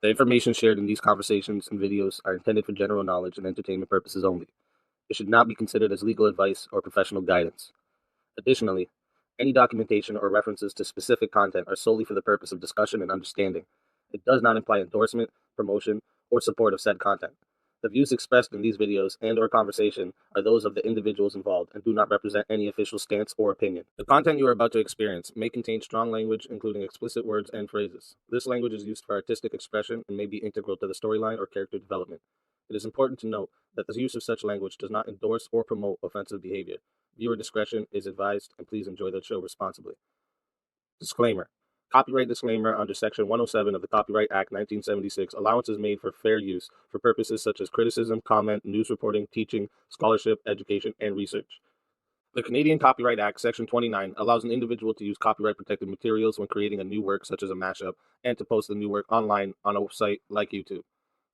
The information shared in these conversations and videos are intended for general knowledge and entertainment purposes only. It should not be considered as legal advice or professional guidance. Additionally, any documentation or references to specific content are solely for the purpose of discussion and understanding. It does not imply endorsement, promotion, or support of said content. The views expressed in these videos and/or conversation are those of the individuals involved and do not represent any official stance or opinion. The content you are about to experience may contain strong language, including explicit words and phrases. This language is used for artistic expression and may be integral to the storyline or character development. It is important to note that the use of such language does not endorse or promote offensive behavior. Viewer discretion is advised, and please enjoy the show responsibly. Disclaimer. Copyright disclaimer under Section 107 of the Copyright Act 1976. Allowance is made for fair use for purposes such as criticism, comment, news reporting, teaching, scholarship, education, and research. The Canadian Copyright Act, Section 29, allows an individual to use copyright-protected materials when creating a new work, such as a mashup, and to post the new work online on a website like YouTube.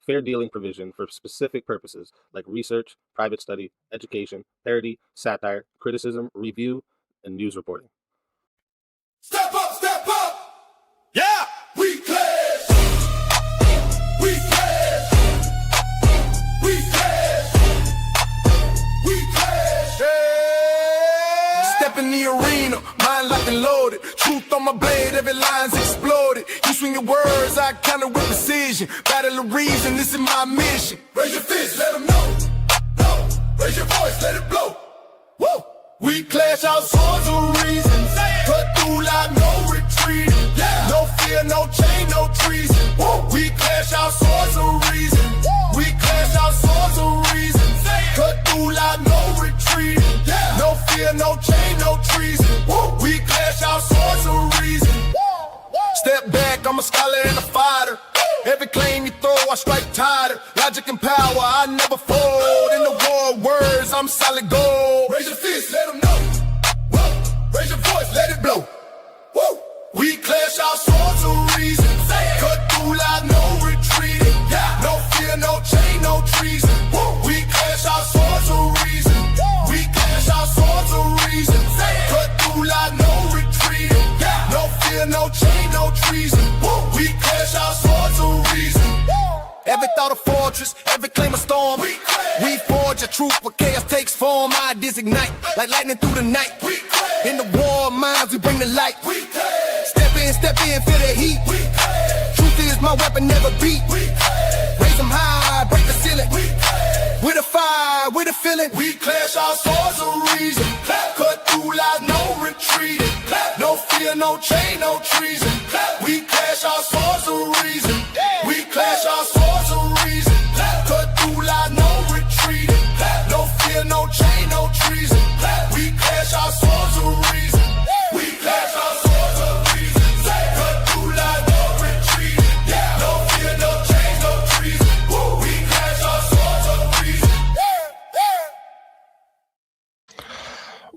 Fair dealing provision for specific purposes like research, private study, education, parody, satire, criticism, review, and news reporting. Step up, step up! Yeah! We clash! We clash! We clash! We clash! Yeah! Step in the arena, mind locked and loaded. Truth on my blade, every line's exploded. You swing your words, I counter with precision. Battle of reason, this is my mission. Raise your fist, let them know. No. Raise your voice, let it blow. Woo! We clash our swords of reason. Cut through like no retreat. Yeah. No fear, no chain, no treason. Woo. We clash our swords of reason. Woo. We clash our swords of reason. Cut through like no retreat. Yeah. No fear, no chain, no treason. Woo. We clash our swords of reason. Woo. Step back, I'm a scholar and a fighter. Every claim you throw, I strike tighter. Logic and power, I never fold. In the war of words, I'm solid gold. Raise your fist, let them know. Whoa. Raise your voice, let it blow. Woo. We clash our swords of reason. Cut through like no retreat. Yeah. No fear, no chain, no treason. Woo. We clash our swords of reason. We clash our swords of reason. Cut through like no retreat. Yeah. No fear, no chain, no treason. Woo. We clash our swords of reason. Every thought a fortress, every claim a storm. We forge a truth where chaos takes form. Ideas ignite like lightning through the night. In the war of minds, we bring the light. Step in, feel the heat. Truth is my weapon, never beat. Raise them high, break the ceiling. With a fire, with a feeling. We clash our swords of reason. Cut through like no retreat. No fear, no chain, no treason. We clash our swords of reason. We clash our swords of reason. Cut through like no retreat. No fear, no chain, no treason. We clash our swords of reason. We clash our swords of reason. Cut through like no retreat. No fear, no chain, no treason. We clash our swords of reason.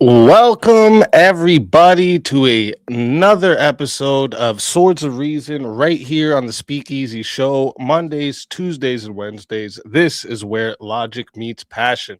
Welcome everybody to another episode of Swords of Reason right here on the Speakeazy show, Mondays, Tuesdays, and Wednesdays. This is where logic meets passion.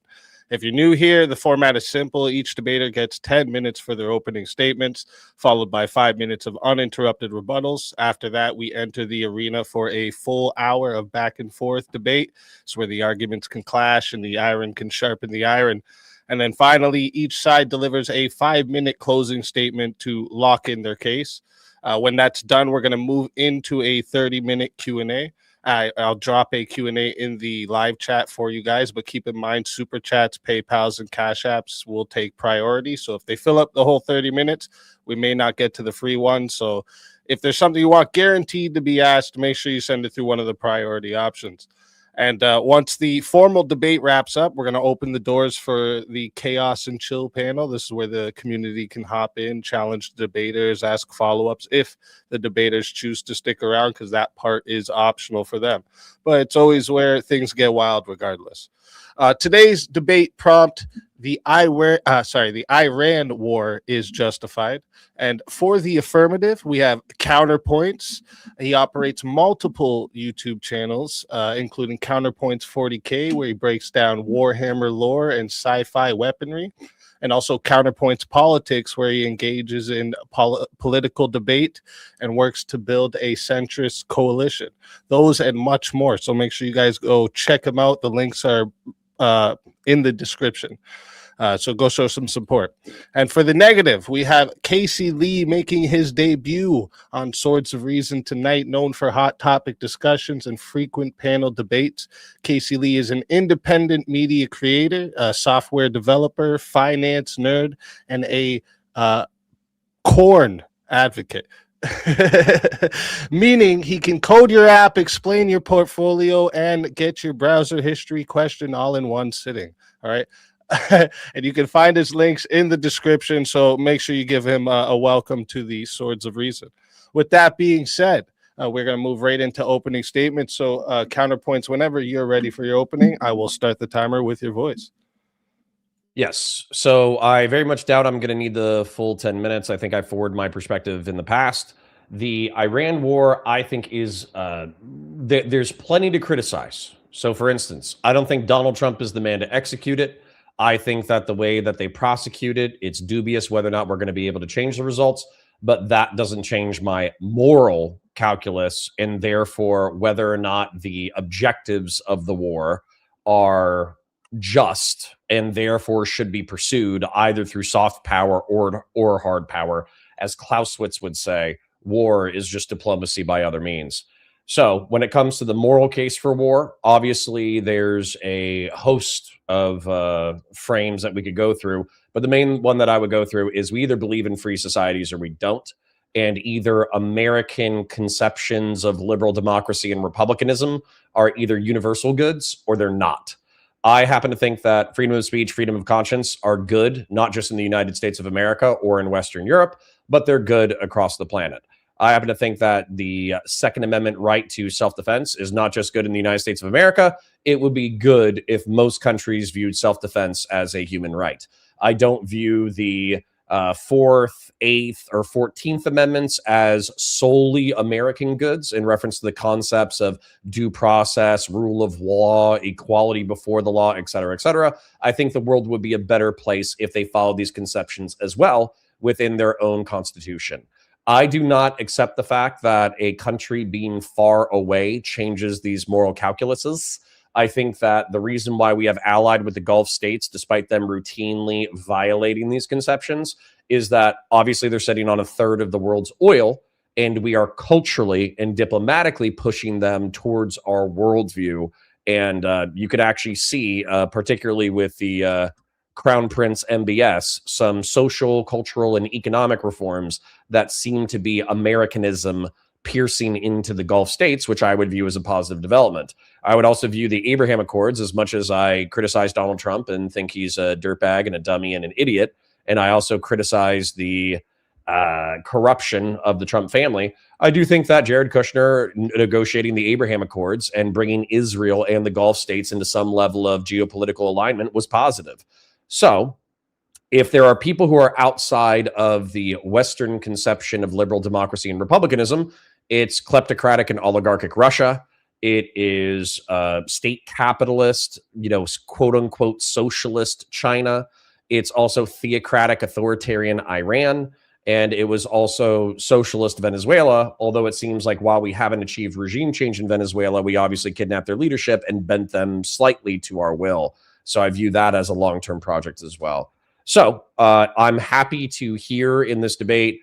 If you're new here, the format is simple. Each debater gets 10 minutes for their opening statements, followed by 5 minutes of uninterrupted rebuttals. After that, we enter the arena for a full hour of back and forth debate. It's where the arguments can clash and the iron can sharpen the iron. And then finally, each side delivers a 5-minute closing statement to lock in their case. When that's done, we're going to move into a 30-minute Q&A. I'll drop a Q&A in the live chat for you guys, but keep in mind, Super Chats, PayPals, and Cash Apps will take priority. So if they fill up the whole 30 minutes, we may not get to the free one. So if there's something you want guaranteed to be asked, make sure you send it through one of the priority options. And once the formal debate wraps up, we're going to open the doors for the Chaos and Chill panel. This is where the community can hop in, challenge the debaters, ask follow-ups if the debaters choose to stick around, because that part is optional for them. But it's always where things get wild regardless. Today's debate prompt, the Iran war is justified. And for the affirmative, we have Counterpoints. He operates multiple YouTube channels, including Counterpoints 40K, where he breaks down Warhammer lore and sci-fi weaponry. and also Counterpoints Politics, where he engages in political debate and works to build a centrist coalition. Those and much more. So make sure you guys go check him out. The links are in the description. So go show some support. And for the negative, we have Casey Lee making his debut on Swords of Reason tonight, known for hot topic discussions and frequent panel debates. Casey Lee is an independent media creator, a software developer, finance nerd, and a corn advocate. Meaning he can code your app, explain your portfolio, and get your browser history question all in one sitting. All right. And you can find his links in the description. So make sure you give him a welcome to the Swords of Reason. With that being said, we're going to move right into opening statements. So Counterpoints, whenever you're ready for your opening, I will start the timer with your voice. Yes. So I very much doubt I'm going to need the full 10 minutes. I think I forwarded my perspective in the past. The Iran war, I think, is there's plenty to criticize. So, for instance, I don't think Donald Trump is the man to execute it. I think that the way that they prosecute it, it's dubious whether or not we're going to be able to change the results. But that doesn't change my moral calculus, and therefore whether or not the objectives of the war are just and therefore should be pursued either through soft power or hard power. As Clausewitz would say, war is just diplomacy by other means. So when it comes to the moral case for war, obviously there's a host of frames that we could go through. But the main one that I would go through is we either believe in free societies or we don't. And either American conceptions of liberal democracy and republicanism are either universal goods or they're not. I happen to think that freedom of speech, freedom of conscience are good, not just in the United States of America or in Western Europe, but they're good across the planet. I happen to think that the Second Amendment right to self-defense is not just good in the United States of America. It would be good if most countries viewed self-defense as a human right. I don't view the Fourth, Eighth, or 14th Amendments as solely American goods in reference to the concepts of due process, rule of law, equality before the law, et cetera, et cetera. I think the world would be a better place if they followed these conceptions as well within their own constitution. I do not accept the fact that a country being far away changes these moral calculuses. I think that the reason why we have allied with the Gulf states, despite them routinely violating these conceptions, is that obviously they're sitting on a third of the world's oil, and we are culturally and diplomatically pushing them towards our worldview. And you could actually see, particularly with the Crown Prince MBS, some social, cultural, and economic reforms that seem to be Americanism piercing into the Gulf states, which I would view as a positive development. I would also view the Abraham Accords, as much as I criticize Donald Trump and think he's a dirtbag and a dummy and an idiot, and I also criticize the corruption of the Trump family. I do think that Jared Kushner negotiating the Abraham Accords and bringing Israel and the Gulf states into some level of geopolitical alignment was positive. So if there are people who are outside of the Western conception of liberal democracy and republicanism, it's kleptocratic and oligarchic Russia. It is state capitalist, quote unquote socialist China. It's also theocratic authoritarian Iran. And it was also socialist Venezuela, although it seems like while we haven't achieved regime change in Venezuela, we obviously kidnapped their leadership and bent them slightly to our will. So I view that as a long-term project as well. So I'm happy to hear in this debate,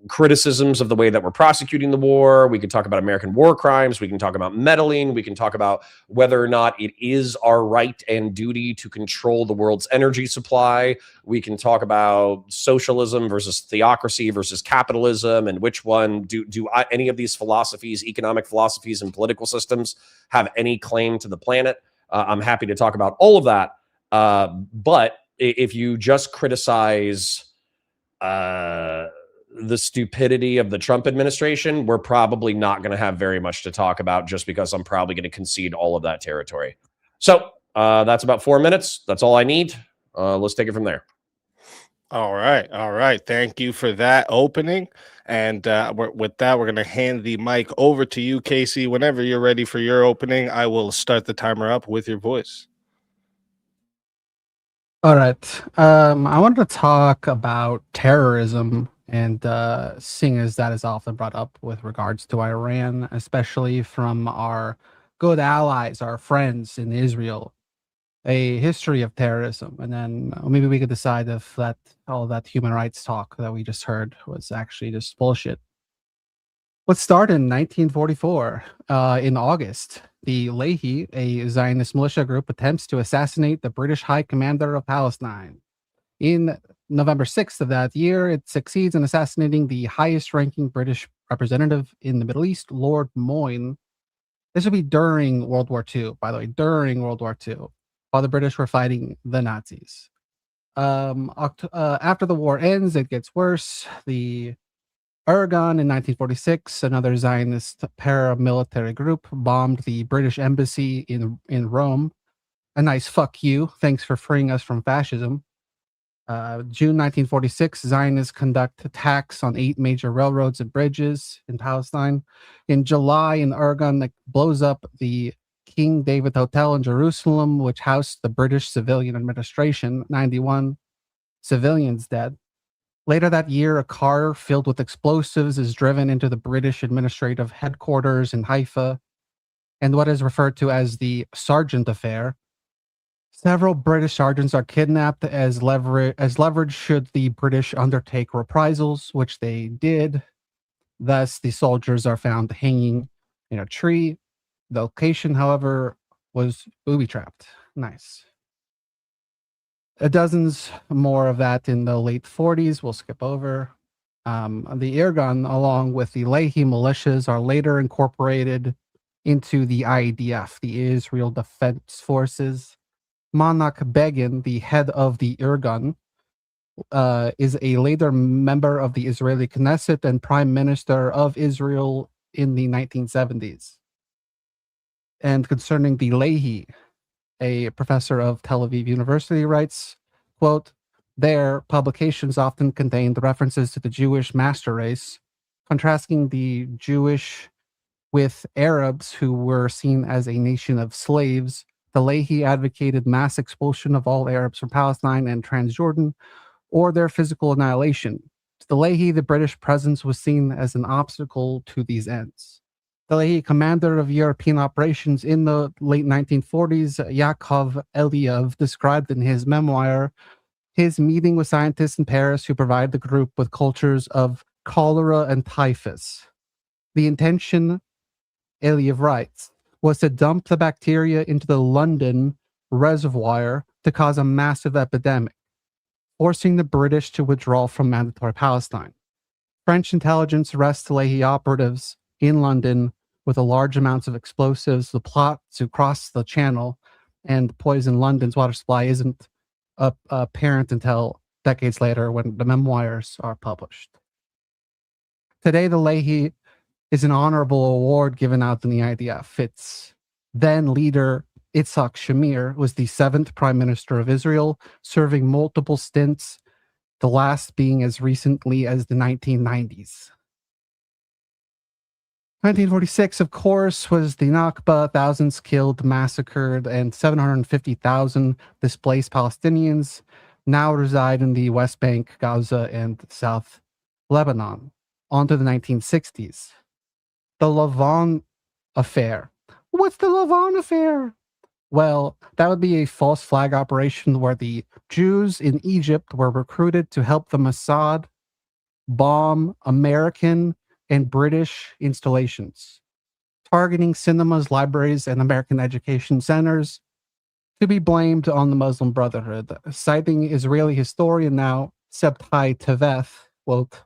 criticisms of the way that we're prosecuting the war. We can talk about American war crimes. We can talk about meddling. We can talk about whether or not it is our right and duty to control the world's energy supply. We can talk about socialism versus theocracy versus capitalism, and which one do any of these philosophies, economic philosophies and political systems, have any claim to the planet. I'm happy to talk about all of that. But if you just criticize the stupidity of the Trump administration, we're probably not going to have very much to talk about, just because I'm probably going to concede all of that territory. So that's about 4 minutes. That's all I need. Let's take it from there. All right. Thank you for that opening. And with that, we're going to hand the mic over to you, Casey. Whenever you're ready for your opening, I will start the timer up with your voice. All right. I wanted to talk about terrorism, and seeing as that is often brought up with regards to Iran, especially from our good allies, our friends in Israel, a history of terrorism, and then maybe we could decide if that all that human rights talk that we just heard was actually just bullshit. Let's start in 1944. In August, the Lehi, a Zionist militia group, attempts to assassinate the British High Commander of Palestine. In November 6th of that year, it succeeds in assassinating the highest ranking British representative in the Middle East, Lord Moyne. This would be during World War II, by the way, during World War II, while the British were fighting the Nazis. After the war ends, it gets worse. The Aragon in 1946, another Zionist paramilitary group, bombed the British embassy in Rome. A nice fuck you. Thanks for freeing us from fascism. June 1946, Zionists conduct attacks on 8 major railroads and bridges in Palestine. In July, in Aragon, that blows up the King David Hotel in Jerusalem, which housed the British civilian administration. 91 civilians dead. Later that year, a car filled with explosives is driven into the British administrative headquarters in Haifa, and what is referred to as the Sergeant Affair. Several British sergeants are kidnapped as leverage should the British undertake reprisals, which they did. Thus, the soldiers are found hanging in a tree. The location, however, was booby-trapped. Nice. Dozens more of that in the late 40s. We'll skip over. The Irgun, along with the Lehi militias, are later incorporated into the IDF, the Israel Defense Forces. Manak Begin, the head of the Irgun, is a later member of the Israeli Knesset and Prime Minister of Israel in the 1970s. And concerning the Lehi, a professor of Tel Aviv University writes, quote, their publications often contained references to the Jewish master race, contrasting the Jewish with Arabs who were seen as a nation of slaves. The Lehi advocated mass expulsion of all Arabs from Palestine and Transjordan, or their physical annihilation. To the Lehi, the British presence was seen as an obstacle to these ends. The Lehi, commander of European operations in the late 1940s, Yakov Eliev, described in his memoir his meeting with scientists in Paris who provide the group with cultures of cholera and typhus. The intention, Eliev writes, was to dump the bacteria into the London reservoir to cause a massive epidemic, forcing the British to withdraw from mandatory Palestine. French intelligence arrests Lehi operatives in London with a large amounts of explosives. The plot to cross the channel and poison London's water supply isn't apparent until decades later when the memoirs are published. Today, the Lehi is an honorable award given out in the IDF. Its then leader, Itzhak Shamir, was the 7th Prime Minister of Israel, serving multiple stints, the last being as recently as the 1990s. 1946, of course, was the Nakba, thousands killed, massacred, and 750,000 displaced Palestinians now reside in the West Bank, Gaza, and South Lebanon. On to the 1960s. The Lavon Affair. What's the Lavon Affair? Well, that would be a false flag operation where the Jews in Egypt were recruited to help the Mossad bomb American and British installations, targeting cinemas, libraries, and American education centers, to be blamed on the Muslim Brotherhood. Citing Israeli historian now, Sebtai Teveth, quote,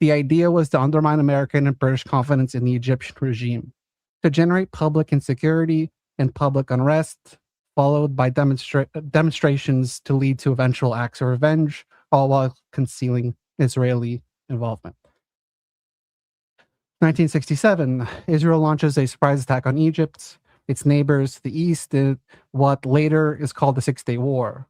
the idea was to undermine American and British confidence in the Egyptian regime, to generate public insecurity and public unrest, followed by demonstrations to lead to eventual acts of revenge, all while concealing Israeli involvement. 1967, Israel launches a surprise attack on Egypt, its neighbors to the east, in what later is called the Six-Day War,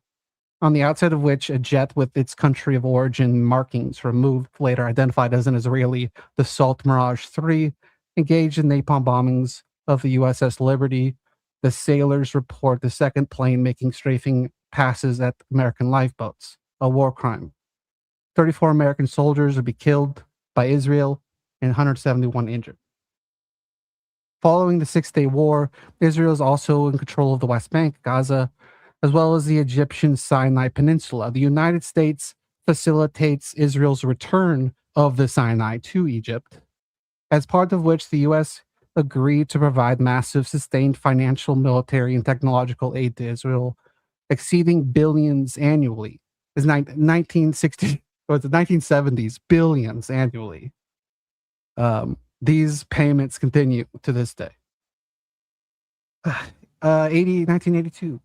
on the outside of which a jet with its country of origin markings removed, later identified as an Israeli Dassault Mirage 3, engaged in napalm bombings of the USS Liberty. The sailors report the second plane making strafing passes at American lifeboats, a war crime. 34 American soldiers would be killed by Israel and 171 injured. Following the Six-Day War, Israel is also in control of the West Bank, Gaza, as well as the Egyptian Sinai Peninsula. The United States facilitates Israel's return of the Sinai to Egypt, as part of which the U.S. agreed to provide massive, sustained financial, military, and technological aid to Israel, exceeding billions annually. It's 1960 or the 1970s, billions annually. These payments continue to this day. 1982.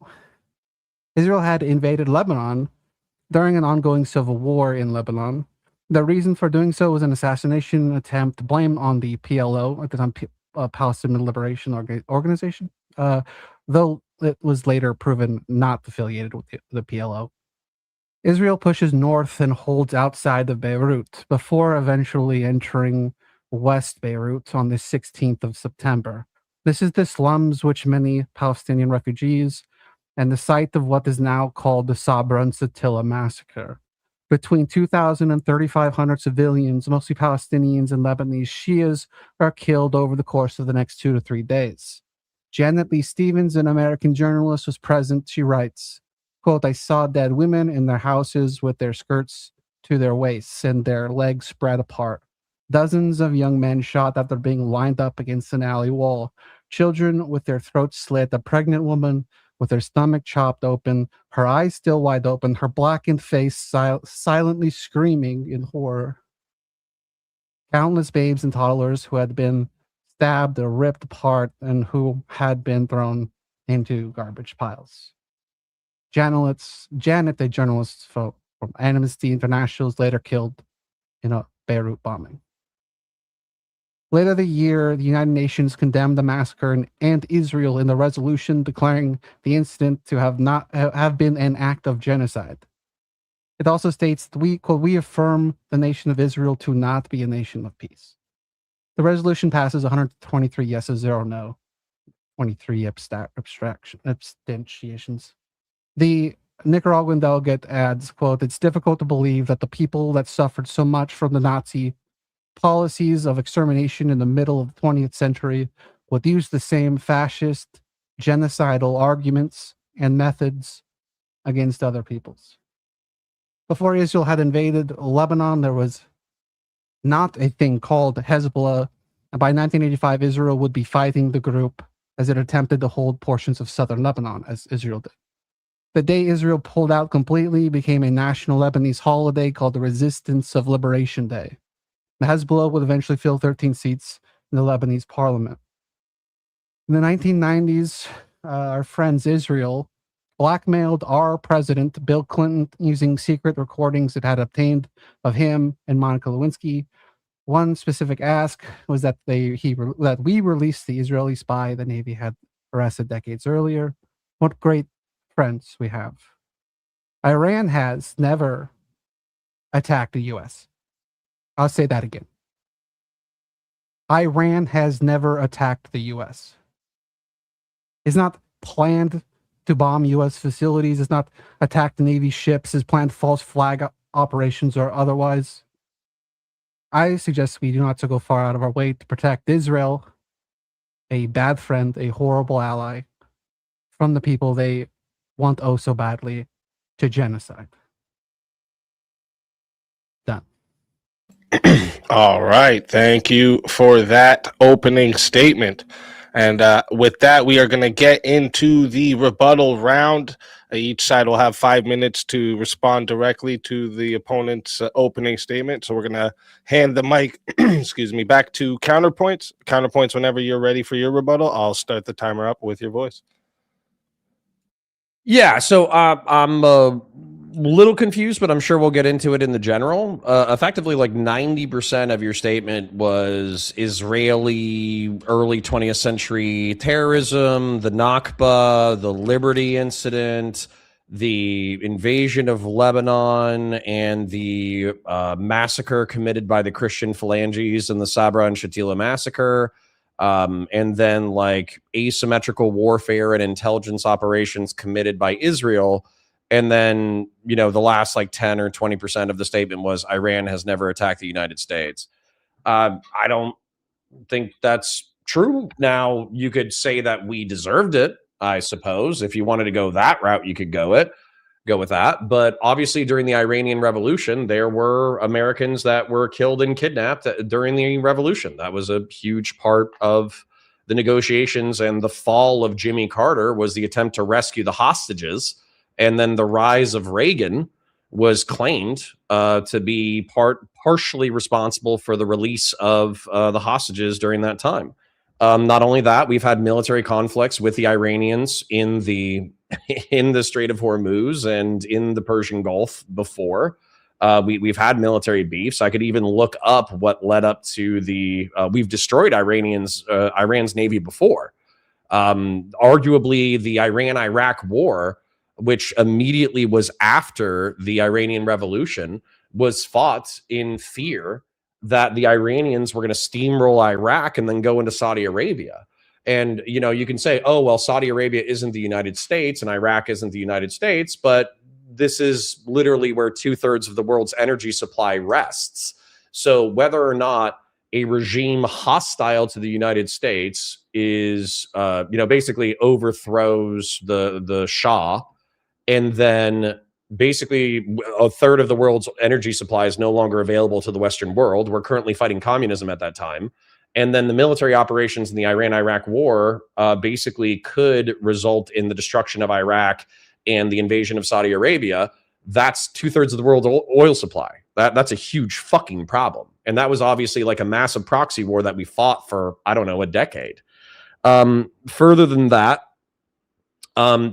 Israel had invaded Lebanon during an ongoing civil war in Lebanon. The reason for doing so was an assassination attempt blamed on the PLO, at the time Palestinian Liberation Organization, though it was later proven not affiliated with the PLO. Israel pushes north and holds outside of Beirut before eventually entering West Beirut on the 16th of September. This is the slums which many Palestinian refugees and the site of what is now called the Sabra and Shatila massacre. Between 2,000 and 3,500 civilians, mostly Palestinians and Lebanese Shias, are killed over the course of the next 2 to 3 days. Janet Lee Stevens, an American journalist, was present. She writes, quote, "I saw dead women in their houses with their skirts to their waists and their legs spread apart. Dozens of young men shot after being lined up against an alley wall. Children with their throats slit, a pregnant woman with her stomach chopped open, her eyes still wide open, her blackened face silently screaming in horror. Countless babes and toddlers who had been stabbed or ripped apart and who had been thrown into garbage piles." Janet, the journalist from Amnesty International, is later killed in a Beirut bombing. Later the year, the United Nations condemned the massacre and Israel in the resolution declaring the incident to have been an act of genocide. It also states that we affirm the nation of Israel to not be a nation of peace. The resolution passes 123 yeses, 0 no, 23 abstentions. The Nicaraguan delegate adds, quote, "It's difficult to believe that the people that suffered so much from the Nazi policies of extermination in the middle of the 20th century would use the same fascist, genocidal arguments and methods against other peoples." Before Israel had invaded Lebanon, there was not a thing called Hezbollah. And by 1985, Israel would be fighting the group as it attempted to hold portions of southern Lebanon, as Israel did. The day Israel pulled out completely became a national Lebanese holiday called the Resistance of Liberation Day. The Hezbollah would eventually fill 13 seats in the Lebanese parliament. In the 1990s, our friends Israel blackmailed our president, Bill Clinton, using secret recordings it had obtained of him and Monica Lewinsky. One specific ask was that we release the Israeli spy the Navy had arrested decades earlier. What great friends we have. Iran has never attacked the U.S. I'll say that again. Iran has never attacked the U.S. It's not planned to bomb U.S. facilities. It's not attacked Navy ships. It's planned false flag operations or otherwise. I suggest we do not to go far out of our way to protect Israel, a bad friend, a horrible ally, from the people they want oh so badly to genocide. Done. All right. Thank you for that opening statement. And with that, we are going to get into the rebuttal round. Each side will have 5 minutes to respond directly to the opponent's opening statement. So we're going to hand the mic, back to Counterpoints. Counterpoints, whenever you're ready for your rebuttal, I'll start the timer up with your voice. Yeah, so I'm a little confused, but I'm sure we'll get into it in the general. Effectively, like 90% of your statement was Israeli early 20th century terrorism, the Nakba, the Liberty incident, the invasion of Lebanon, and the massacre committed by the Christian phalanges in the Sabra and Shatila massacre. And then like asymmetrical warfare and intelligence operations committed by Israel And then, the last like 10 or 20% of the statement was Iran has never attacked the United States. I don't think that's true. Now, you could say that we deserved it, I suppose. If you wanted to go that route, you could go with that. But obviously, during the Iranian Revolution, there were Americans that were killed and kidnapped during the revolution. That was a huge part of the negotiations, and the fall of Jimmy Carter was the attempt to rescue the hostages. And then the rise of Reagan was claimed to be partially responsible for the release of the hostages during that time. Not only that, we've had military conflicts with the Iranians in the Strait of Hormuz and in the Persian Gulf before. We've had military beefs. I could even look up what led up to we've destroyed Iran's navy before. Arguably, the Iran-Iraq war, which immediately was after the Iranian Revolution, was fought in fear that the Iranians were going to steamroll Iraq and then go into Saudi Arabia. And, you can say, oh, well, Saudi Arabia isn't the United States and Iraq isn't the United States, but this is literally where 2/3 of the world's energy supply rests. So whether or not a regime hostile to the United States is, basically overthrows the Shah, and then basically 1/3 of the world's energy supply is no longer available to the Western world. We're currently fighting communism at that time. And then the military operations in the Iran-Iraq war basically could result in the destruction of Iraq and the invasion of Saudi Arabia. That's 2/3 of the world's oil supply. That's a huge fucking problem. And that was obviously like a massive proxy war that we fought for, I don't know, a decade. Further than that,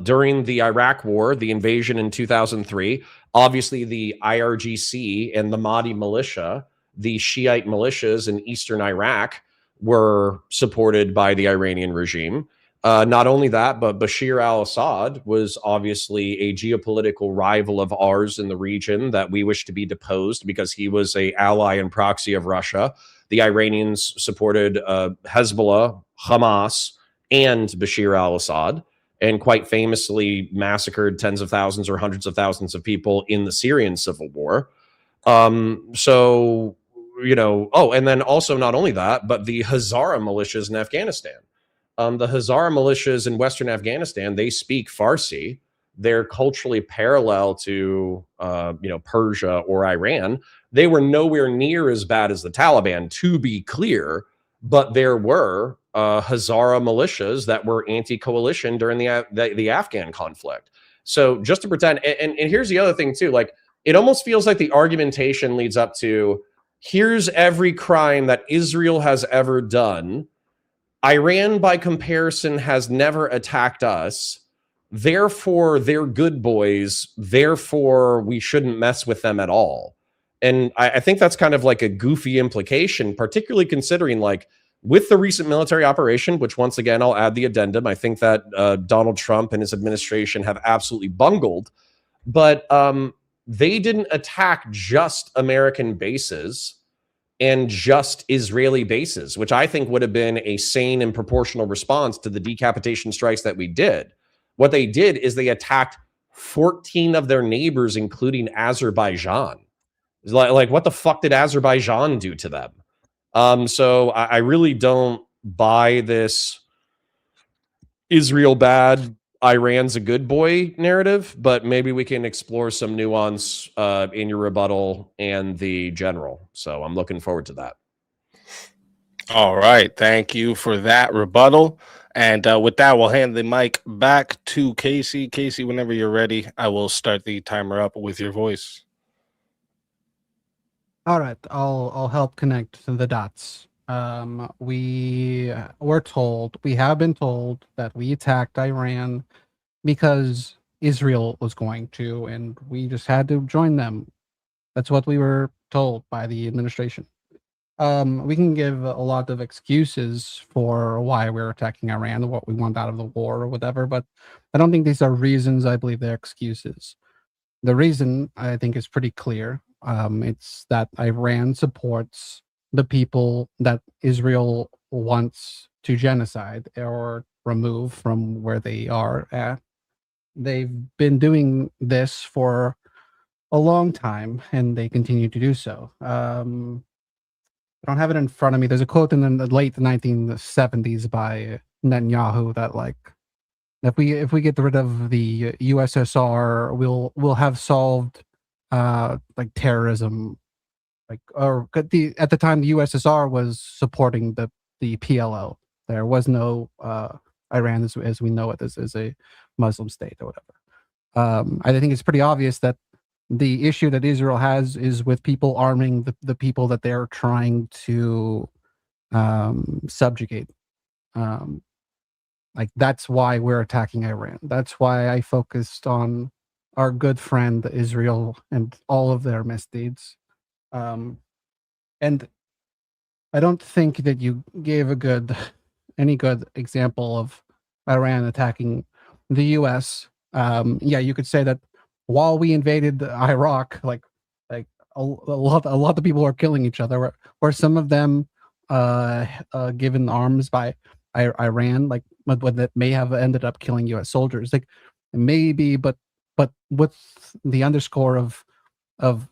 during the Iraq war, the invasion in 2003, obviously the IRGC and the Mahdi militia, the Shiite militias in eastern Iraq, were supported by the Iranian regime. Not only that, but Bashir al-Assad was obviously a geopolitical rival of ours in the region that we wish to be deposed because he was an ally and proxy of Russia. The Iranians supported Hezbollah, Hamas, and Bashir al-Assad, and quite famously massacred tens of thousands or hundreds of thousands of people in the Syrian civil war. And then also not only that, but the Hazara militias in Afghanistan. The Hazara militias in Western Afghanistan, they speak Farsi. They're culturally parallel to, Persia or Iran. They were nowhere near as bad as the Taliban, to be clear, but there were Hazara militias that were anti-coalition during the Afghan conflict. So just to pretend, and here's the other thing too, like it almost feels like the argumentation leads up to, here's every crime that Israel has ever done. Iran, by comparison, has never attacked us. Therefore, they're good boys. Therefore, we shouldn't mess with them at all. And I think that's kind of like a goofy implication, particularly considering like with the recent military operation, which once again, I'll add the addendum. I think that Donald Trump and his administration have absolutely bungled, but they didn't attack just American bases and just Israeli bases, which I think would have been a sane and proportional response to the decapitation strikes that we did. What they did is they attacked 14 of their neighbors, including Azerbaijan. Like what the fuck did Azerbaijan do to them? So I really don't buy this Israel bad, Iran's a good boy narrative, but maybe we can explore some nuance in your rebuttal and the general. So I'm looking forward to that. All right. Thank you for that rebuttal. And with that, we'll hand the mic back to Casey. Casey, whenever you're ready, I will start the timer up with your voice. All right, I'll help connect the dots. We have been told that we attacked Iran because Israel was going to, and we just had to join them. That's what we were told by the administration. We can give a lot of excuses for why we're attacking Iran, what we want out of the war or whatever, but I don't think these are reasons. I believe they're excuses. The reason I think is pretty clear. It's that Iran supports the people that Israel wants to genocide or remove from where they are at. they've been doing this for a long time, and they continue to do so. I don't have it in front of me. There's a quote in the late 1970s by Netanyahu that, like, if we get rid of the USSR, we'll have solved like terrorism. Like, or at the time the USSR was supporting the PLO. There was no Iran as we know it as a Muslim state or whatever. I think it's pretty obvious that the issue that Israel has is with people arming the people that they're trying to subjugate. Like, that's why we're attacking Iran. That's why I focused on our good friend Israel and all of their misdeeds. And I don't think that you gave any good example of Iran attacking the U.S. Yeah, you could say that while we invaded Iraq, like a lot of people are killing each other, or some of them given arms by Iran, like what that may have ended up killing U.S. soldiers, like maybe, but with the underscore of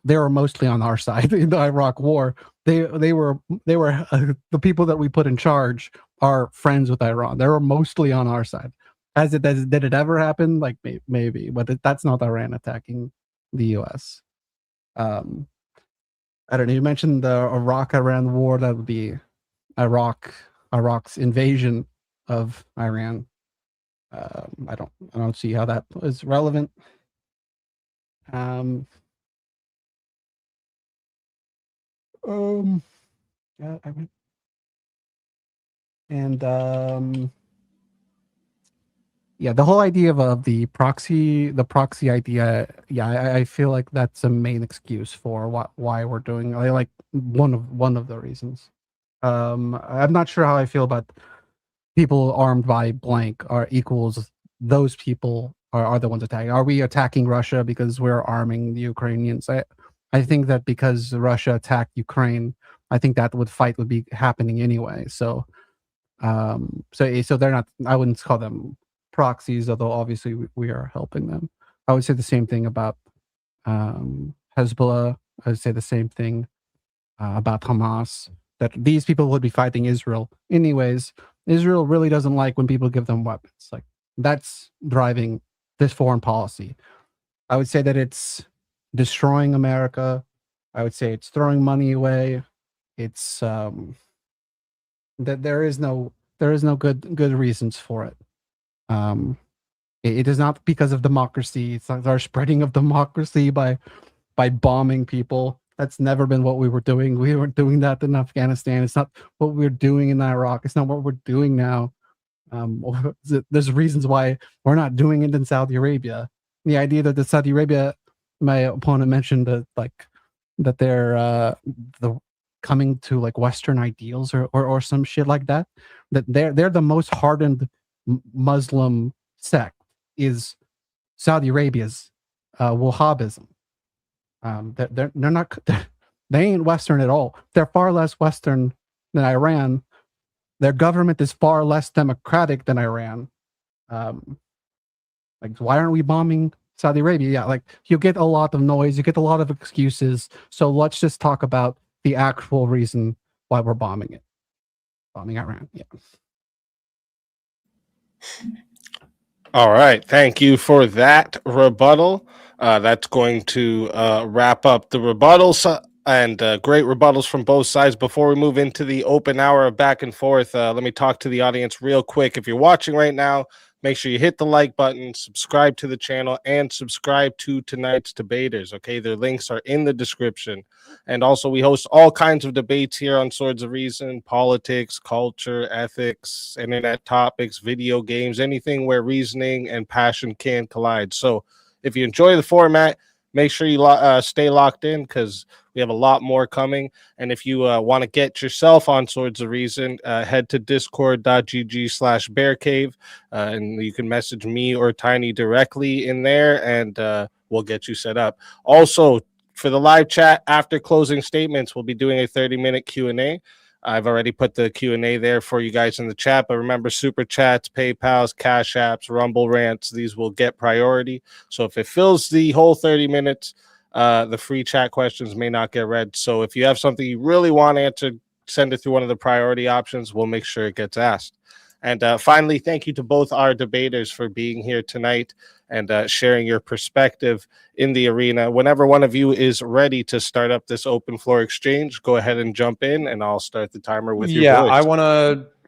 they were mostly on our side in the Iraq War. They were the people that we put in charge are friends with Iran. They were mostly on our side. Did it ever happen? Like, maybe, but that's not Iran attacking the U.S. I don't know. You mentioned the Iraq-Iran war. That would be Iraq's invasion of Iran. I don't see how that is relevant. Yeah, I mean, and yeah, the whole idea of the proxy idea. Yeah, I feel like that's a main excuse for why we're doing. I like one of the reasons. I'm not sure how I feel about people armed by blank are equals those people are the ones attacking. Are we attacking Russia because we're arming the Ukrainians? I think that because Russia attacked Ukraine, I think that fight would be happening anyway. So so they're not. I wouldn't call them proxies, although obviously we are helping them. I would say the same thing about Hezbollah. I would say the same thing about Hamas. That these people would be fighting Israel anyways. Israel really doesn't like when people give them weapons. Like, that's driving this foreign policy. I would say that it's destroying America. I would say it's throwing money away. It's that there is no good reasons for it. It is not because of democracy. It's not our spreading of democracy by bombing people. That's never been what we were doing. We weren't doing that in Afghanistan. It's not what we're doing in Iraq. It's not what we're doing now. There's reasons why we're not doing it in Saudi Arabia. The idea that the Saudi Arabia, my opponent mentioned that, like, that they're coming to like Western ideals or some shit like that. That they're the most hardened Muslim sect is Saudi Arabia's Wahhabism. They're not they ain't Western at all. They're far less Western than Iran. Their government is far less democratic than Iran. Like, why aren't we bombing Saudi Arabia? Yeah, like, you get a lot of noise, you get a lot of excuses. So let's just talk about the actual reason why we're bombing Iran. Yeah. All right. Thank you for that rebuttal. That's going to wrap up the rebuttals and great rebuttals from both sides. Before we move into the open hour of back and forth, let me talk to the audience real quick. If you're watching right now, make sure you hit the like button, subscribe to the channel, and subscribe to tonight's debaters. Okay, their links are in the description. And also, we host all kinds of debates here on Swords of Reason: politics, culture, ethics, internet topics, video games, anything where reasoning and passion can collide. So if you enjoy the format, make sure you stay locked in, because we have a lot more coming. And if you want to get yourself on Swords of Reason, head to discord.gg/bearcave, and you can message me or Tiny directly in there, and we'll get you set up. Also, for the live chat, after closing statements, we'll be doing a 30-minute Q&A. I've already put the Q&A there for you guys in the chat, but remember, super chats, PayPals, Cash Apps, Rumble rants, these will get priority. So if it fills the whole 30 minutes, the free chat questions may not get read. So if you have something you really want answered, send it through one of the priority options. We'll make sure it gets asked. And finally, thank you to both our debaters for being here tonight and sharing your perspective in the arena. Whenever one of you is ready to start up this open floor exchange, go ahead and jump in, and I'll start the timer with your boys.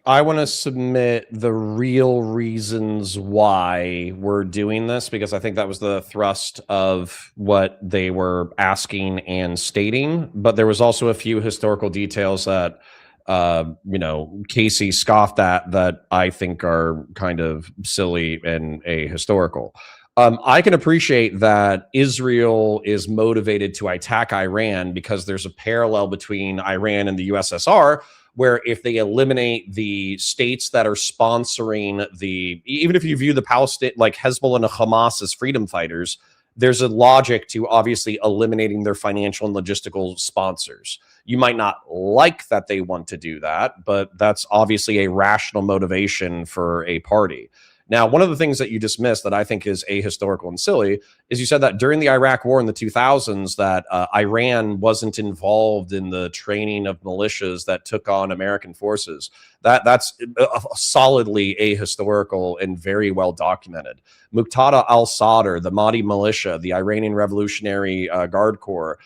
I want to submit the real reasons why we're doing this, because I think that was the thrust of what they were asking and stating. But there was also a few historical details that Casey scoffed at that I think are kind of silly and ahistorical. I can appreciate that Israel is motivated to attack Iran because there's a parallel between Iran and the USSR, where if they eliminate the states that are sponsoring even if you view the Palestine, like Hezbollah and Hamas, as freedom fighters, there's a logic to obviously eliminating their financial and logistical sponsors. You might not like that they want to do that, but that's obviously a rational motivation for a party. Now, one of the things that you just missed that I think is ahistorical and silly is you said that during the Iraq War in the 2000s that Iran wasn't involved in the training of militias that took on American forces. That's solidly ahistorical and very well documented. Muqtada al-Sadr, the Mahdi militia, the Iranian Revolutionary Guard Corps,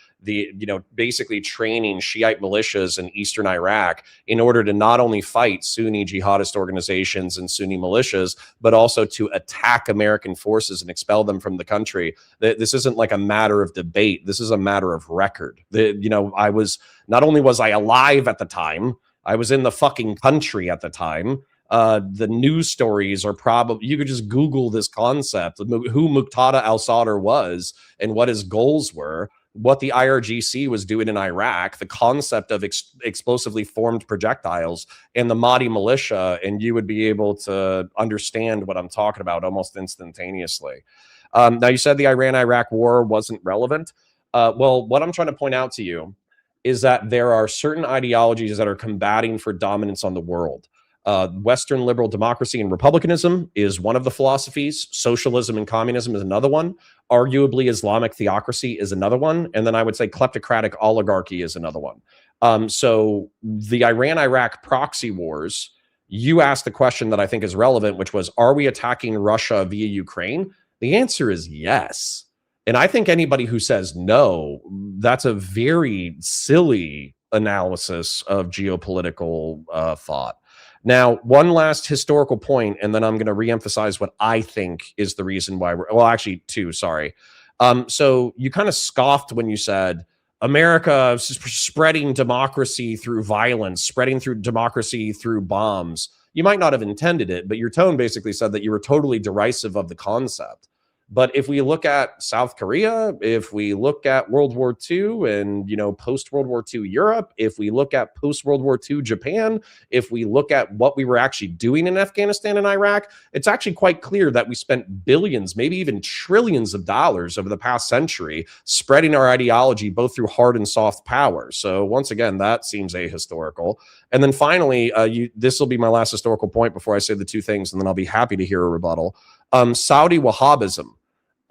basically training Shiite militias in eastern Iraq in order to not only fight Sunni jihadist organizations and Sunni militias, but also to attack American forces and expel them from the country. This isn't like a matter of debate. This is a matter of record. Not only was I alive at the time, I was in the fucking country at the time. The news stories are probably, you could just Google this concept, who Muqtada al-Sadr was and what his goals were, what the IRGC was doing in Iraq, the concept of explosively formed projectiles, and the Mahdi militia, and you would be able to understand what I'm talking about almost instantaneously. Now, you said the Iran-Iraq war wasn't relevant. Well, what I'm trying to point out to you is that there are certain ideologies that are combating for dominance on the world. Western liberal democracy and republicanism is one of the philosophies. Socialism and communism is another one. Arguably, Islamic theocracy is another one. And then I would say kleptocratic oligarchy is another one. So the Iran-Iraq proxy wars, you asked the question that I think is relevant, which was, are we attacking Russia via Ukraine? The answer is yes. And I think anybody who says no, that's a very silly analysis of geopolitical thought. Now, one last historical point, and then I'm going to reemphasize what I think is the reason why actually two, sorry. So you kind of scoffed when you said America is spreading democracy through violence, spreading through democracy through bombs. You might not have intended it, but your tone basically said that you were totally derisive of the concept. But if we look at South Korea, if we look at World War II and, post-World War II Europe, if we look at post-World War II Japan, if we look at what we were actually doing in Afghanistan and Iraq, it's actually quite clear that we spent billions, maybe even trillions of dollars over the past century spreading our ideology both through hard and soft power. So once again, that seems ahistorical. And then finally, this will be my last historical point before I say the two things, and then I'll be happy to hear a rebuttal. Saudi Wahhabism.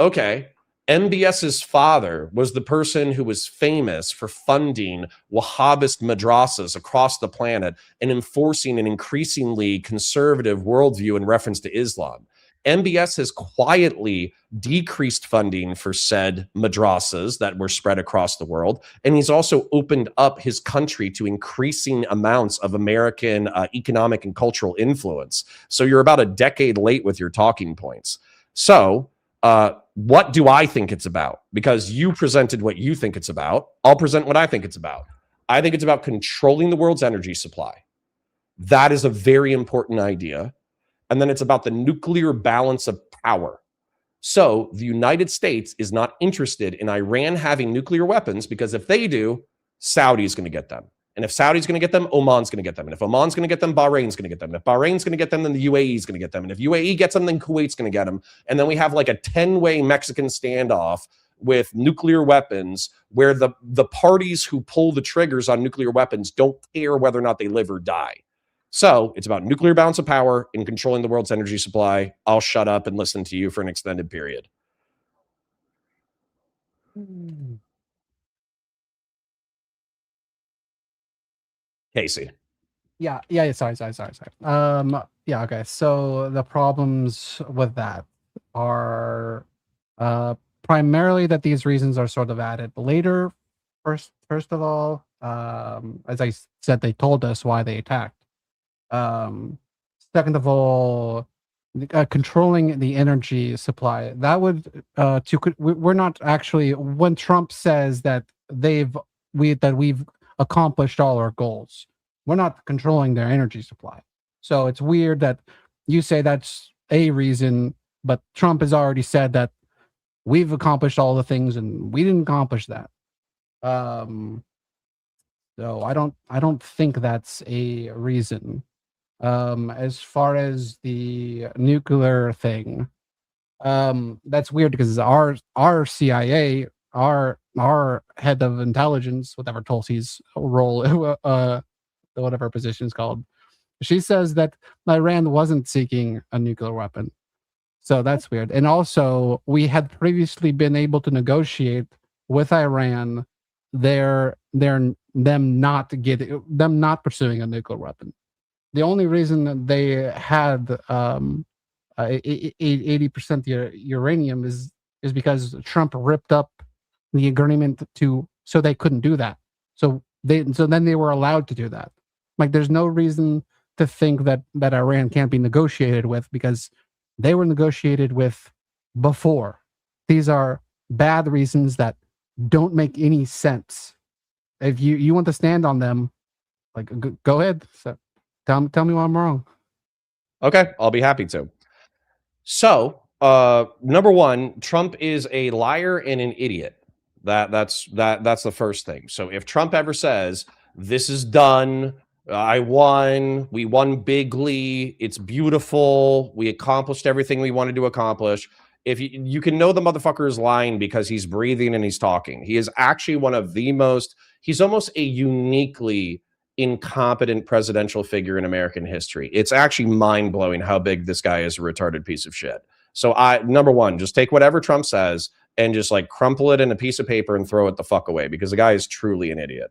Okay, MBS's father was the person who was famous for funding Wahhabist madrasas across the planet and enforcing an increasingly conservative worldview in reference to Islam. MBS has quietly decreased funding for said madrasas that were spread across the world, and he's also opened up his country to increasing amounts of American economic and cultural influence. So you're about a decade late with your talking points. So what do I think it's about? Because you presented what you think it's about. I'll present what I think it's about. I think it's about controlling the world's energy supply. That is a very important idea. And then it's about the nuclear balance of power. So the United States is not interested in Iran having nuclear weapons, because if they do, Saudi's going to get them. And if Saudi's going to get them, Oman's going to get them. And if Oman's going to get them, Bahrain's going to get them. And if Bahrain's going to get them, then the UAE's going to get them. And if UAE gets them, then Kuwait's going to get them. And then we have like a 10-way Mexican standoff with nuclear weapons where the parties who pull the triggers on nuclear weapons don't care whether or not they live or die. So it's about nuclear balance of power and controlling the world's energy supply. I'll shut up and listen to you for an extended period. Casey. Yeah. Sorry. Yeah. Okay. So the problems with that are primarily that these reasons are sort of added later. First of all, as I said, they told us why they attacked. Second of all, controlling the energy supply, that would we're not actually, when Trump says that we've accomplished all our goals, we're not controlling their energy supply. So it's weird that you say that's a reason, but Trump has already said that we've accomplished all the things and we didn't accomplish that. So I don't think that's a reason. As far as the nuclear thing, that's weird because our CIA, our head of intelligence, whatever Tulsi's role, whatever position is called, she says that Iran wasn't seeking a nuclear weapon. So that's weird. And also, we had previously been able to negotiate with Iran them not pursuing a nuclear weapon. The only reason that they had 80% uranium is because Trump ripped up the agreement so they couldn't do that. So then they were allowed to do that. Like, there's no reason to think that Iran can't be negotiated with, because they were negotiated with before. These are bad reasons that don't make any sense. If you want to stand on them, like, go ahead. So tell me why I'm wrong. Okay, I'll be happy to. So, number one, Trump is a liar and an idiot. That's the first thing. So if Trump ever says, this is done, I won, we won bigly, it's beautiful, we accomplished everything we wanted to accomplish, if you can know the motherfucker is lying because he's breathing and he's talking. He is actually one of the most, he's almost a uniquely incompetent presidential figure in American history. It's actually mind-blowing how big this guy is, a retarded piece of shit. So number one, just take whatever Trump says and just like crumple it in a piece of paper and throw it the fuck away, because the guy is truly an idiot.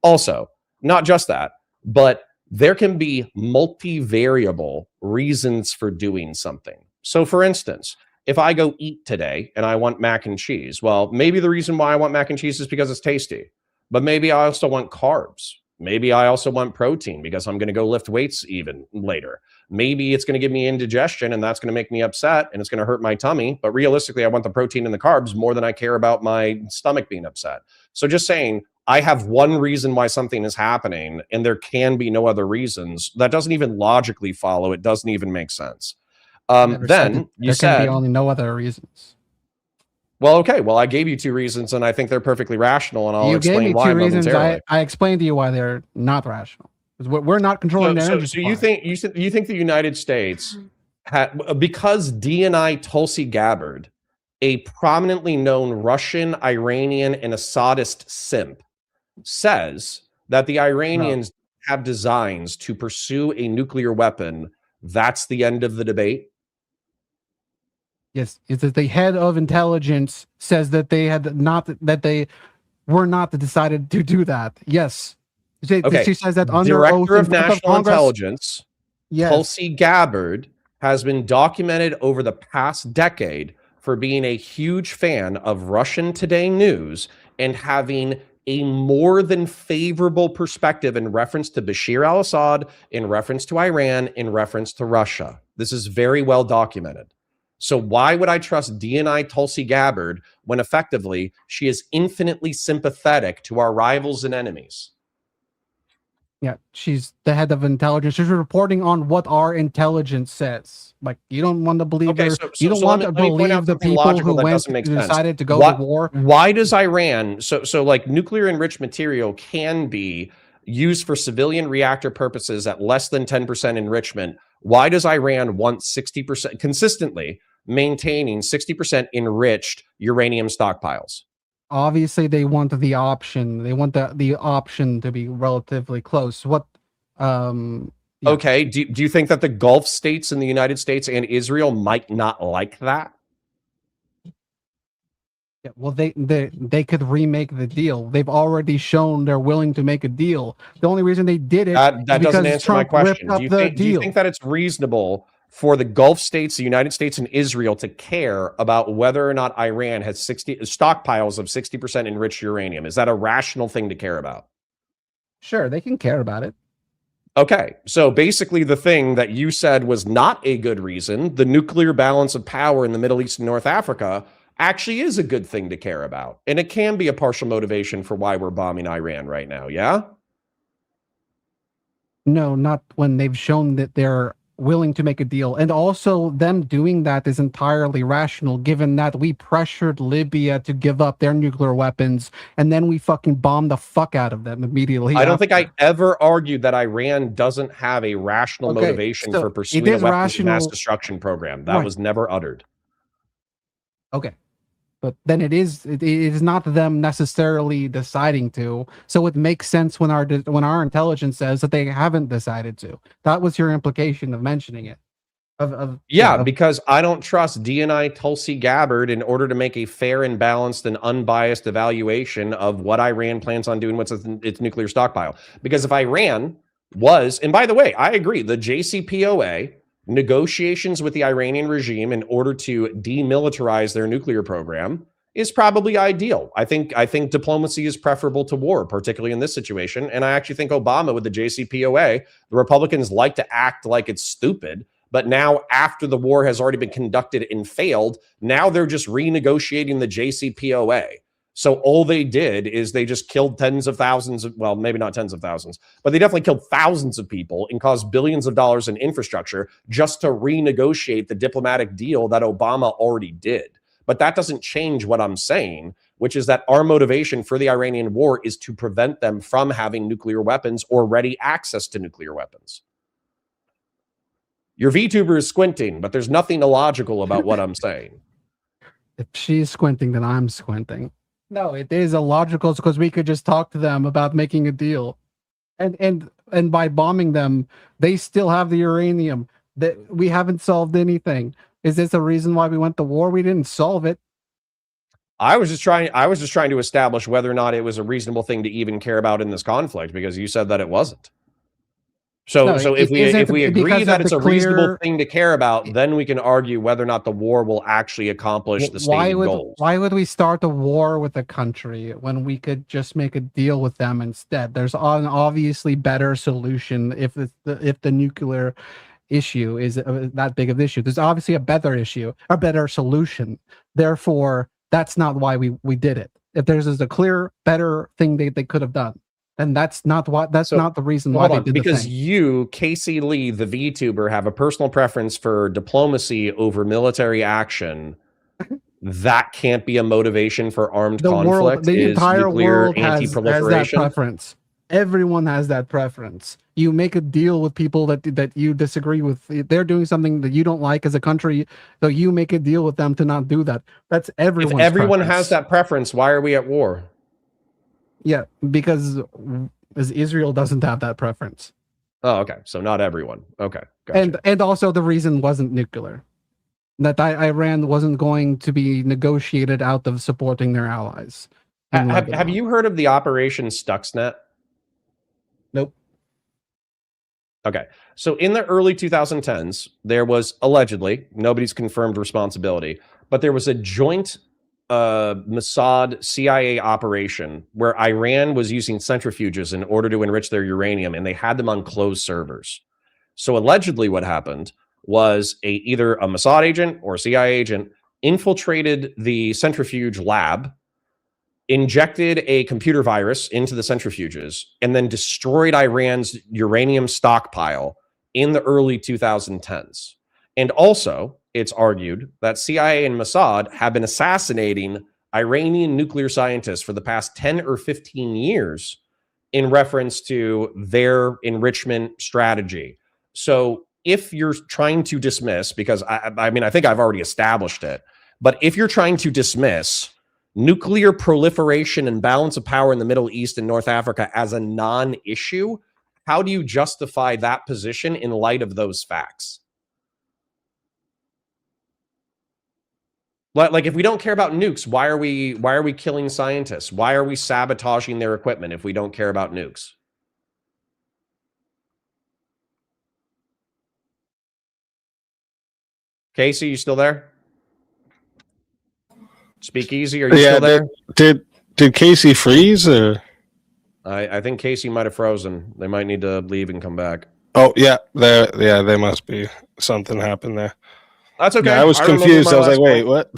Also, not just that, but there can be multivariable reasons for doing something. So for instance, if I go eat today and I want mac and cheese, well, maybe the reason why I want mac and cheese is because it's tasty, but maybe I also want carbs. Maybe I also want protein because I'm going to go lift weights even later. Maybe it's going to give me indigestion and that's going to make me upset and it's going to hurt my tummy. But realistically, I want the protein and the carbs more than I care about my stomach being upset. So just saying, I have one reason why something is happening and there can be no other reasons, that doesn't even logically follow. It doesn't even make sense. Then you said there can be only no other reasons. Well, okay. Well, I gave you two reasons, and I think they're perfectly rational, and I'll explain why momentarily. I explained to you why they're not rational. We're not controlling their energy. So you think the United States because DNI Tulsi Gabbard, a prominently known Russian, Iranian, and Assadist simp, says that the Iranians have designs to pursue a nuclear weapon, that's the end of the debate? Yes, it's that the head of intelligence says that they were not decided to do that. Yes. She says that under Director oath of National Intelligence, yes. Tulsi Gabbard, has been documented over the past decade for being a huge fan of Russian Today News and having a more than favorable perspective in reference to Bashar al-Assad, in reference to Iran, in reference to Russia. This is very well documented. So why would I trust DNI Tulsi Gabbard when effectively she is infinitely sympathetic to our rivals and enemies? Yeah, she's the head of intelligence. She's reporting on what our intelligence says. Like, you don't want to believe her. You don't want to believe the people who decided to go to war. Why does Iran, so like nuclear enriched material can be used for civilian reactor purposes at less than 10% enrichment. Why does Iran want 60% consistently? maintaining 60% enriched uranium stockpiles? Obviously, they want the option. They want the option to be relatively close. What? Yeah. Okay. Do you think that the Gulf states in the United States and Israel might not like that? Yeah, well, they could remake the deal. They've already shown they're willing to make a deal. The only reason they did it That is doesn't because answer my Trump question. ripped up the Do you deal. think that it's reasonable for the Gulf states, the United States, and Israel to care about whether or not Iran has 60 stockpiles of 60% enriched uranium? Is that a rational thing to care about? Sure, they can care about it. Okay, so basically the thing that you said was not a good reason, the nuclear balance of power in the Middle East and North Africa, actually is a good thing to care about. And it can be a partial motivation for why we're bombing Iran right now, yeah? No, not when they've shown that they're willing to make a deal. And also, them doing that is entirely rational, given that we pressured Libya to give up their nuclear weapons, and then we fucking bombed the fuck out of them immediately. I don't think I after. ever argued that Iran doesn't have a rational Okay, motivation so for it pursuing a is weapons of mass rational. destruction program. That Right. was never uttered. Okay. But then it is not them necessarily deciding to. So it makes sense when our intelligence says that they haven't decided to. That was your implication of mentioning it. Yeah, because I don't trust DNI Tulsi Gabbard in order to make a fair and balanced and unbiased evaluation of what Iran plans on doing with its nuclear stockpile. Because if Iran was, and by the way, I agree, the JCPOA negotiations with the Iranian regime in order to demilitarize their nuclear program is probably ideal. I think diplomacy is preferable to war, particularly in this situation. And I actually think Obama with the JCPOA, the Republicans like to act like it's stupid. But now, after the war has already been conducted and failed, now they're just renegotiating the JCPOA. So all they did is they just killed tens of thousands of, well, maybe not tens of thousands, but they definitely killed thousands of people and caused billions of dollars in infrastructure just to renegotiate the diplomatic deal that Obama already did. But that doesn't change what I'm saying, which is that our motivation for the Iranian war is to prevent them from having nuclear weapons or ready access to nuclear weapons. Your VTuber is squinting, but there's nothing illogical about what I'm saying. If she's squinting, then I'm squinting. No, it is illogical because we could just talk to them about making a deal. And by bombing them, they still have the uranium. That we haven't solved anything. Is this a reason why we went to war? We didn't solve it. I was just trying to establish whether or not it was a reasonable thing to even care about in this conflict, because you said that it wasn't. So, No, if we agree that it's a reasonable thing to care about, then we can argue whether or not the war will actually accomplish the stated goals. Why would we start a war with a country when we could just make a deal with them instead? There's an obviously better solution if the nuclear issue is that big of an issue. There's obviously a better solution. Therefore, that's not why we did it. If there's a clear, better thing they could have done, and that's not the reason why they did because the thing. You, Casey Lee, the VTuber, have a personal preference for diplomacy over military action. That can't be a motivation for armed conflict. The entire world has that proliferation preference. Everyone has that preference. You make a deal with people that you disagree with. They're doing something that you don't like as a country, so you make a deal with them to not do that. That's everyone's If everyone preference. has that preference, why are we at war? Yeah, because Israel doesn't have that preference. Oh, okay. So not everyone. Okay. Gotcha. And also the reason wasn't nuclear. That Iran wasn't going to be negotiated out of supporting their allies. Have you heard of the Operation Stuxnet? Nope. Okay. So in the early 2010s, there was allegedly, nobody's confirmed responsibility, but there was a joint Mossad CIA operation where Iran was using centrifuges in order to enrich their uranium, and they had them on closed servers. So allegedly what happened was either a Mossad agent or a CIA agent infiltrated the centrifuge lab, injected a computer virus into the centrifuges, and then destroyed Iran's uranium stockpile in the early 2010s. And also, it's argued that CIA and Mossad have been assassinating Iranian nuclear scientists for the past 10 or 15 years in reference to their enrichment strategy. So if you're trying to dismiss, because I mean, I think I've already established it, but if you're trying to dismiss nuclear proliferation and balance of power in the Middle East and North Africa as a non-issue, how do you justify that position in light of those facts? Like, if we don't care about nukes, why are we killing scientists? Why are we sabotaging their equipment if we don't care about nukes? Casey, you still there? Speakeazy, are you still there? Did Casey freeze? Or? I think Casey might have frozen. They might need to leave and come back. Oh yeah, there must be something happened there. That's okay. Yeah, I was confused. I was like, wait, what?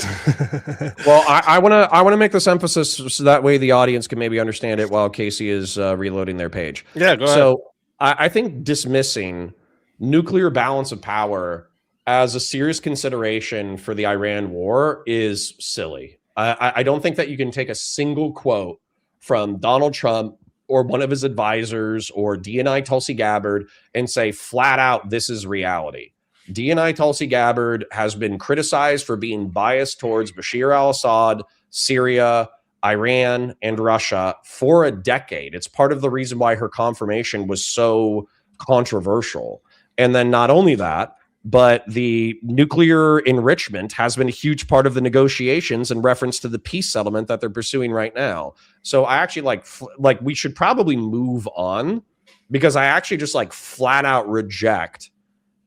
Well, I want to make this emphasis so that way the audience can maybe understand it while Casey is reloading their page. Yeah, go ahead. So I think dismissing nuclear balance of power as a serious consideration for the Iran war is silly. I don't think that you can take a single quote from Donald Trump or one of his advisors or DNI Tulsi Gabbard and say flat out, this is reality. DNI Tulsi Gabbard has been criticized for being biased towards Bashar al-Assad, Syria, Iran, and Russia for a decade. It's part of the reason why her confirmation was so controversial. And then not only that, but the nuclear enrichment has been a huge part of the negotiations in reference to the peace settlement that they're pursuing right now. So I actually like we should probably move on, because I actually just like flat out reject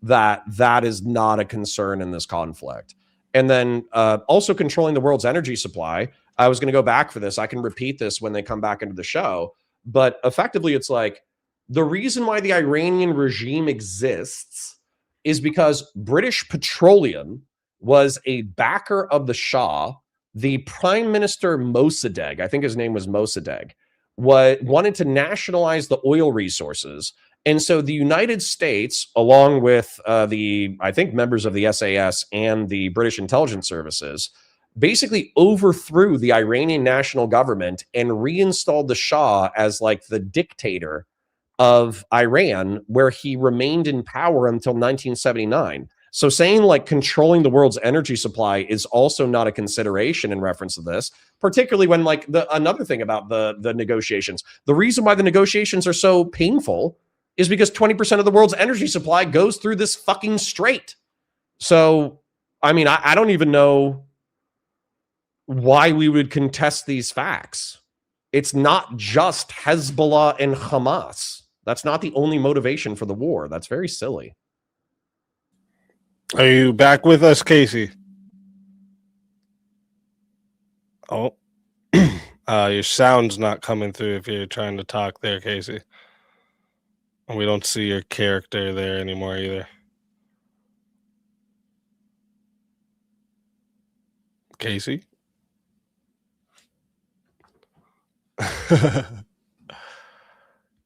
that is not a concern in this conflict. And then also controlling the world's energy supply. I was going to go back for this. I can repeat this when they come back into the show. But effectively, it's like the reason why the Iranian regime exists is because British Petroleum was a backer of the Shah. The Prime Minister Mossadegh, I think his name was Mossadegh, wanted to nationalize the oil resources. And so the United States, along with I think members of the SAS and the British intelligence services, basically overthrew the Iranian national government and reinstalled the Shah as like the dictator of Iran, where he remained in power until 1979. So saying like controlling the world's energy supply is also not a consideration in reference to this, particularly when like another thing about the negotiations. The reason why the negotiations are so painful is because 20% of the world's energy supply goes through this fucking strait. So, I mean, I don't even know why we would contest these facts. It's not just Hezbollah and Hamas. That's not the only motivation for the war. That's very silly. Are you back with us, Casey? Oh, your sound's not coming through if you're trying to talk there, Casey. And we don't see your character there anymore either. Casey?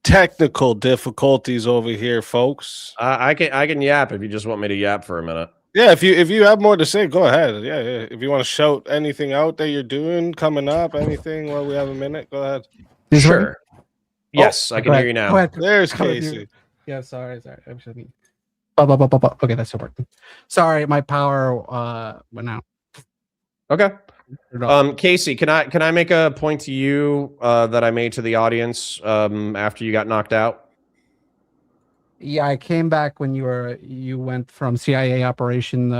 Technical difficulties over here, folks. I can yap if you just want me to yap for a minute. Yeah, if you have more to say, go ahead. Yeah. If you want to shout anything out that you're doing coming up, anything while we have a minute, go ahead. Sure. Yes, I can hear you now. There's Casey. Yeah, sorry. I'm shutting. Okay, that's important. Sorry, my power went out. Okay. Casey, can I make a point to you that I made to the audience after you got knocked out? Yeah, I came back when you went from CIA operation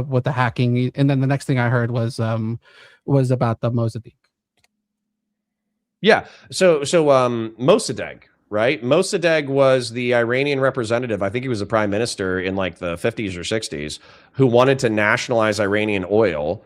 with the hacking, and then the next thing I heard was about the Mossadegh. Yeah, so Mossadegh, right? Mossadegh was the Iranian representative. I think he was the prime minister in like the 50s or 60s who wanted to nationalize Iranian oil.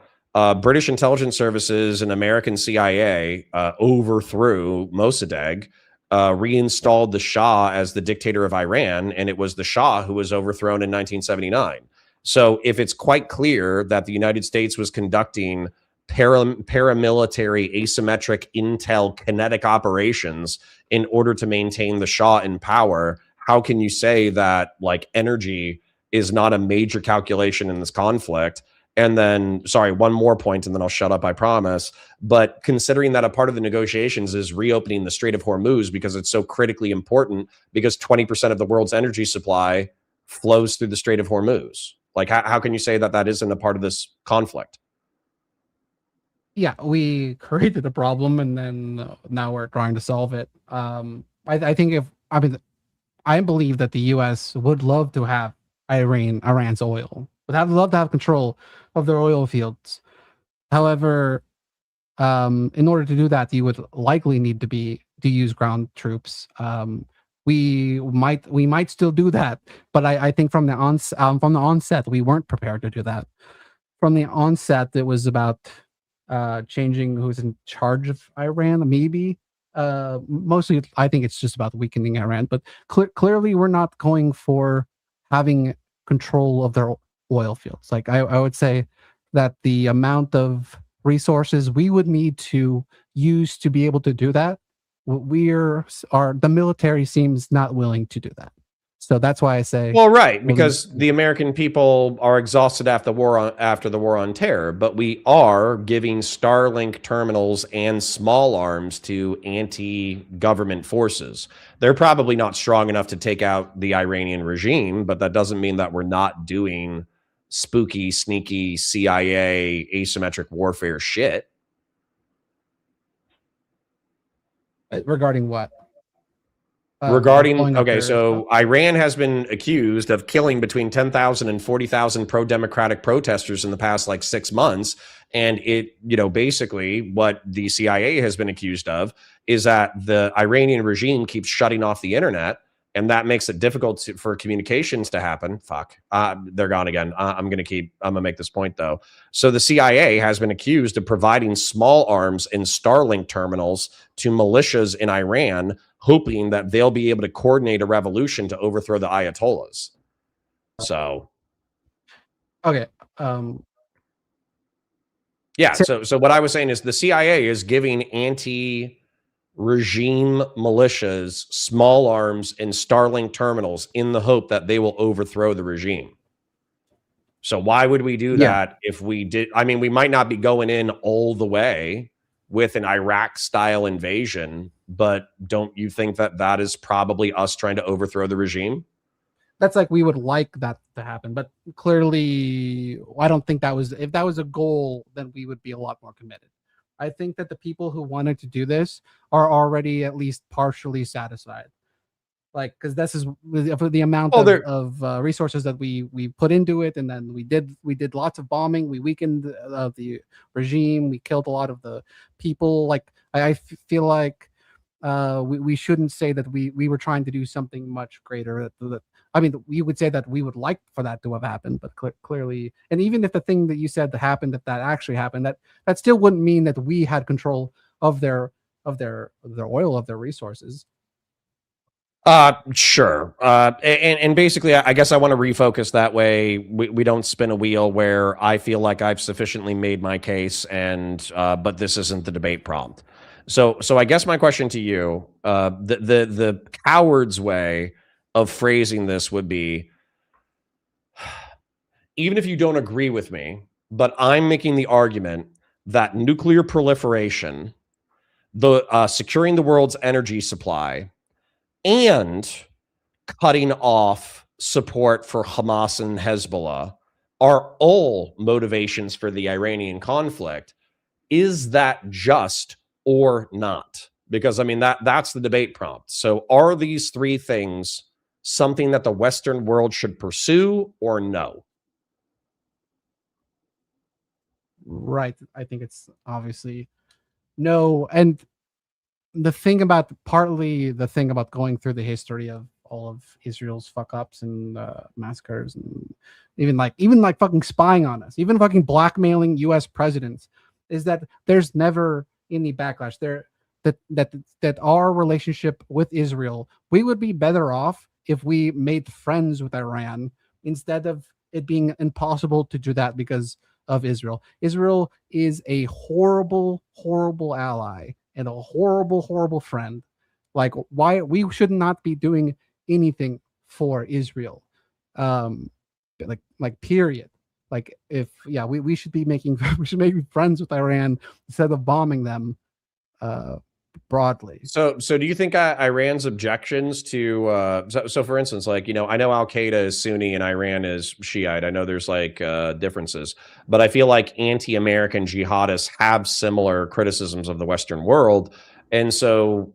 British intelligence services and American CIA overthrew Mossadegh, reinstalled the Shah as the dictator of Iran, and it was the Shah who was overthrown in 1979. So if it's quite clear that the United States was conducting paramilitary asymmetric intel kinetic operations in order to maintain the Shah in power, how can you say that like energy is not a major calculation in this conflict? And then, sorry, one more point and then I'll shut up, I promise. But considering that a part of the negotiations is reopening the Strait of Hormuz because it's so critically important, because 20% of the world's energy supply flows through the Strait of Hormuz. Like, how can you say that that isn't a part of this conflict? Yeah, we created a problem, and then now we're trying to solve it. I think I believe that the U.S. would love to have Iran's oil, would have love to have control of their oil fields. However, in order to do that, you would likely need to use ground troops. We might still do that, but I think from the onset we weren't prepared to do that. From the onset, it was about changing who's in charge of Iran. Maybe mostly, I think it's just about weakening Iran. But clearly, we're not going for having control of their oil fields. Like I would say that the amount of resources we would need to use to be able to do that, the military seems not willing to do that. So that's why I say, Well, right, because the American people are exhausted after the war on terror, but we are giving Starlink terminals and small arms to anti-government forces. They're probably not strong enough to take out the Iranian regime, but that doesn't mean that we're not doing spooky, sneaky CIA asymmetric warfare shit. regarding what? Regarding, okay, so Iran has been accused of killing between 10,000 and 40,000 pro-democratic protesters in the past like 6 months. And it, basically what the CIA has been accused of is that the Iranian regime keeps shutting off the internet, and that makes it difficult for communications to happen. Fuck, they're gone again. I'm gonna make this point though. So the CIA has been accused of providing small arms and Starlink terminals to militias in Iran, hoping that they'll be able to coordinate a revolution to overthrow the Ayatollahs. So, okay, yeah. So what I was saying is the CIA is giving anti-regime militias small arms and Starlink terminals in the hope that they will overthrow the regime. So why would we do that if we did? I mean, we might not be going in all the way with an Iraq-style invasion, but don't you think that that is probably us trying to overthrow the regime? That's like we would like that to happen, but clearly, I don't think if that was a goal, then we would be a lot more committed. I think that the people who wanted to do this are already at least partially satisfied. Like, because this is for the amount of resources that we put into it, and then we did lots of bombing. We weakened the regime. We killed a lot of the people. Like I feel like we shouldn't say that we were trying to do something much greater. I mean, we would say that we would like for that to have happened, but clearly, and even if the thing that you said that happened, if that actually happened, that still wouldn't mean that we had control of their oil, of their resources. Sure. And basically, I guess I want to refocus that way. We don't spin a wheel where I feel like I've sufficiently made my case, and but this isn't the debate prompt. So I guess my question to you, the coward's way of phrasing this would be, even if you don't agree with me, but I'm making the argument that nuclear proliferation, the securing the world's energy supply, and cutting off support for Hamas and Hezbollah are all motivations for the Iranian conflict. Is that just or not? Because I mean, that's the debate prompt. So are these three things something that the Western world should pursue or no? Right. I think it's obviously no. And partly the thing about going through the history of all of Israel's fuck ups and massacres, and even like fucking spying on us, even fucking blackmailing U.S. presidents, is that there's never any backlash there. That our relationship with Israel, we would be better off if we made friends with Iran instead of it being impossible to do that because of Israel. Israel is a horrible, horrible ally and a horrible, horrible friend. Like, why we should not be doing anything for Israel. Like period. Like we should be making we should make friends with Iran instead of bombing them. broadly. So do you think Iran's objections to so for instance, like, you know, I know Al Qaeda is Sunni and Iran is Shiite. I know there's like differences, but I feel like anti-American jihadists have similar criticisms of the Western world. And so,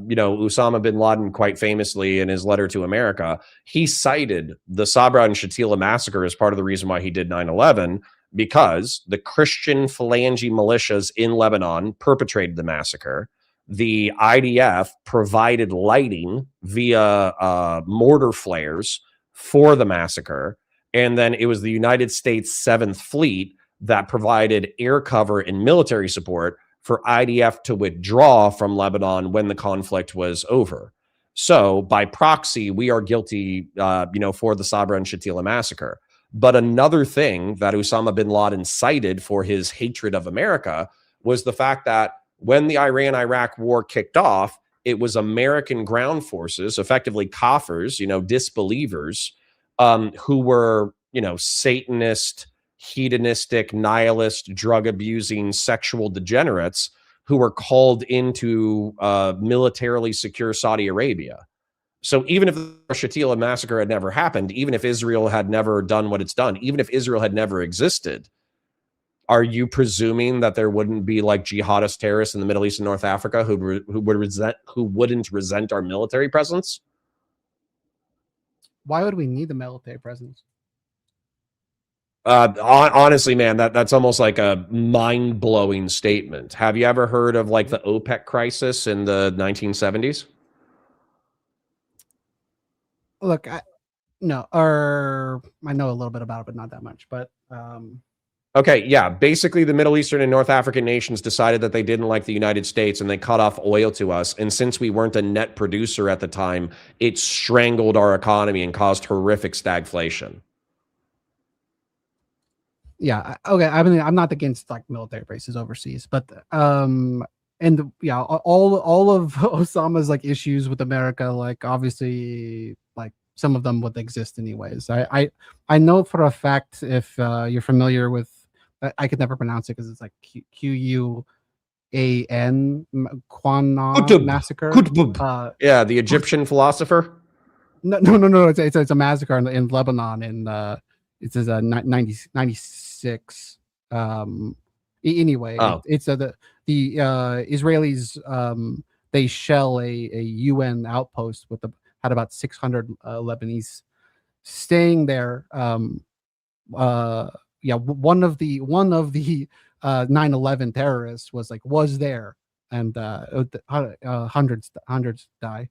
you know, Osama bin Laden, quite famously in his letter to America, he cited the Sabra and Shatila massacre as part of the reason why he did 9/11, because the Christian Phalange militias in Lebanon perpetrated the massacre. The IDF provided lighting via mortar flares for the massacre. And then it was the United States 7th Fleet that provided air cover and military support for IDF to withdraw from Lebanon when the conflict was over. So by proxy, we are guilty, you know, for the Sabra and Shatila massacre. But another thing that Osama bin Laden cited for his hatred of America was the fact that when the Iran-Iraq war kicked off, it was American ground forces, effectively Kafirs, you know, disbelievers, who were, you know, Satanist, hedonistic, nihilist, drug-abusing, sexual degenerates who were called into militarily secure Saudi Arabia. So even if the Shatila massacre had never happened, even if Israel had never done what it's done, even if Israel had never existed, are you presuming that there wouldn't be like jihadist terrorists in the Middle East and North Africa who wouldn't resent our military presence? Why would we need the military presence? Honestly, man, that's almost like a mind-blowing statement. Have you ever heard of like the OPEC crisis in the 1970s? Look, I know a little bit about it, but not that much. But okay, yeah. Basically, the Middle Eastern and North African nations decided that they didn't like the United States and they cut off oil to us. And since we weren't a net producer at the time, it strangled our economy and caused horrific stagflation. Yeah, okay. I mean, I'm not against like military bases overseas, but all of Osama's like issues with America, like obviously, like some of them would exist anyways. I know for a fact, if you're familiar with, I could never pronounce it because it's like Quan Qutb. massacre. Qutb. Yeah, the Egyptian philosopher. No. It's a massacre in Lebanon, and it says 96. Anyway, it's the Israelis. They shell a UN outpost had about 600 Lebanese staying there. One of the 9/11 terrorists was there, and hundreds die.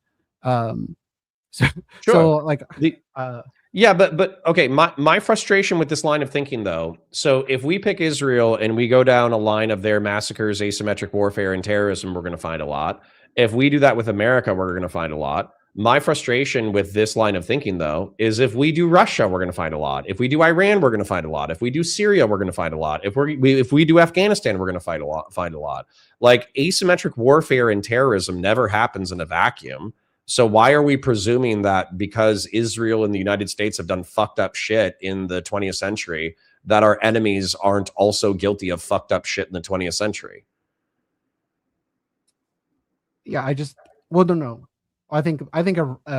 Yeah, but okay, my frustration with this line of thinking, though, so if we pick Israel and we go down a line of their massacres, asymmetric warfare, and terrorism, we're going to find a lot. If we do that with America, we're going to find a lot. My frustration with this line of thinking, though, is if we do Russia, we're going to find a lot. If we do Iran, we're going to find a lot. If we do Syria, we're going to find a lot. If we do Afghanistan, we're going to find a lot. Like, asymmetric warfare and terrorism never happens in a vacuum. So why are we presuming that because Israel and the United States have done fucked up shit in the 20th century, that our enemies aren't also guilty of fucked up shit in the 20th century? Yeah, I don't know. I think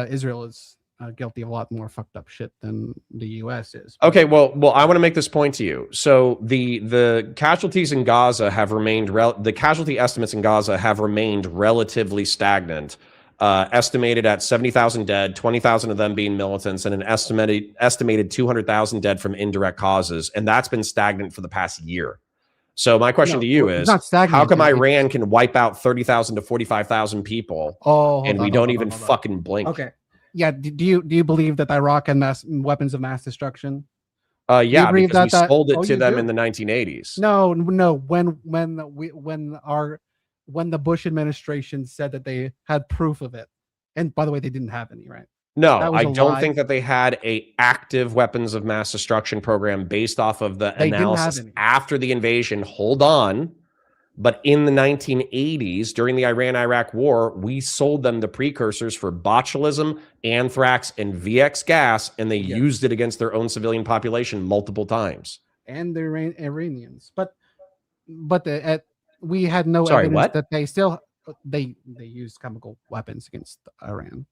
Israel is guilty of a lot more fucked up shit than the U.S. is. Okay, well, I want to make this point to you. So the casualties in Gaza have remained the casualty estimates in Gaza have remained relatively stagnant. Estimated at 70,000 dead, 20,000 of them being militants, and an estimated 200,000 dead from indirect causes. And that's been stagnant for the past year. So my question to you is, how come Iran can wipe out 30,000 to 45,000 people and we don't even fucking blink? Okay. Yeah. Do you believe that Iraq had weapons of mass destruction? Yeah, because we sold it to them in the 1980s. No. When the Bush administration said that they had proof of it. And by the way, they didn't have any, right? No, I don't think that they had a active weapons of mass destruction program based off of the analysis after the invasion. Hold on. But in the 1980s, during the Iran-Iraq war, we sold them the precursors for botulism, anthrax, and VX gas, and they used it against their own civilian population multiple times. And the Iranians. But we had no evidence that they still. they used chemical weapons against Iran.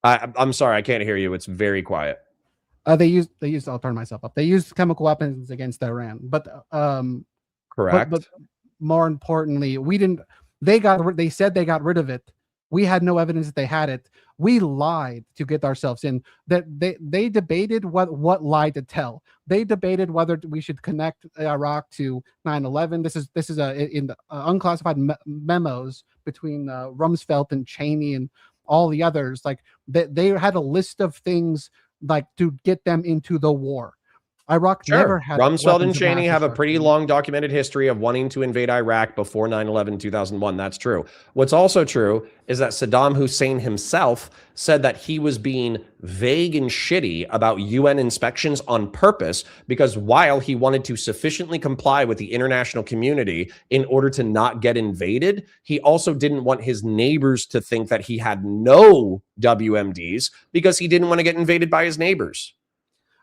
I'm sorry, I can't hear you. It's very quiet. They used. I'll turn myself up. They used chemical weapons against Iran, but Correct. But more importantly, we didn't. They said they got rid of it. We had no evidence that they had it. We lied to get ourselves in. That they debated what lie to tell. They debated whether we should connect Iraq to 9/11. This is in the unclassified memos between Rumsfeld and Cheney and all the others. Like they had a list of things like to get them into the war. Iraq never had Rumsfeld and weapons of mass Cheney have a pretty destruction. long documented history of wanting to invade Iraq before 9/11 2001. That's true. What's also true is that Saddam Hussein himself said that he was being vague and shitty about UN inspections on purpose because while he wanted to sufficiently comply with the international community in order to not get invaded, he also didn't want his neighbors to think that he had no WMDs because he didn't want to get invaded by his neighbors.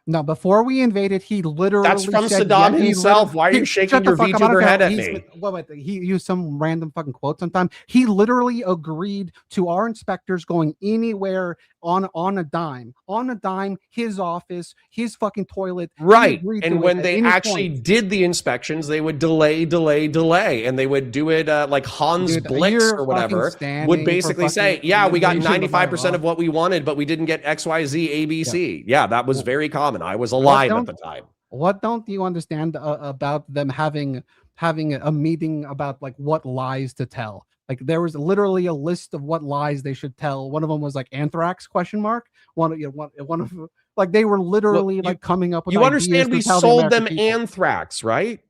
No, before we invaded, he literally That's from said, Saddam he himself. Why are you shaking your VTuber head at me? Wait, he used some random fucking quote sometime. He literally agreed to our inspectors going anywhere on a dime. On a dime, his office, his fucking toilet. Right. And when they actually did the inspections, they would delay. And they would do it like Hans Blix or whatever would basically say, yeah, we got 95% of what we wanted, but we didn't get XYZ, ABC. Yeah, that was very common. I was alive at the time. What don't you understand about them having a meeting about like what lies to tell? Like there was literally a list of what lies they should tell. One of them was like anthrax ? One of like they were literally like coming up with. You understand? We sold them anthrax, right?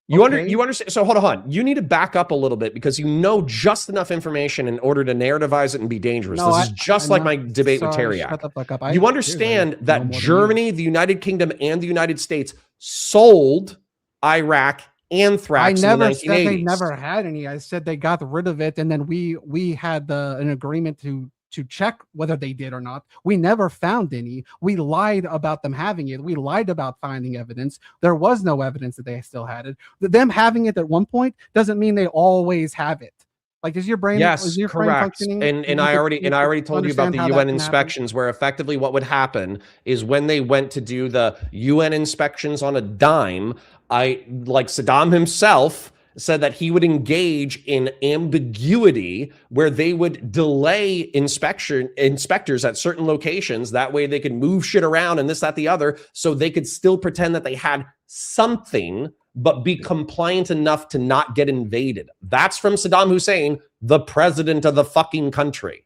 You understand? So hold on. You need to back up a little bit because you know just enough information in order to narrativize it and be dangerous. This is just like my debate with Teriak. You understand that Germany, the United Kingdom, and the United States sold Iraq anthrax in the 1980s. Said they never had any. I said they got rid of it, and then we had an agreement to check whether they did or not. We never found any. We lied about them having it. We lied about finding evidence. There was no evidence that they still had it. Them having it at one point doesn't mean they always have it. Like, is your brain? Yes, is your correct. Brain functioning? And I already told you about the UN inspections, where effectively what would happen is when they went to do the UN inspections on a dime, like Saddam himself said that he would engage in ambiguity where they would delay inspectors at certain locations. That way they could move shit around and this, that, the other, so they could still pretend that they had something, but be compliant enough to not get invaded. That's from Saddam Hussein, the president of the fucking country.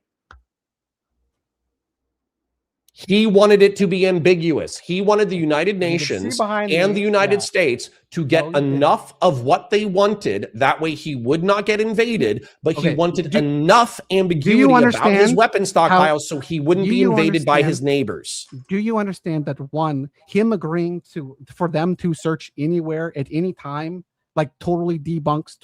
He wanted it to be ambiguous. He wanted the United Nations and the United States to get enough of what they wanted. That way he would not get invaded, but he wanted enough ambiguity about his weapon stockpile so he wouldn't be invaded by his neighbors. Do you understand that him agreeing for them to search anywhere at any time, like totally debunks,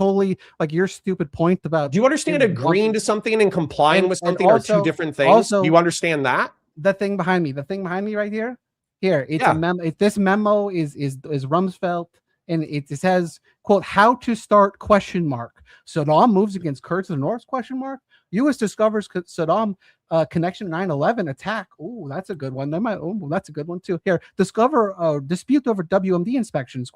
like your stupid point about... Do you understand agreeing to something and complying with something are two different things? Do you understand that? The thing behind me right here, it's a memo. This memo is Rumsfeld, and it says, quote, how to start ? Saddam moves against Kurds in the North ? U.S. discovers Saddam connection 9/11 attack. Oh, that's a good one. That's a good one too. Here, discover dispute over WMD inspections ?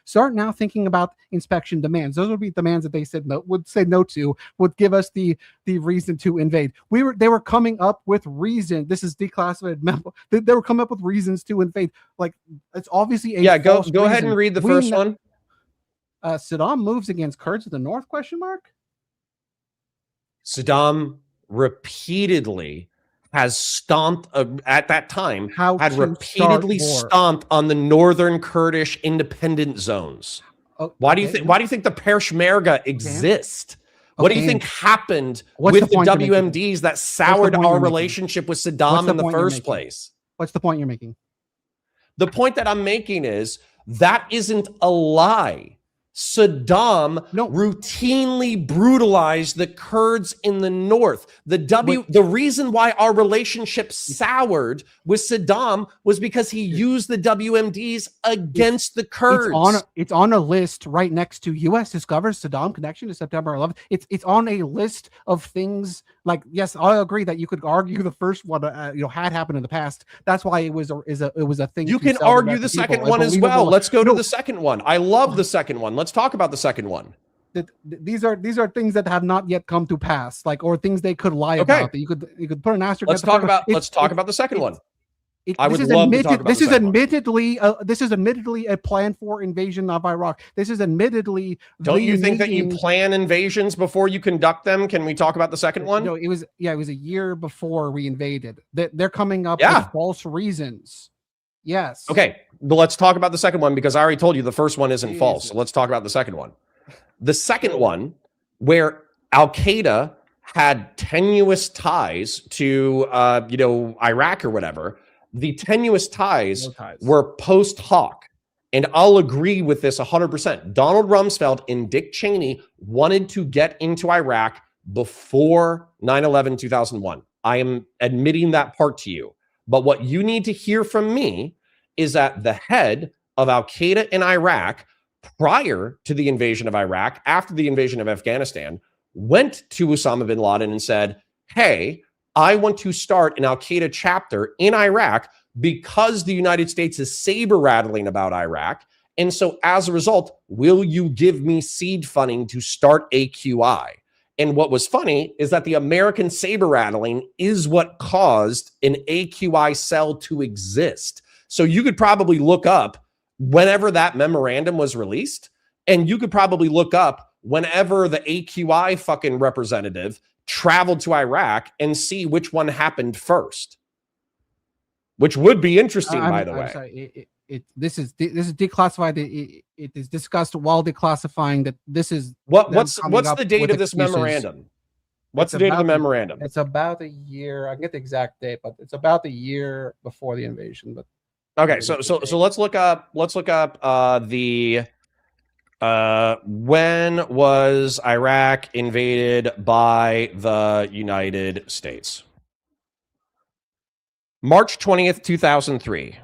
Start now thinking about inspection demands. Those would be demands that they would say no to. Would give us the reason to invade. They were coming up with reason. This is declassified memo. They were coming up with reasons to invade. Like, it's obviously a go ahead and read the first one. Saddam moves against Kurds in the North ? Saddam repeatedly has stomped at that time had repeatedly stomped on the northern Kurdish independent zones. Why do you think the Peshmerga exist? What do you think happened with the WMDs that soured our relationship with Saddam in the first place? What's the point you're making? The point that I'm making is that isn't a lie. Saddam routinely brutalized the Kurds in the north. The reason why our relationship soured with Saddam was because he used the WMDs against the Kurds. It's on a list right next to U.S. discovers Saddam connection to September 11th. It's on a list of things. Like, yes, I agree that you could argue the first one, had happened in the past. That's why it was a thing. You can argue the second one as well. Let's go to the second one. I love the second one. Let's talk about the second one. These are things that have not yet come to pass, or things they could lie about. That you could put an asterisk. Let's talk about the second one. This is admittedly a plan for invasion of Iraq. This is admittedly. Don't you think that you plan invasions before you conduct them? Can we talk about the second one? No, it was a year before we invaded. They're coming up with false reasons. Yes. Okay, but let's talk about the second one, because I already told you the first one isn't false. So let's talk about the second one. The second one, where Al-Qaeda had tenuous ties to, Iraq or whatever. The tenuous ties were post hoc. And I'll agree with this 100%. Donald Rumsfeld and Dick Cheney wanted to get into Iraq before 9/11/2001. I am admitting that part to you. But what you need to hear from me is that the head of Al-Qaeda in Iraq, prior to the invasion of Iraq, after the invasion of Afghanistan, went to Osama bin Laden and said, hey, I want to start an Al-Qaeda chapter in Iraq because the United States is saber rattling about Iraq. And so as a result, will you give me seed funding to start AQI? And what was funny is that the American saber rattling is what caused an AQI cell to exist. So you could probably look up whenever that memorandum was released, and you could probably look up whenever the AQI fucking representative traveled to Iraq and see which one happened first, which would be interesting, by the way. Sorry, this is declassified. It is discussed while declassifying that this is what's the date of this memorandum? What's the date of the memorandum? It's about a year. I can get the exact date, but it's about a year before the invasion. But okay, so let's look up the when was Iraq invaded by the United States? March 20th, 2003.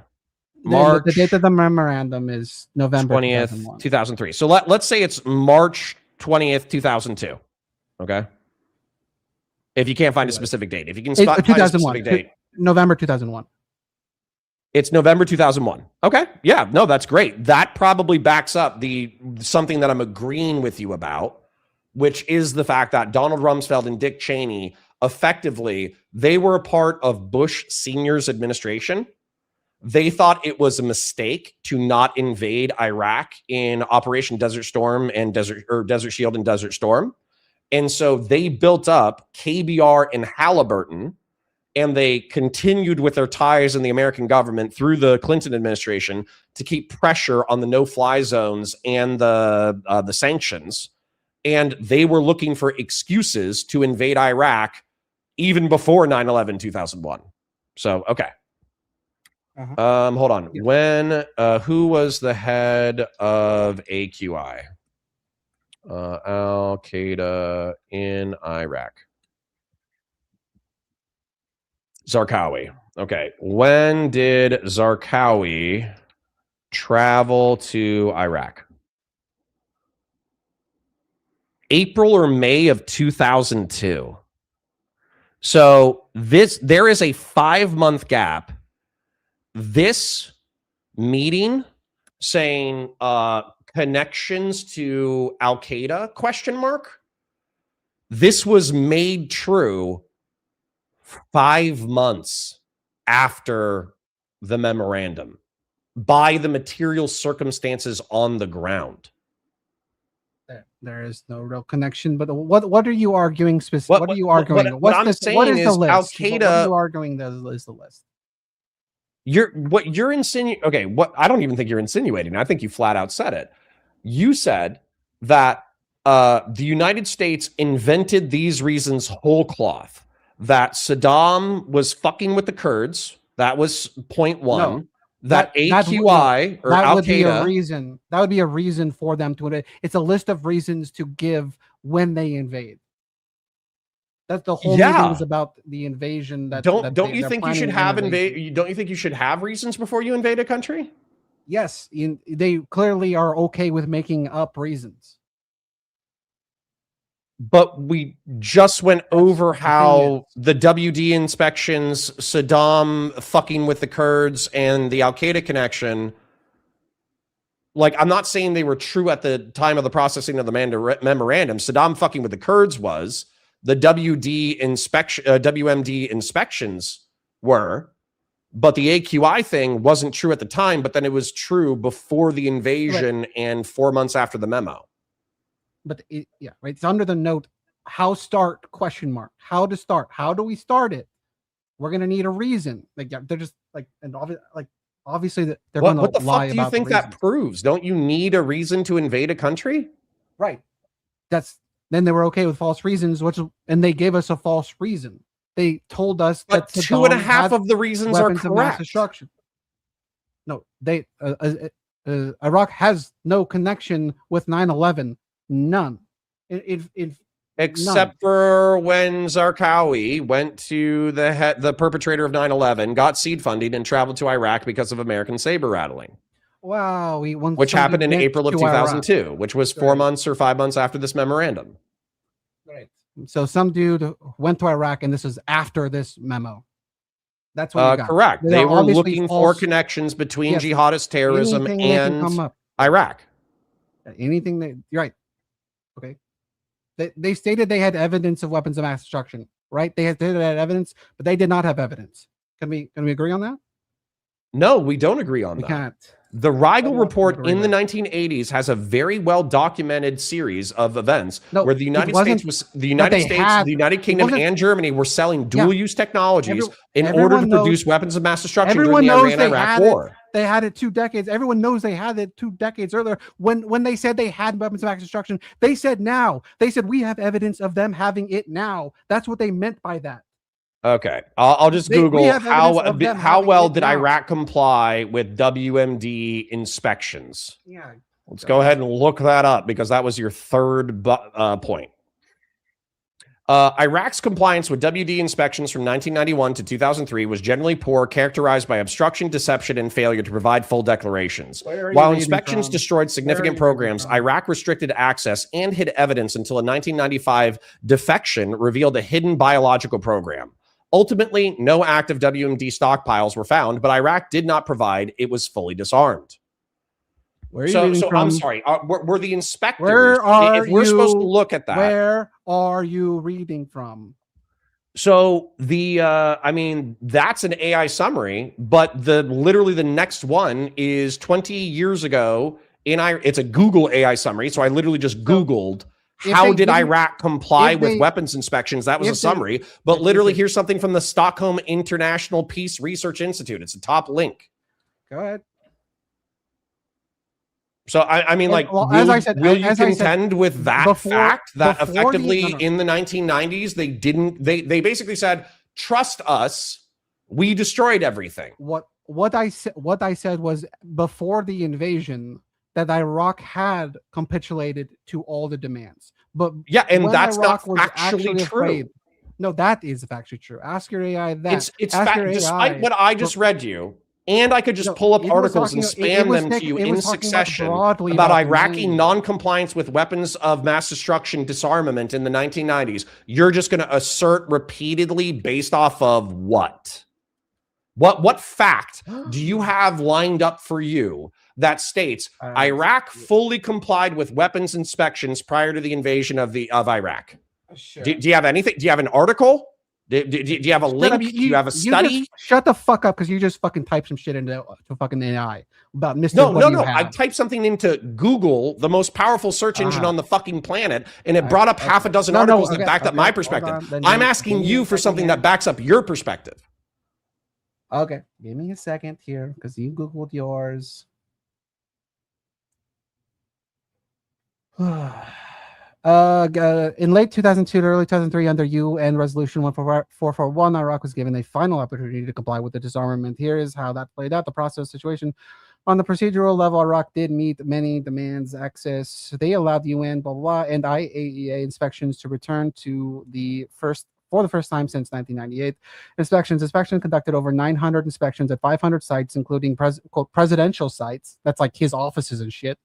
March. The date of the memorandum is November 20th, 2003. So let's say it's March 20th, 2002. Okay. If you can't find a specific date, if you can find a specific date, November 2001. It's November 2001. Okay. Yeah, no, that's great. That probably backs up something that I'm agreeing with you about, which is the fact that Donald Rumsfeld and Dick Cheney, effectively, they were a part of Bush Sr.'s administration. They thought it was a mistake to not invade Iraq in Operation Desert Storm and Desert Shield and Desert Storm. And so they built up KBR and Halliburton, and they continued with their ties in the American government through the Clinton administration to keep pressure on the no-fly zones and the sanctions. And they were looking for excuses to invade Iraq even before 9/11/2001. So, okay. Hold on. When who was the head of AQI? Al-Qaeda in Iraq. Zarqawi. Okay. When did Zarqawi travel to Iraq? April or May of 2002. So there is a 5-month gap. This meeting saying connections to Al-Qaeda question mark. This was made true 5 months after the memorandum by the material circumstances on the ground. There is no real connection, but what are you arguing specifically? What are you arguing? What I'm saying is Al-Qaeda. What are you arguing that is the list? You're insinuating. Okay, I don't even think you're insinuating. I think you flat out said it. You said that the United States invented these reasons whole cloth. That Saddam was fucking with the Kurds. That was point one. that AQI or that Al would be a Qaeda. reason. That would be a reason for them to invade. It's a list of reasons to give when they invade. That's the whole meeting is about the invasion. Don't you think you should have Don't you think you should have reasons before you invade a country? Yes, they clearly are okay with making up reasons. But we just went over how the WD inspections, Saddam fucking with the Kurds, and the Al Qaeda connection. Like, I'm not saying they were true at the time of the processing of the memorandum. Saddam fucking with the Kurds was. The WMD inspections were. But the AQI thing wasn't true at the time, but then it was true before the invasion and 4 months after the memo. But right. It's under the note, how start ? How to start? How do we start it? We're gonna need a reason. Like, they're just like, and obviously that they're gonna lie about. What the fuck do you think that proves? Don't you need a reason to invade a country? Right. Then they were okay with false reasons, and they gave us a false reason. They told us that 2.5 of the reasons are correct. Mass destruction. No, Iraq has no connection with 9/11. None. Except for when Zarqawi went to the perpetrator of 9/11, got seed funding, and traveled to Iraq because of American saber rattling. Wow, which happened in April of 2002, Iraq. Which was 4 months or 5 months after this memorandum. Right. So some dude went to Iraq, and this is after this memo. That's what you got. Correct. They were looking for connections between jihadist terrorism and Iraq. Anything that you're right. Okay. They stated they had evidence of weapons of mass destruction, right? They had evidence, but they did not have evidence. Can we agree on that? No, we don't agree on that. We can't. The Rigel report in the 1980s has a very well documented series of events where the United Kingdom, and Germany were selling dual use technologies in order to produce weapons of mass destruction during the Iran-Iraq war. They had it 2 decades. Everyone knows they had it 2 decades earlier. When they said they had weapons of mass destruction, they said now. They said we have evidence of them having it now. That's what they meant by that. Okay, I'll just Google how well did Iraq comply with WMD inspections. Yeah, let's go ahead and look that up because that was your third point. Iraq's compliance with WD inspections from 1991 to 2003 was generally poor, characterized by obstruction, deception, and failure to provide full declarations. While inspections destroyed significant programs, Iraq restricted access and hid evidence until a 1995 defection revealed a hidden biological program. Ultimately, no active WMD stockpiles were found, but Iraq did not provide. It was fully disarmed. I'm sorry. Were the inspectors? If we're supposed to look at that, where are you reading from? So that's an AI summary, but literally the next one is 20 years ago. It's a Google AI summary. So I literally just Googled. How did Iraq comply with weapons inspections? That was a summary. But literally, here's something from the Stockholm International Peace Research Institute. It's a top link. Go ahead. So, will you contend with that fact that effectively in the 1990s, they basically said, trust us, we destroyed everything. What I said was before the invasion, that Iraq had capitulated to all the demands. But yeah, and that's not actually true. No, that is factually true. Ask your AI that. Despite what I just read you, and I could just pull up articles and spam them to you in succession about Iraqi non-compliance with weapons of mass destruction disarmament in the 1990s. You're just going to assert repeatedly based off of what? What fact do you have lined up for you that states Iraq fully complied with weapons inspections prior to the invasion of Iraq? Sure. Do you have anything? Do you have an article? Do you have a link? Do you have a study? Shut the fuck up, because you just fucking type some shit into fucking AI about Mr. No. I typed something into Google, the most powerful search engine on the fucking planet, and it brought up half a dozen articles that backed up my perspective. I'm asking you for something that backs up your perspective. Okay, give me a second here, because you Googled yours. In late 2002 to early 2003, under UN Resolution 1441, Iraq was given a final opportunity to comply with the disarmament. Here is how that played out. The process situation. On the procedural level, Iraq did meet many demands, access. They allowed UN, blah, blah, blah, and IAEA inspections to return for the first time since 1998. Inspection conducted over 900 inspections at 500 sites, including quote, presidential sites. That's like his offices and shit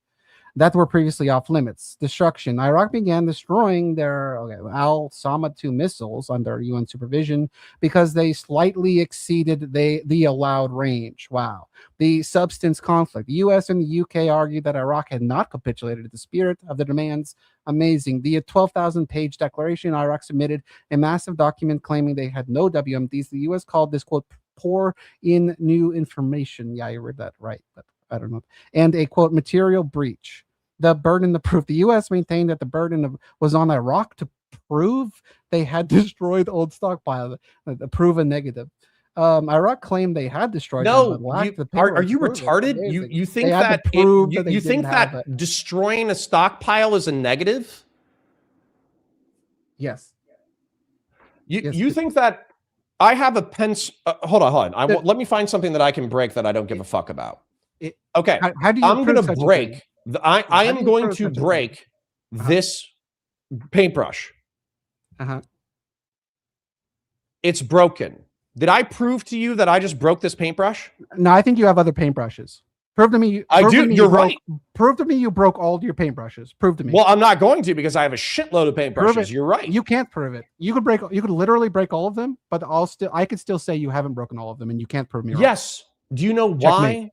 that were previously off limits. Destruction. Iraq began destroying their Al-Samad 2 missiles under UN supervision because they slightly exceeded the allowed range. Wow. The substance conflict. The US and the UK argued that Iraq had not capitulated to the spirit of the demands. Amazing. The 12,000-page declaration, Iraq submitted a massive document claiming they had no WMDs. The US called this, quote, pour in new information. Yeah, you read that right, but I don't know. And a, quote, material breach. The burden of proof. The U.S. maintained that the burden was on Iraq to prove they had destroyed old stockpiles, to prove a negative. Iraq claimed they had destroyed them. Are you retarded? You think you think that destroying a stockpile is a negative? Yes. You think that I have a pence? Hold on. Let me find something that I can break that I don't give a fuck about. Okay, how do you? I'm going to break. I am going to break this paintbrush. It's broken. Did I prove to you that I just broke this paintbrush? No, I think you have other paintbrushes. Prove to me. You're right. Prove to me you broke all your paintbrushes. Prove to me. Well, I'm not going to because I have a shitload of paintbrushes. You're right. You can't prove it. You could literally break all of them, but I could still say you haven't broken all of them, and you can't prove me wrong. Yes. Do you know why?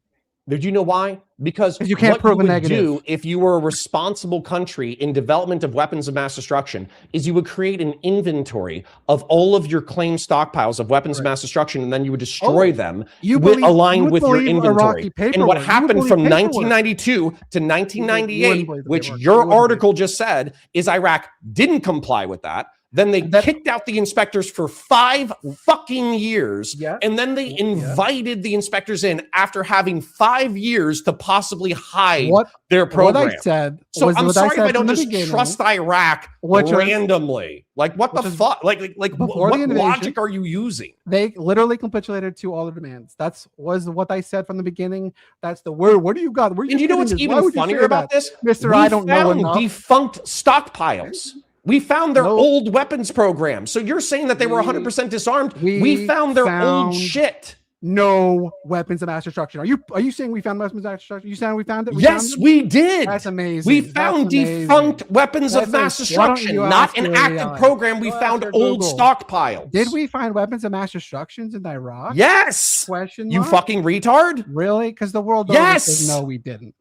Do you know why? Because you can't prove a negative. Do if you were a responsible country in development of weapons of mass destruction is you would create an inventory of all of your claimed stockpiles of weapons of mass destruction, and then you would destroy them aligned with your inventory. And what happened from 1992 to 1998, which your article just said, is Iraq didn't comply with that. Then they kicked out the inspectors for 5 fucking years. Yeah. And then they invited the inspectors in after having 5 years to possibly hide their program. What I said. So I'm sorry if I don't just trust Iraq randomly. Like, what the fuck? Like what logic are you using? They literally capitulated to all the demands. Was what I said from the beginning. That's the word. What do you got? And you know what's even funnier about this? Mr. I don't know enough. Defunct stockpiles. We found their old weapons program. So you're saying that they were 100% disarmed? We found their old shit. No weapons of mass destruction. Are you saying we found weapons of mass destruction? You saying we found it? Yes, we did. That's amazing. We found defunct weapons of mass destruction, not an active program. We found old stockpiles. Did we find weapons of mass destructions in Iraq? Yes. You fucking retard. Really? Because the world says no, we didn't.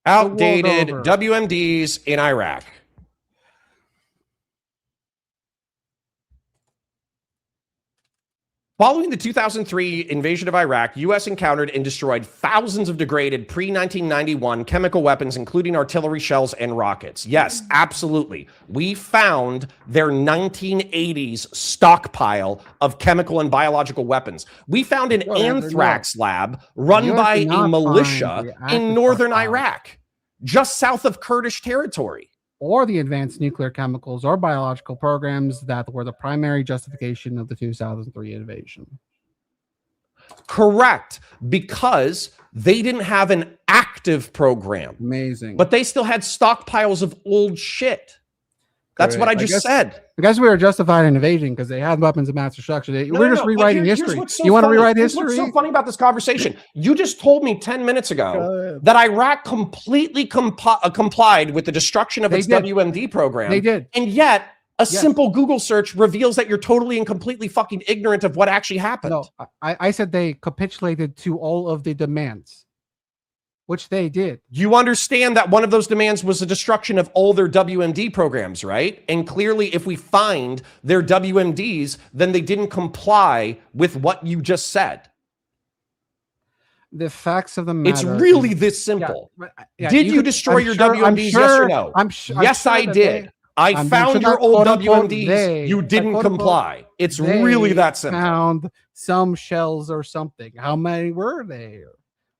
Outdated WMDs in Iraq. Following the 2003 invasion of Iraq, U.S. encountered and destroyed thousands of degraded pre-1991 chemical weapons, including artillery shells and rockets. Yes, absolutely. We found their 1980s stockpile of chemical and biological weapons. We found an anthrax lab run by a militia in northern Iraq, just south of Kurdish territory. Or the advanced nuclear, chemicals, or biological programs that were the primary justification of the 2003 invasion. Correct, because they didn't have an active program. Amazing. But they still had stockpiles of old shit. That's what I just said. I guess we were justified in invasion because they had weapons of mass destruction. We're just rewriting history. You want to rewrite history? What's so funny about this conversation? You just told me 10 minutes ago that Iraq completely complied with the destruction of its WMD program. They did. And yet, a simple Google search reveals that you're totally and completely fucking ignorant of what actually happened. No, I said they capitulated to all of the demands, which they did. You understand that one of those demands was the destruction of all their WMD programs, right? And clearly, if we find their WMDs, then they didn't comply with what you just said. The facts of the matter. It's really this simple. Did you destroy your WMDs, yes or no? Yes, I did. I found your old WMDs. You didn't comply. It's really that simple. Found some shells or something. How many were there?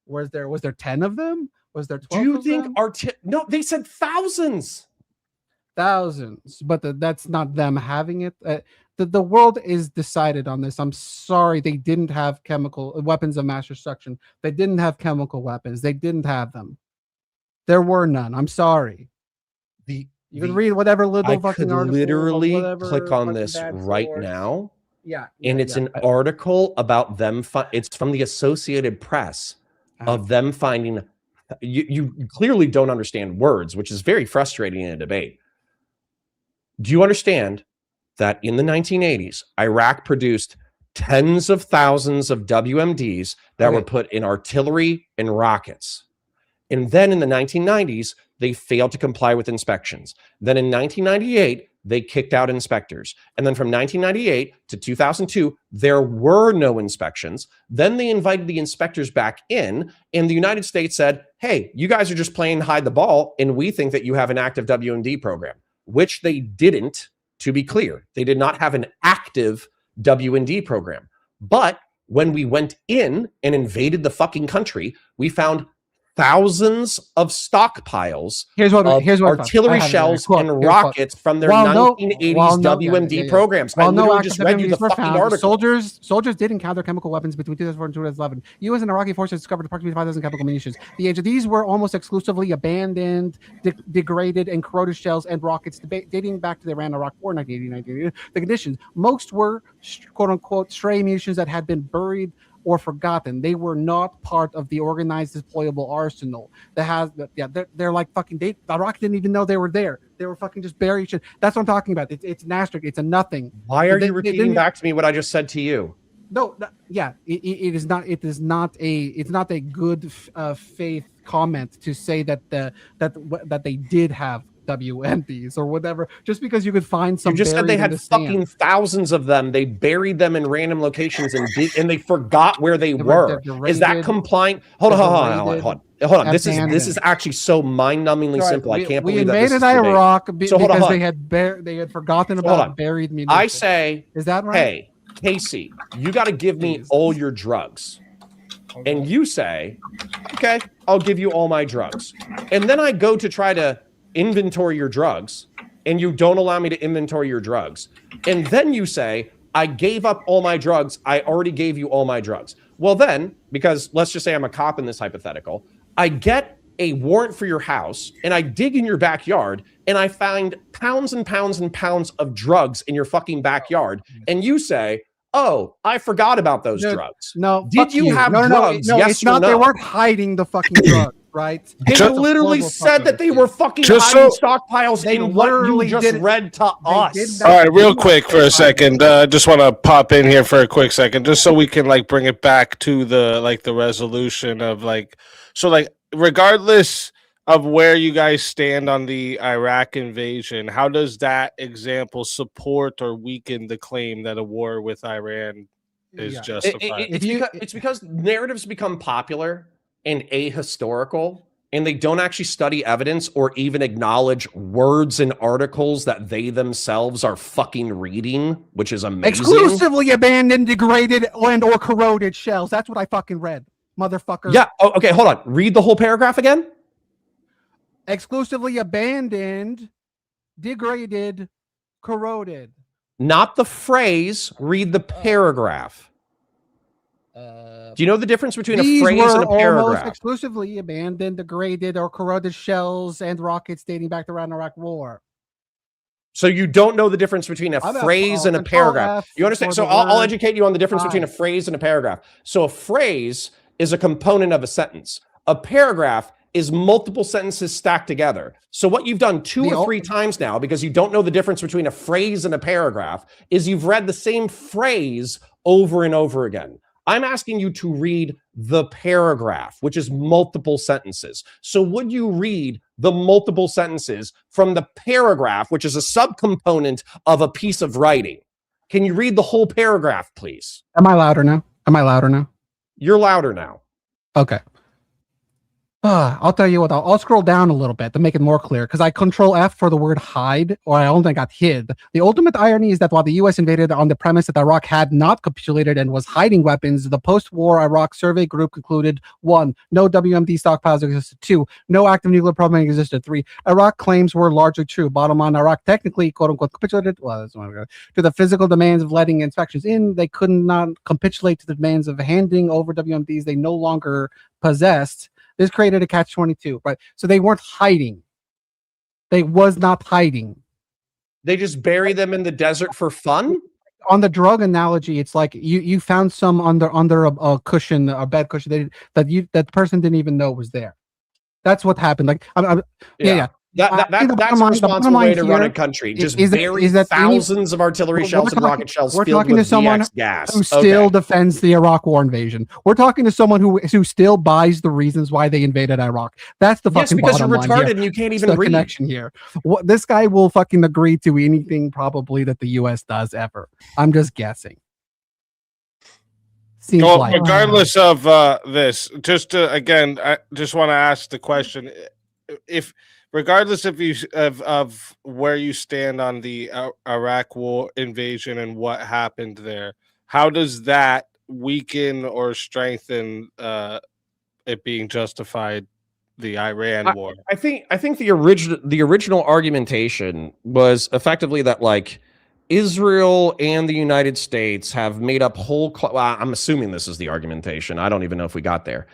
Was there 10 of them? Was there 12 Do you of think them? no, they said thousands. Thousands, but that's not them having it. The world is decided on this. I'm sorry, they didn't have chemical weapons of mass destruction. They didn't have chemical weapons. They didn't have them. There were none. I'm sorry. You can read whatever little I fucking could article, literally whatever click on fucking this bad right source. now, Yeah, and it's an article about them. It's from the Associated Press of them finding. You clearly don't understand words, which is very frustrating in a debate. Do you understand that in the 1980s, Iraq produced tens of thousands of WMDs that were put in artillery and rockets? And then in the 1990s, they failed to comply with inspections. Then in 1998, they kicked out inspectors. And then from 1998 to 2002, there were no inspections. Then they invited the inspectors back in, and the United States said, hey, you guys are just playing hide the ball, and we think that you have an active WMD program, which they didn't, to be clear. They did not have an active WMD program. But when we went in and invaded the fucking country, we found thousands of stockpiles of artillery shells and rockets from their 1980s WMD programs. I literally just read you the fucking article. Soldiers did encounter chemical weapons between 2004 and 2011. U.S. and Iraqi forces discovered approximately 5,000 chemical munitions. These were almost exclusively abandoned, degraded, and corroded shells and rockets dating back to the Iran-Iraq War in 1980. The conditions, most were quote-unquote stray munitions that had been buried or forgotten. They were not part of the organized deployable arsenal that has, they're like fucking, Iraq didn't even know they were there. They were fucking just buried shit. That's what I'm talking about. It's an asterisk. It's a nothing. Why are you repeating back to me what I just said to you? No, it is not a good faith comment to say that they did have WMDs or whatever, just because you could find some. You just said they had fucking thousands of them. They buried them in random locations and they forgot where they were. Is that compliant? Hold on. This is actually so mind-numbingly simple. I can't believe that this is invaded Iraq because on. they had forgotten about buried munitions. I say, is that right? Hey, Casey, you got to give me all your drugs. And you say, okay, I'll give you all my drugs. And then I go to try to inventory your drugs, and you don't allow me to inventory your drugs. And then you say, I gave up all my drugs. I already gave you all my drugs. Well then, because let's just say I'm a cop in this hypothetical, I get a warrant for your house, and I dig in your backyard, and I find pounds and pounds and pounds of drugs in your fucking backyard. And you say, oh, I forgot about those drugs. No. Did you have drugs? No, yes it's not. or no? They weren't hiding the fucking drugs, right? They literally said that they were fucking hiding stockpiles in what you just read to us. All right, real quick for a second. Just want to pop in here for a quick second, just so we can bring it back to the resolution of regardless of where you guys stand on the Iraq invasion, how does that example support or weaken the claim that a war with Iran is justified? It's because narratives become popular and ahistorical, and they don't actually study evidence or even acknowledge words and articles that they themselves are fucking reading, which is amazing. Exclusively abandoned, degraded, and/or corroded shells. That's what I fucking read, motherfucker. Yeah. Oh, okay, hold on. Read the whole paragraph again. Exclusively abandoned, degraded, corroded. Not the phrase. Read the paragraph. Do you know the difference between a phrase and a paragraph? Almost exclusively abandoned, degraded, or corroded shells and rockets dating back to the Iran-Iraq War. So you don't know the difference between a phrase and a paragraph. You understand? So I'll educate you on the difference between a phrase and a paragraph. So a phrase is a component of a sentence. A paragraph is multiple sentences stacked together. So what you've done two or three times now, because you don't know the difference between a phrase and a paragraph, is you've read the same phrase over and over again. I'm asking you to read the paragraph, which is multiple sentences. So would you read the multiple sentences from the paragraph, which is a subcomponent of a piece of writing? Can you read the whole paragraph, please? Am I louder now? You're louder now. Okay. I'll tell you what, I'll scroll down a little bit to make it more clear because I control F for the word hide, or I only got hid. The ultimate irony is that while the US invaded on the premise that Iraq had not capitulated and was hiding weapons, the post-war Iraq survey group concluded 1. No WMD stockpiles existed. 2. No active nuclear program existed. 3. Iraq claims were largely true. Bottom line, Iraq technically, quote-unquote, capitulated to the physical demands of letting inspections in. They could not capitulate to the demands of handing over WMDs they no longer possessed. This created a catch-22, right? So they weren't hiding. They was not hiding. They just bury them in the desert for fun? On the drug analogy, it's like you found some under a cushion, a bed cushion that person didn't even know was there. That's what happened. Like, yeah. That's a responsible way to run a country. Just bury thousands of artillery shells and rocket shells filled with VX gas. Who still defends the Iraq war invasion. We're talking to someone who still buys the reasons why they invaded Iraq. That's the fucking because bottom you're line retarded here. and you can't That's even the read. Connection here. This guy will fucking agree to anything probably that the US does ever. I'm just guessing. Seems like. Regardless of this, again, I just want to ask the question: if regardless of where you stand on the Iraq war invasion and what happened there, how does that weaken or strengthen it being justified, the Iran war? I think the original argumentation was effectively that like Israel and the United States have made up I'm assuming this is the argumentation. I don't even know if we got there.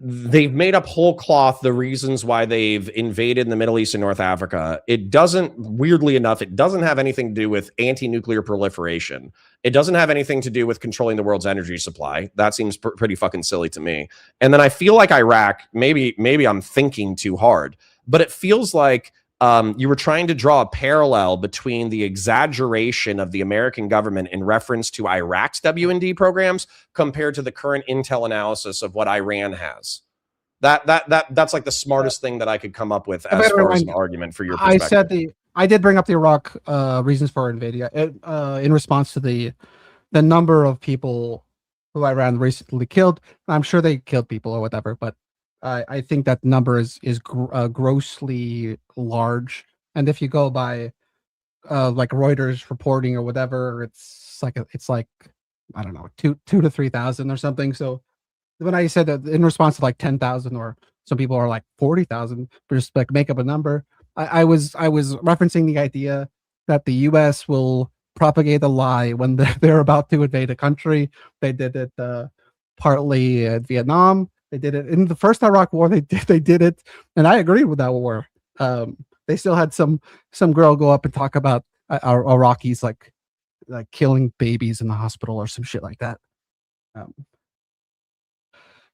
They've made up whole cloth the reasons why they've invaded the Middle East and North Africa. It doesn't, weirdly enough, it doesn't have anything to do with anti-nuclear proliferation. It doesn't have anything to do with controlling the world's energy supply. That seems pretty fucking silly to me. And then I feel like Iraq, maybe I'm thinking too hard, but it feels like you were trying to draw a parallel between the exaggeration of the American government in reference to Iraq's W&D programs compared to the current intel analysis of what Iran has. That's like the smartest thing that I could come up with as far as an argument for your perspective. I did bring up the Iraq reasons for invading in response to the number of people who Iran recently killed. I'm sure they killed people or whatever, but I think that number is grossly large, and if you go by like Reuters reporting or whatever, it's like I don't know, 2,000 to 3,000 or something. So when I said that in response to like 10,000, or some people are like 40,000, just like make up a number, I was referencing the idea that the U.S. will propagate a lie when they're about to invade a country. They did it partly at Vietnam. They did it in the first Iraq war. They did it, and I agreed with that war. They still had some girl go up and talk about our Iraqis like killing babies in the hospital or some shit like that.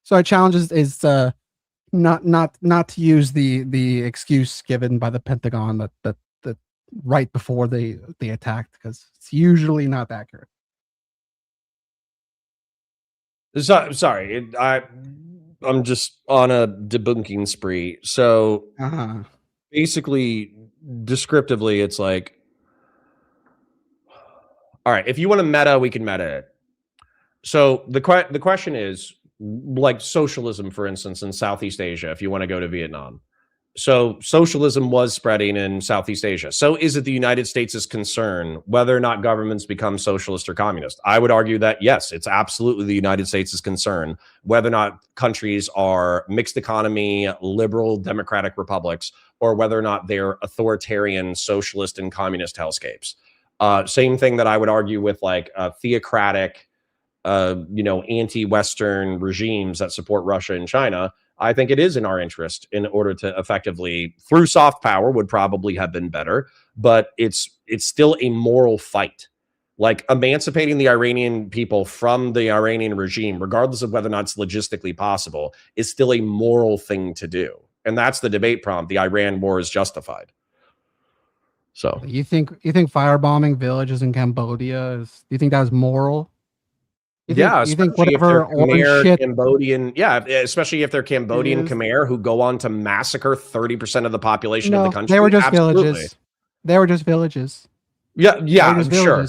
So our challenge is not to use the excuse given by the Pentagon that right before they attacked, because it's usually not accurate. Sorry, I'm just on a debunking spree. So basically, descriptively, it's like, all right, if you want to meta, we can meta it. So the question is, like socialism, for instance, in Southeast Asia, if you want to go to Vietnam. So socialism was spreading in Southeast Asia. So is it the United States' concern whether or not governments become socialist or communist? I would argue that, yes, it's absolutely the United States' concern whether or not countries are mixed economy, liberal, democratic republics, or whether or not they're authoritarian, socialist, and communist hellscapes. Same thing that I would argue with like theocratic, anti-Western regimes that support Russia and China. I think it is in our interest in order to effectively, through soft power would probably have been better, but it's still a moral fight. Like emancipating the Iranian people from the Iranian regime, regardless of whether or not it's logistically possible, is still a moral thing to do. And that's the debate prompt. The Iran war is justified. So you think firebombing villages in Cambodia do you think that was moral? You think whatever Cambodian, especially if they're Cambodian Khmer who go on to massacre 30% of the population of the country. They were just villages. They were just villages. Yeah, I'm sure.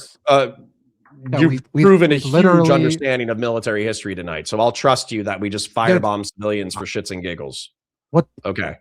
you've proven a huge understanding of military history tonight. So I'll trust you that we just firebomb civilians for shits and giggles. What? Okay.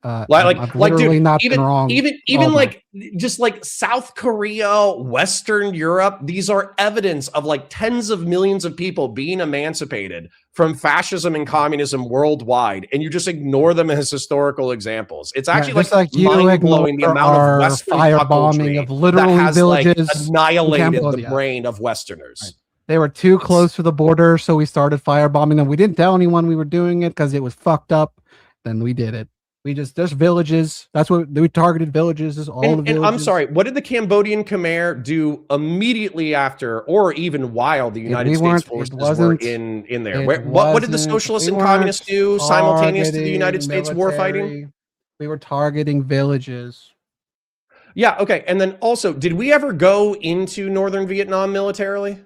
I've literally dude, not been wrong. Even like just like South Korea, Western Europe, these are evidence of like tens of millions of people being emancipated from fascism and communism worldwide, and you just ignore them as historical examples. It's actually mind blowing the amount of Western firebombing of literal villages like annihilated the brain of Westerners. Right. They were too close to the border, so we started firebombing them. We didn't tell anyone we were doing it because it was fucked up. Then we did it. There's villages. That's what we targeted villages. Is all the villages. And I'm sorry, what did the Cambodian Khmer do immediately after, or even while the United States forces were in there? What did the socialists and communists do simultaneous to the United States war fighting? We were targeting villages. Yeah, okay. And then also, did we ever go into northern Vietnam militarily?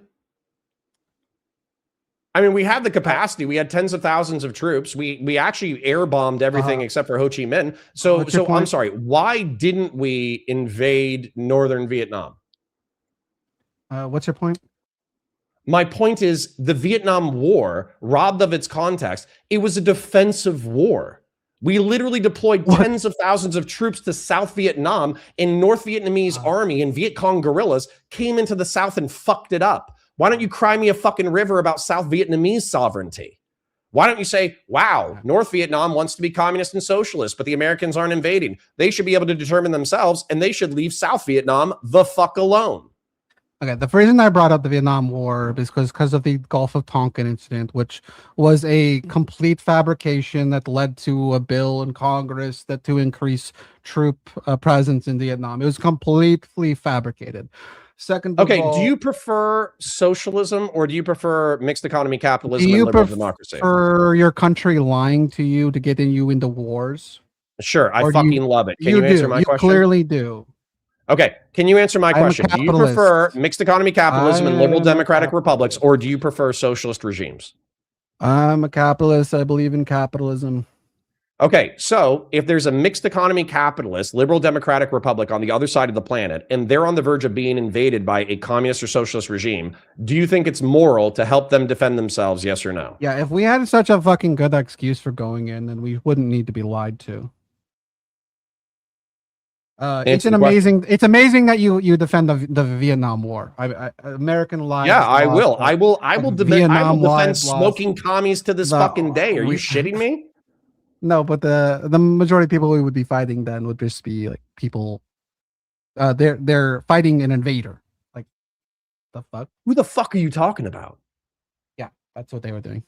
I mean, we had the capacity. We had tens of thousands of troops. We actually air bombed everything except for Ho Chi Minh. So I'm sorry. Why didn't we invade northern Vietnam? What's your point? My point is the Vietnam War, robbed of its context, it was a defensive war. We literally deployed tens of thousands of troops to South Vietnam, and North Vietnamese army and Viet Cong guerrillas came into the South and fucked it up. Why don't you cry me a fucking river about South Vietnamese sovereignty? Why don't you say, wow, North Vietnam wants to be communist and socialist, but the Americans aren't invading. They should be able to determine themselves, and they should leave South Vietnam the fuck alone. Okay, the reason I brought up the Vietnam War is because of the Gulf of Tonkin incident, which was a complete fabrication that led to a bill in Congress to increase troop presence in Vietnam. It was completely fabricated. Second of all, do you prefer socialism or do you prefer mixed economy capitalism and liberal democracy? For your country lying to you to get you into wars? Sure, I fucking love it. Can you answer my question? You clearly do. Okay, can you answer my question? Do you prefer mixed economy capitalism and liberal democratic republics, or do you prefer socialist regimes? I'm a capitalist. I believe in capitalism. Okay, so if there's a mixed economy capitalist, liberal democratic republic on the other side of the planet, and they're on the verge of being invaded by a communist or socialist regime, do you think it's moral to help them defend themselves, yes or no? Yeah, if we had such a fucking good excuse for going in, then we wouldn't need to be lied to. It's amazing that you defend the Vietnam War. American lives. Yeah, I will. I will defend smoking commies to this fucking day. Are you shitting me? No, but the majority of people we would be fighting then would just be like people. They're fighting an invader. Like, the fuck? Who the fuck are you talking about? Yeah, that's what they were doing.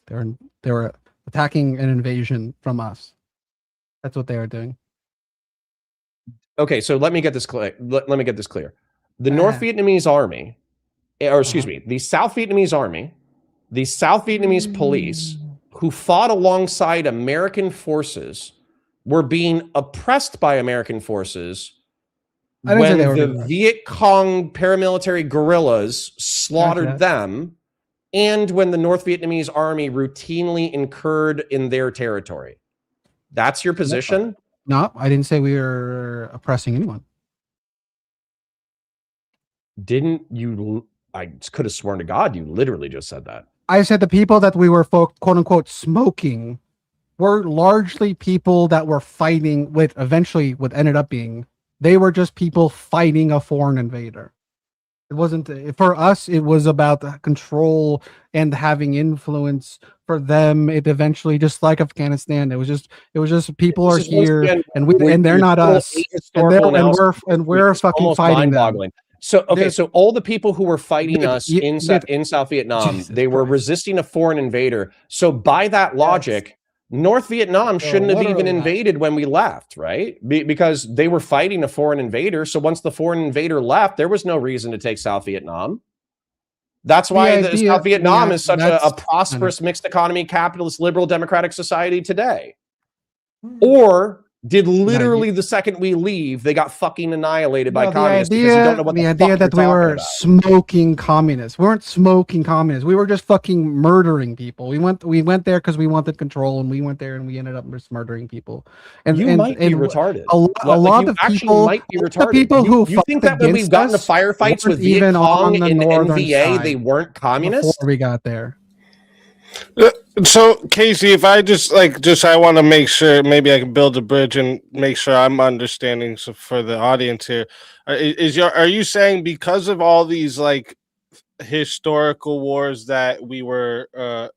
They were attacking an invasion from us. That's what they were doing. Okay, so let me get this clear. Let me get this clear. The North Vietnamese army, or excuse me, the South Vietnamese army, the South Vietnamese police, who fought alongside American forces, were being oppressed by American forces when the Viet Cong paramilitary guerrillas slaughtered them, and when the North Vietnamese army routinely incurred in their territory. That's your position? No, I didn't say we were oppressing anyone. Didn't you? I could have sworn to God you literally just said that. I said the people that we were quote unquote smoking were largely people that were fighting with eventually what ended up being, they were just people fighting a foreign invader. It wasn't for us. It was about control and having influence. For them, it eventually, just like Afghanistan, it was just people are here and they're not us, and we're fucking fighting them. So okay, so all the people who were fighting us in South Vietnam, they were resisting a foreign invader. So by that logic, North Vietnam shouldn't have even invaded when we left, right? Because they were fighting a foreign invader. So once the foreign invader left, there was no reason to take South Vietnam. That's why South Vietnam is such a prosperous mixed economy, capitalist, liberal, democratic society today. Or did literally the second we leave, they got fucking annihilated by the communists because you don't know what the idea fuck that you're we were talking about. smoking communists. We weren't smoking communists. We were just fucking murdering people. We went there because we wanted control, and we went there and we ended up just murdering people. And You might be retarded. A lot you of actually people might be the retarded. people who you think that when we've gotten to firefights with Viet even Cong on the in northern NVA, side they weren't communists? before we got there. So Casey, if I I want to make sure maybe I can build a bridge and make sure I'm understanding for the audience here. Are you saying because of all these like historical wars that we were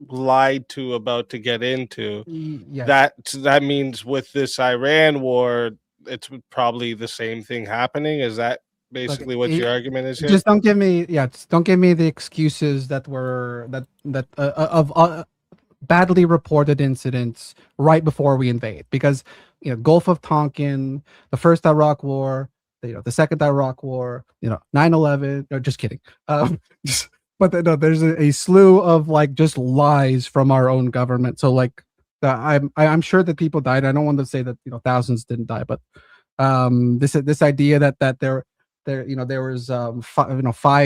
lied to about to get into, Yes. that means with this Iran war, it's probably the same thing happening? Is that basically what your argument is here? Just don't give me the excuses that were of badly reported incidents right before we invade, because Gulf of Tonkin, the first Iraq war, the second Iraq war, 9/11. No, just kidding. But no, there's a slew of like just lies from our own government. So like, I'm sure that people died. I don't want to say that thousands didn't die, but this idea that there was 5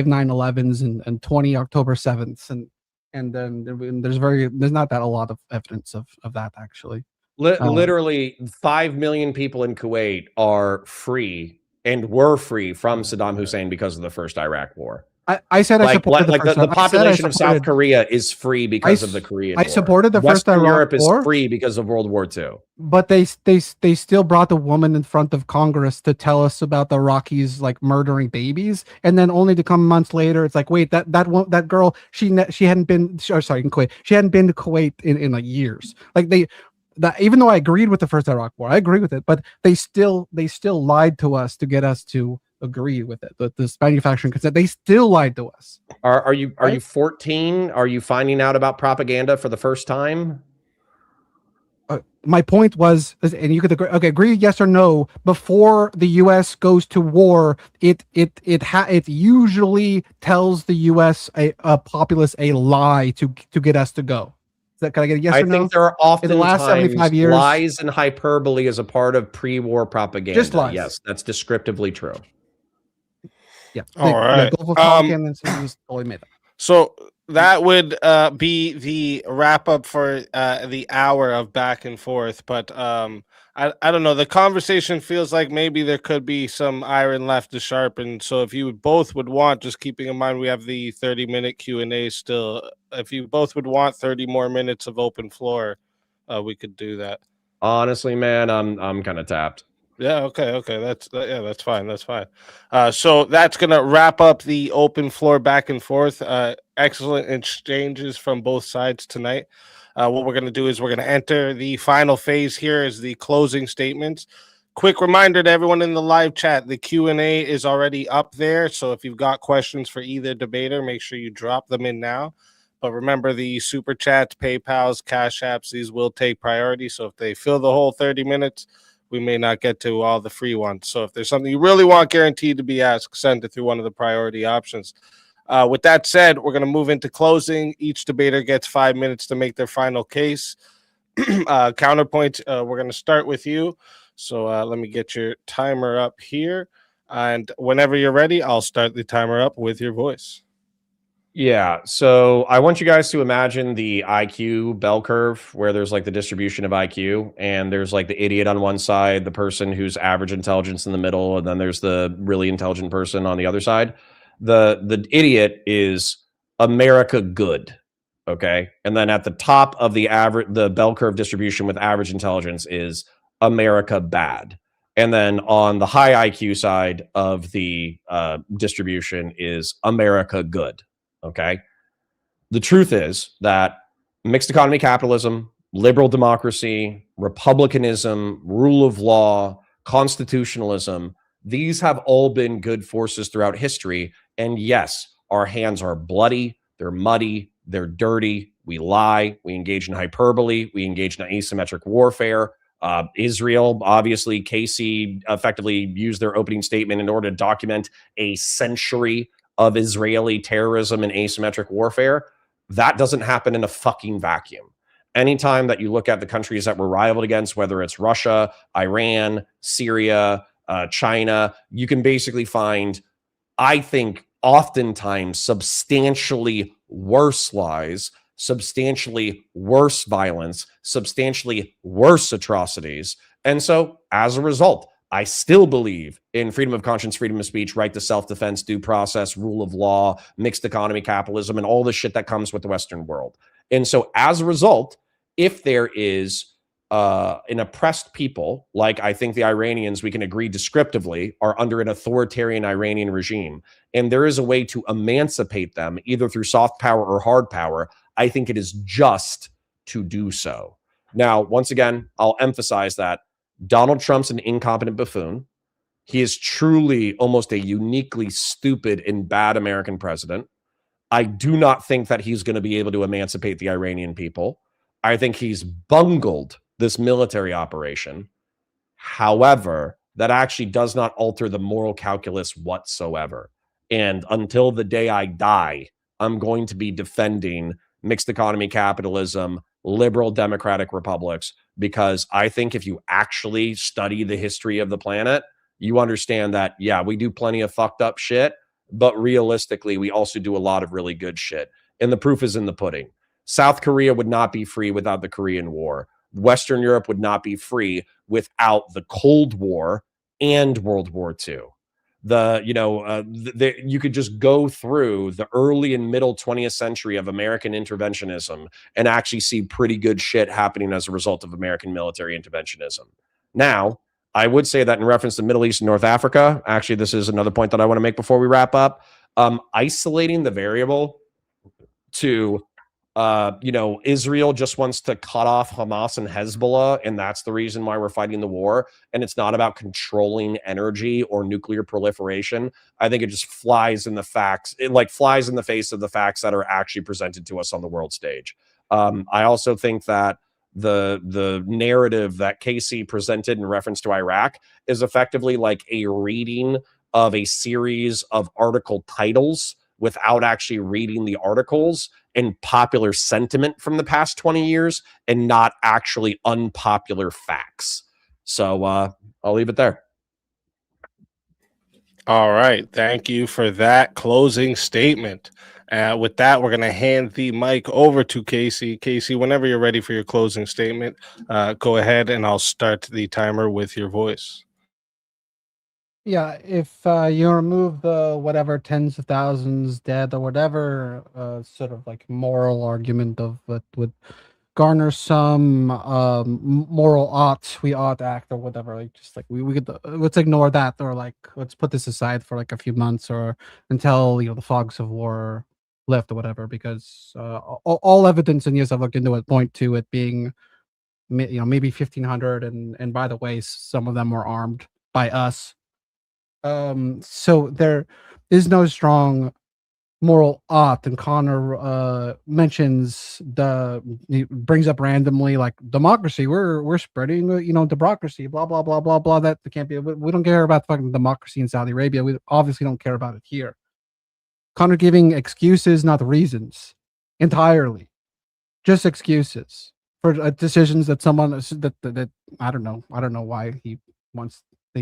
9/11s and 20 October 7ths, and then there's not that a lot of evidence of that actually. Literally 5 million people in Kuwait are free and were free from Saddam Hussein because of the first Iraq war. I said I supported the population of South Korea is free because of the Korean War. I supported the first Western Iraq Europe war. is free because of World War II. But they still brought a woman in front of Congress to tell us about the Iraqis like murdering babies, and then only to come months later, it's like, wait, that girl, she hadn't been, in Kuwait, she hadn't been to Kuwait in like years. Like even though I agreed with the first Iraq war, I agree with it, but they still lied to us to get us to agree with it. This manufacturing consent, they still lied to us. Are you 14? Are you finding out about propaganda for the first time? My point was, and you could agree yes or no, before the U.S. goes to war, it usually tells the U.S. a populace a lie to get us to go. Can I get a yes or no? I think there are often in the last 75 years, lies and hyperbole as a part of pre-war propaganda. Just lies. Yes, that's descriptively true. Yeah. All right. Gulf of Tonkin and totally made up. So that would be the wrap up for the hour of back and forth. But I don't know. The conversation feels like maybe there could be some iron left to sharpen. So if you both would want, just keeping in mind we have the 30-minute Q&A still. If you both would want 30 more minutes of open floor, we could do that. Honestly, man, I'm kind of tapped. Yeah, okay. That's fine. So that's gonna wrap up the open floor back and forth. Excellent exchanges from both sides tonight. What we're gonna do is we're gonna enter the final phase here is the closing statements. Quick reminder to everyone in the live chat, the Q&A is already up there. So if you've got questions for either debater, make sure you drop them in now. But remember, the super chats, PayPals, Cash Apps, these will take priority. So if they fill the whole 30 minutes, we may not get to all the free ones. So if there's something you really want guaranteed to be asked, send it through one of the priority options. With that said, we're going to move into closing. Each debater gets 5 minutes to make their final case. Counterpoint, we're going to start with you. So let me get your timer up here. And whenever you're ready, I'll start the timer up with your voice. Yeah, so I want you guys to imagine the IQ bell curve where there's like the distribution of IQ, and there's like the idiot on one side, the person who's average intelligence in the middle, and then there's the really intelligent person on the other side. The idiot is America good, okay? And then at the top of the bell curve distribution with average intelligence is America bad. And then on the high IQ side of the distribution is America good. Okay. The truth is that mixed economy capitalism, liberal democracy, republicanism, rule of law, constitutionalism, these have all been good forces throughout history. And yes, our hands are bloody, they're muddy, they're dirty, we lie, we engage in hyperbole, we engage in asymmetric warfare. Israel, obviously, Casey effectively used their opening statement in order to document a century of Israeli terrorism and asymmetric warfare. That doesn't happen in a fucking vacuum. Anytime that you look at the countries that we're rivaled against, whether it's Russia, Iran, Syria, China, you can basically find, I think, oftentimes substantially worse lies, substantially worse violence, substantially worse atrocities. And so, as a result, I still believe in freedom of conscience, freedom of speech, right to self-defense, due process, rule of law, mixed economy, capitalism, and all the shit that comes with the Western world. And so, as a result, if there is an oppressed people, like I think the Iranians, we can agree descriptively, are under an authoritarian Iranian regime, and there is a way to emancipate them either through soft power or hard power, I think it is just to do so. Now, once again, I'll emphasize that Donald Trump's an incompetent buffoon. He is truly almost a uniquely stupid and bad American president. I do not think that he's going to be able to emancipate the Iranian people. I think he's bungled this military operation. However, that actually does not alter the moral calculus whatsoever. And until the day I die, I'm going to be defending mixed economy capitalism, liberal democratic republics, because I think if you actually study the history of the planet, you understand that, yeah, we do plenty of fucked up shit, but realistically, we also do a lot of really good shit. And the proof is in the pudding. South Korea would not be free without the Korean War. Western Europe would not be free without the Cold War and World War II. You could just go through the early and middle 20th century of American interventionism and actually see pretty good shit happening as a result of American military interventionism. Now, I would say that in reference to Middle East and North Africa, actually, this is another point that I want to make before we wrap up. Isolating the variable to Israel just wants to cut off Hamas and Hezbollah, and that's the reason why we're fighting the war. And it's not about controlling energy or nuclear proliferation. I think it just flies in the facts. It flies in the face of the facts that are actually presented to us on the world stage. I also think that the narrative that Casey presented in reference to Iraq is effectively like a reading of a series of article titles without actually reading the articles and popular sentiment from the past 20 years and not actually unpopular facts. So I'll leave it there. All right. Thank you for that closing statement. With that, we're going to hand the mic over to Casey. Casey, whenever you're ready for your closing statement, go ahead and I'll start the timer with your voice. Yeah, if you remove the whatever tens of thousands dead or whatever sort of like moral argument of what would garner some moral we ought act or whatever, like just like we could let's ignore that, or like let's put this aside for like a few months or until the fogs of war lift or whatever, because all evidence and yes, I've looked into it, point to it being maybe 1,500, and by the way, some of them were armed by us. So there is no strong moral ought, and Connor mentions he brings up randomly like democracy. We're spreading democracy, blah blah blah blah blah. That can't be. We don't care about fucking democracy in Saudi Arabia. We obviously don't care about it here. Connor giving excuses, not reasons, entirely, just excuses for decisions that someone that I don't know why he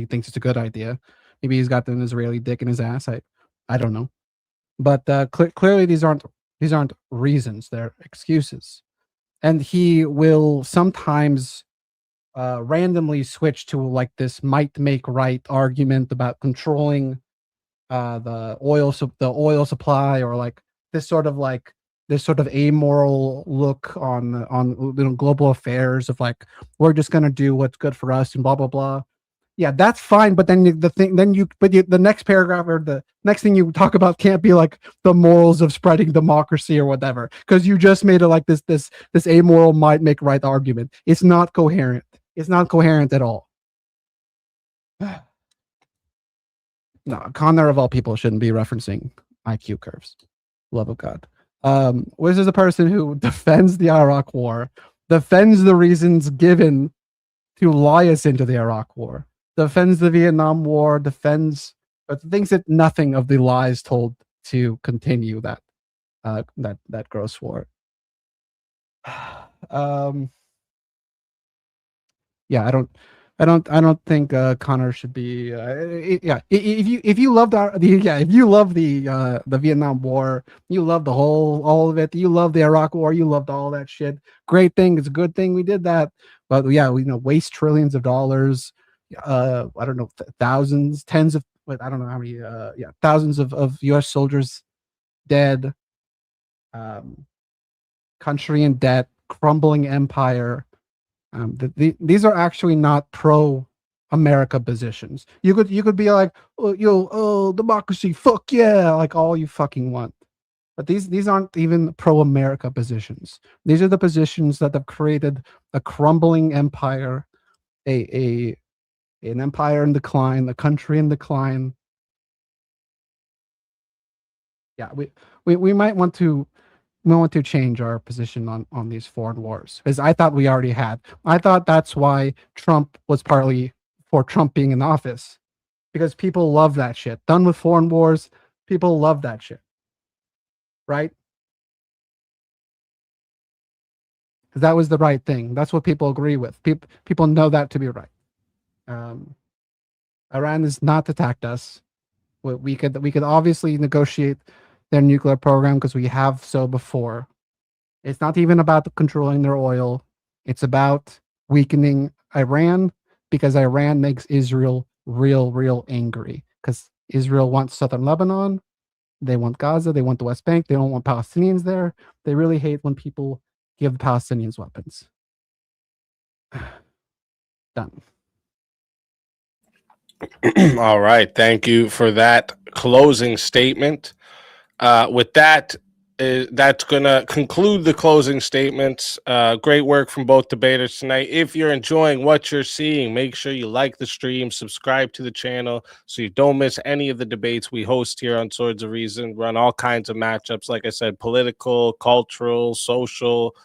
thinks it's a good idea. Maybe he's got an Israeli dick in his ass. I don't know, but clearly these aren't reasons. They're excuses, and he will sometimes randomly switch to like this might make right argument about controlling the oil supply, or like this sort of amoral look on global affairs of like we're just gonna do what's good for us and blah blah blah. Yeah, that's fine, but then the next paragraph or the next thing you talk about can't be like the morals of spreading democracy or whatever, because you just made it like this amoral might make right argument. It's not coherent. It's not coherent at all. No, Connor of all people shouldn't be referencing IQ curves. Love of God. This is a person who defends the Iraq War, defends the reasons given to lie us into the Iraq War, defends the Vietnam War, but thinks that nothing of the lies told to continue that gross war. Yeah, I don't think Connor should be. Yeah, if you love if you love the Vietnam War, you love the whole all of it. You love the Iraq War. You loved all that shit. Great thing. It's a good thing we did that. But yeah, we waste trillions of dollars. I don't know, thousands, tens of. But I don't know how many. Yeah, thousands of U.S. soldiers dead. Um, Country in debt, crumbling empire. These are actually not pro America positions. You could be like, oh, democracy, fuck yeah, like all you fucking want. But these aren't even pro America positions. These are the positions that have created a crumbling empire, a an empire in decline, a country in decline. Yeah, we might want to change our position on these foreign wars, because I thought we already had. I thought that's why Trump was partly for Trump being in office, because people love that shit. Done with foreign wars, people love that shit, right? Because that was the right thing. That's what people agree with. People know that to be right. Um, Iran has not attacked us. We could obviously negotiate their nuclear program because we have so before. It's not even about controlling their oil. It's about weakening Iran, because Iran makes Israel real angry, because Israel wants southern Lebanon. They want Gaza. They want the West Bank. They don't want Palestinians there. They really hate when people give the Palestinians weapons. Done. All right. Thank you for that closing statement. With that, that's going to conclude the closing statements. Great work from both debaters tonight. If you're enjoying what you're seeing, make sure you like the stream, subscribe to the channel so you don't miss any of the debates we host here on Swords of Reason. Run all kinds of matchups, like I said, political, cultural, social,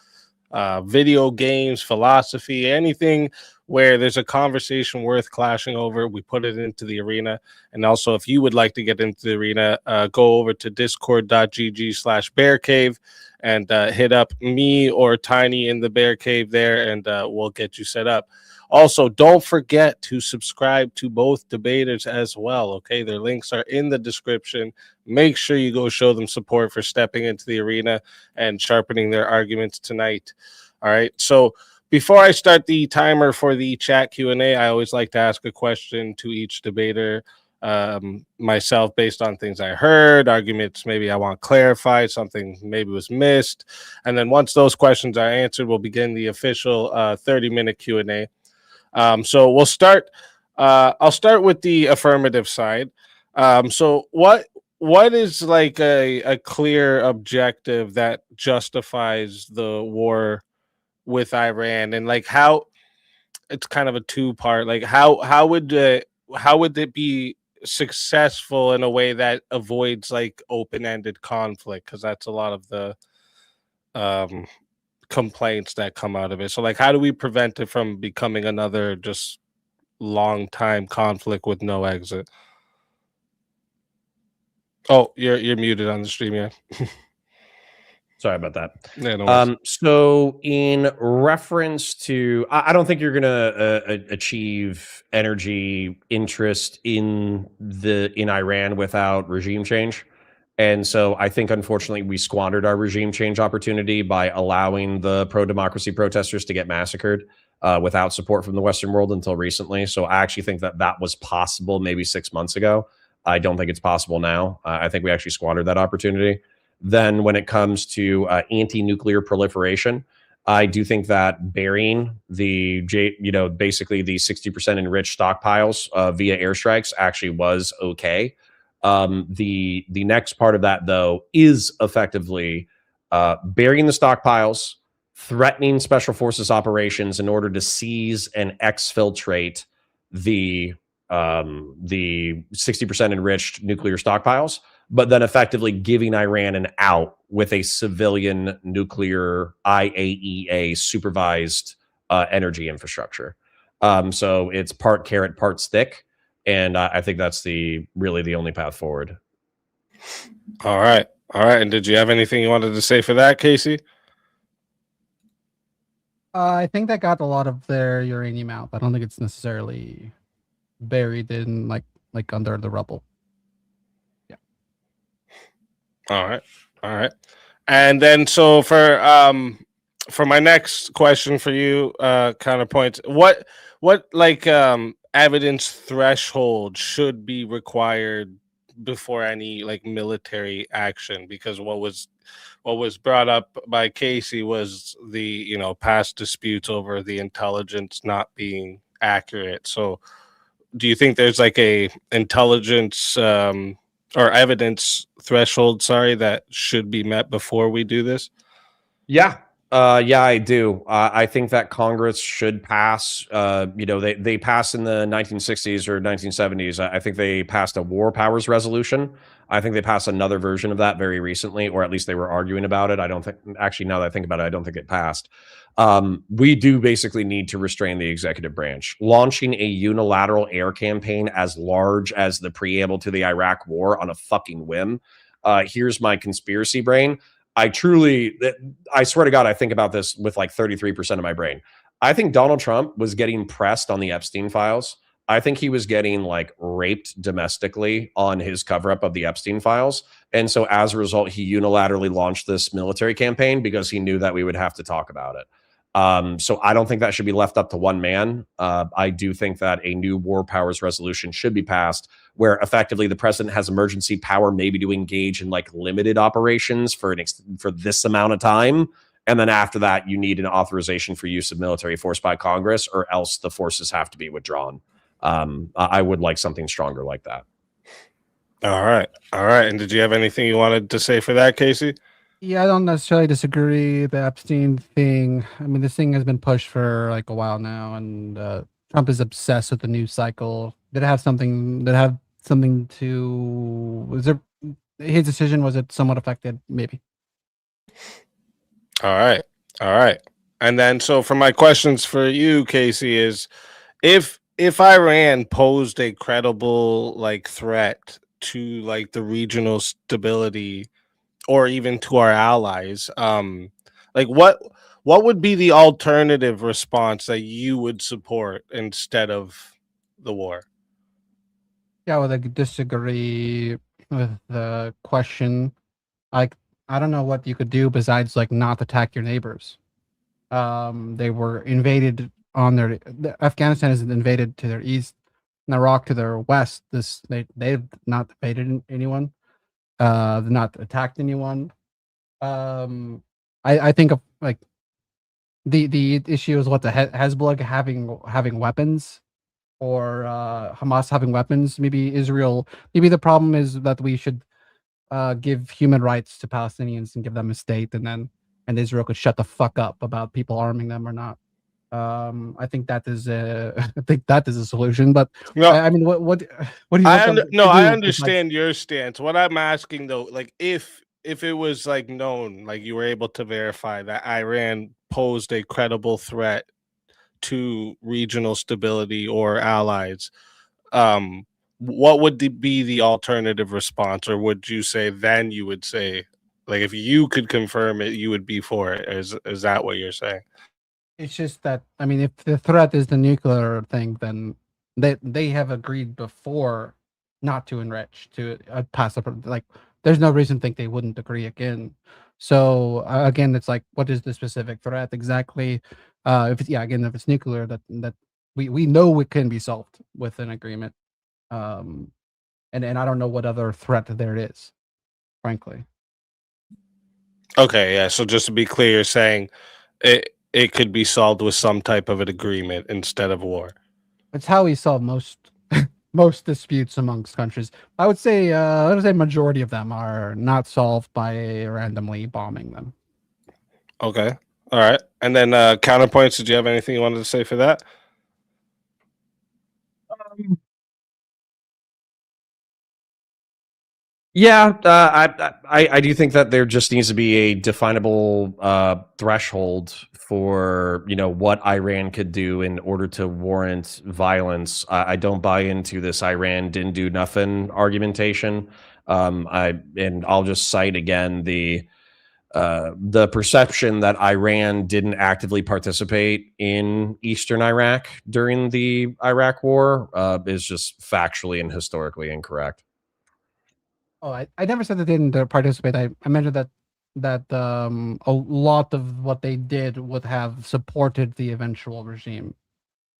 video games, philosophy, anything where there's a conversation worth clashing over, we put it into the arena. And also, if you would like to get into the arena, go over to discord.gg/bearcave and hit up me or Tiny in the Bear Cave there, and we'll get you set up. Also, don't forget to subscribe to both debaters as well. Okay, their links are in the description. Make sure you go show them support for stepping into the arena and sharpening their arguments tonight. All right, so before I start the timer for the chat Q&A, I always like to ask a question to each debater myself, based on things I heard, arguments maybe I want clarified, something maybe was missed. And then once those questions are answered, we'll begin the official 30-minute Q&A. So we'll start. I'll start with the affirmative side. So what is like a clear objective that justifies the war with Iran, and like how it's kind of a two-part, like how would it be successful in a way that avoids like open-ended conflict, because that's a lot of the um complaints that come out of it. So like how do we prevent it from becoming another just long time conflict with no exit? Oh, you're muted on the stream, yeah. Sorry about that. Yeah, no worries. So in reference to, I don't think you're going to achieve energy interest in Iran without regime change. And so I think, unfortunately, we squandered our regime change opportunity by allowing the pro-democracy protesters to get massacred without support from the Western world until recently. So I actually think that was possible maybe 6 months ago. I don't think it's possible now. I think we actually squandered that opportunity. Then when it comes to anti-nuclear proliferation, I do think that burying basically the 60% enriched stockpiles via airstrikes actually was okay. The next part of that, though, is effectively burying the stockpiles, threatening special forces operations in order to seize and exfiltrate the 60% enriched nuclear stockpiles, but then effectively giving Iran an out with a civilian nuclear IAEA supervised energy infrastructure. So it's part carrot, part stick. And I think that's really the only path forward. All right. And did you have anything you wanted to say for that, Casey? I think they got a lot of their uranium out. I don't think it's necessarily buried in like under the rubble. All right. All right. And then so for my next question for you, counterpoints, what like evidence threshold should be required before any like military action? Because what was brought up by Casey was the, past disputes over the intelligence not being accurate. So do you think there's like a intelligence or evidence threshold, sorry, that should be met before we do this? Yeah. Yeah, I do. I think that Congress should pass. They passed in the 1960s or 1970s. I think they passed a war powers resolution. I think they passed another version of that very recently, or at least they were arguing about it. I don't think, actually, now that I think about it, I don't think it passed. We do basically need to restrain the executive branch. Launching a unilateral air campaign as large as the preamble to the Iraq war on a fucking whim. Here's my conspiracy brain. I swear to God, I think about this with like 33% of my brain. I think Donald Trump was getting pressed on the Epstein files. I think he was getting like raped domestically on his cover up of the Epstein files. And so as a result, he unilaterally launched this military campaign because he knew that we would have to talk about it. So I don't think that should be left up to one man. I do think that a new war powers resolution should be passed where effectively the president has emergency power maybe to engage in like limited operations for for this amount of time. And then after that, you need an authorization for use of military force by Congress, or else the forces have to be withdrawn. I would like something stronger like that. All right. All right. And did you have anything you wanted to say for that, Casey? Yeah, I don't necessarily disagree. The Epstein thing. I mean, this thing has been pushed for like a while now, and Trump is obsessed with the news cycle. Did it have something? Did it have something to? Was there his decision? Was it somewhat affected? Maybe. All right. All right. And then so for my questions for you, Casey, is if Iran posed a credible like threat to like the regional stability or even to our allies, like what would be the alternative response that you would support instead of the war? Yeah, well, I disagree with the question. Like, I don't know what you could do besides like not attack your neighbors. They were invaded on Afghanistan is invaded to their east, and Iraq to their west. They've not invaded anyone. They've not attacked anyone. I think of like the issue is what the Hezbollah having weapons, or Hamas having weapons. Maybe Israel. Maybe the problem is that we should give human rights to Palestinians and give them a state, and Israel could shut the fuck up about people arming them or not. I think that is a I think that is a solution. But No, I mean, what do you want them to no, do I besides- understand your stance. What I'm asking though, like if it was like known, like you were able to verify that Iran posed a credible threat to regional stability or allies, what would be the alternative response, or would you say then you would say, like, if you could confirm it, you would be for it? Is that what you're saying? It's just that I mean, if the threat is the nuclear thing, then they have agreed before not to enrich to pass a like. There's no reason to think they wouldn't agree again. So again, it's like, what is the specific threat exactly? If it's, yeah, again, if it's nuclear, that we know it can be solved with an agreement. And I don't know what other threat there is, frankly. Okay, yeah. So just to be clear, you're saying it could be solved with some type of an agreement instead of war. It's how we solve most most disputes amongst countries. I would say majority of them are not solved by randomly bombing them. Okay. All right. And then counterpoints, did you have anything you wanted to say for that? Yeah, I do think that there just needs to be a definable threshold for what Iran could do in order to warrant violence. I don't buy into this Iran didn't do nothing argumentation. I'll just cite again the perception that Iran didn't actively participate in Eastern Iraq during the Iraq War is just factually and historically incorrect. Oh, I never said they didn't participate. I mentioned that a lot of what they did would have supported the eventual regime.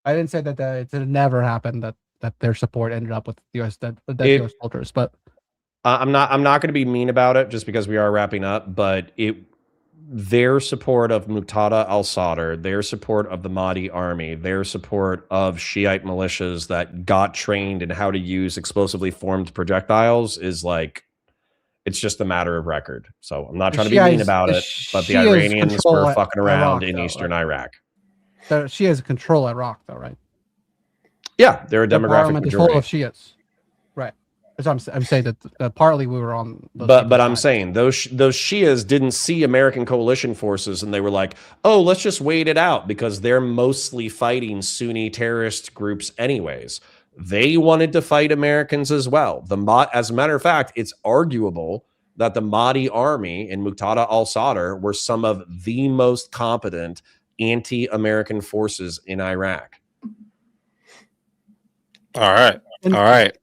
I didn't say that it never happened that their support ended up with US US soldiers, but I'm not going to be mean about it just because we are wrapping up, but their support of Muqtada al-Sadr, their support of the Mahdi army, their support of Shiite militias that got trained in how to use explosively formed projectiles is like, it's just a matter of record. So I'm not trying to be mean about it, but the Iranians were fucking around in Eastern Iraq. The Shias control Iraq, though, right? Yeah, they're a demographic parliament is full majority. of Shias, right? So I'm saying that partly we were on. But I'm saying those Shias didn't see American coalition forces and they were like, oh, let's just wait it out because they're mostly fighting Sunni terrorist groups anyways. They wanted to fight Americans as well. As a matter of fact, it's arguable that the Mahdi army and Muqtada al-Sadr were some of the most competent anti-American forces in Iraq. All right.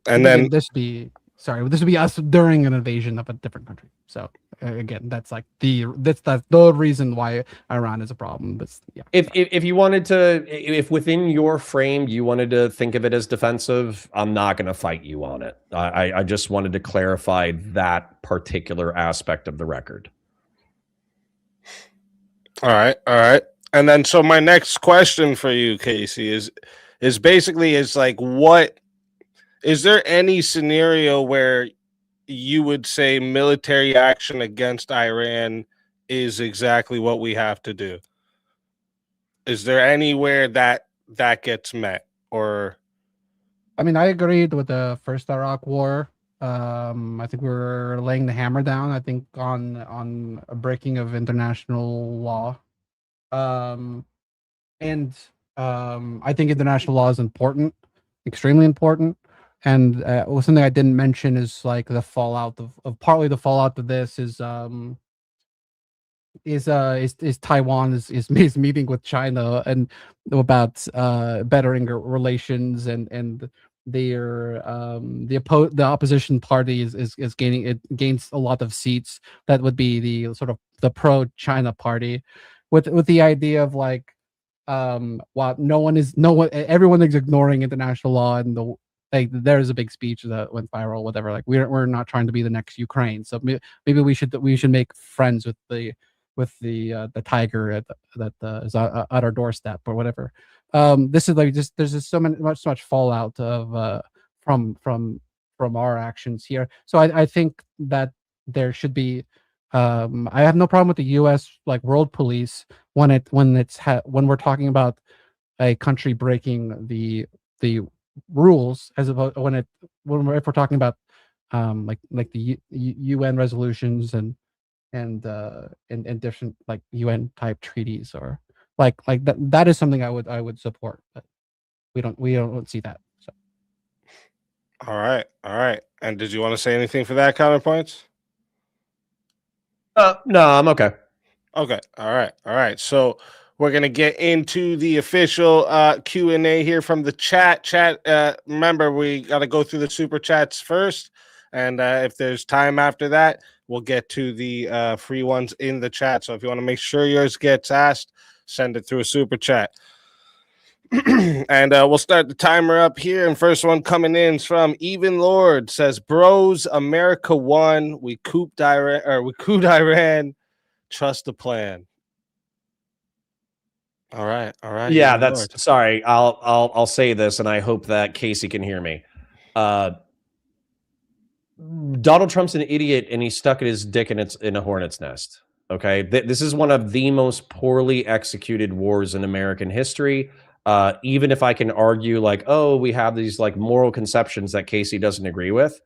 And then would this be us during an invasion of a different country? So again, that's like that's the reason why Iran is a problem. But yeah, if you wanted to, if within your frame you wanted to think of it as defensive, I'm not going to fight you on it. I just wanted to clarify that particular aspect of the record. All right. And then so my next question for you, Casey, is basically like, what is there any scenario where you would say military action against Iran is exactly what we have to do? Is there anywhere that gets met? Or I mean, I agreed with the first Iraq War. I think we were laying the hammer down, I think, on a breaking of international law. And I think international law is important, extremely important. And something I didn't mention is like the fallout of partly the fallout of this is Taiwan is meeting with China and about bettering relations, and their the opposition party is gains a lot of seats that would be the sort of the pro China party, with the idea of like while everyone is ignoring international law, and there's a big speech that went viral, whatever, like we're not trying to be the next Ukraine, so maybe we should make friends with the tiger that is at our doorstep or whatever. This is like there's just so much fallout of from our actions here. So I think that there should be. I have no problem with the U.S. like world police when we're talking about a country breaking the rules, as opposed if we're talking about like the UN resolutions and different like UN type treaties, or like that is something I would support, but we don't see that. So all right. And did you want to say anything for that, Counterpoints? No, I'm okay. Okay. All right. So we're gonna get into the official Q&A here from the chat. Remember, we got to go through the super chats first, and if there's time after that, we'll get to the free ones in the chat. So if you want to make sure yours gets asked, send it through a super chat. And we'll start the timer up here. And first one coming in is from Even Lord. Says, "Bros, America won. We couped Iran. Trust the plan." All right. Yeah, that's sorry. I'll say this, and I hope that Casey can hear me. Donald Trump's an idiot, and he stuck his dick in a hornet's nest. Okay, this is one of the most poorly executed wars in American history. Even if I can argue like, oh, we have these like moral conceptions that Casey doesn't agree with,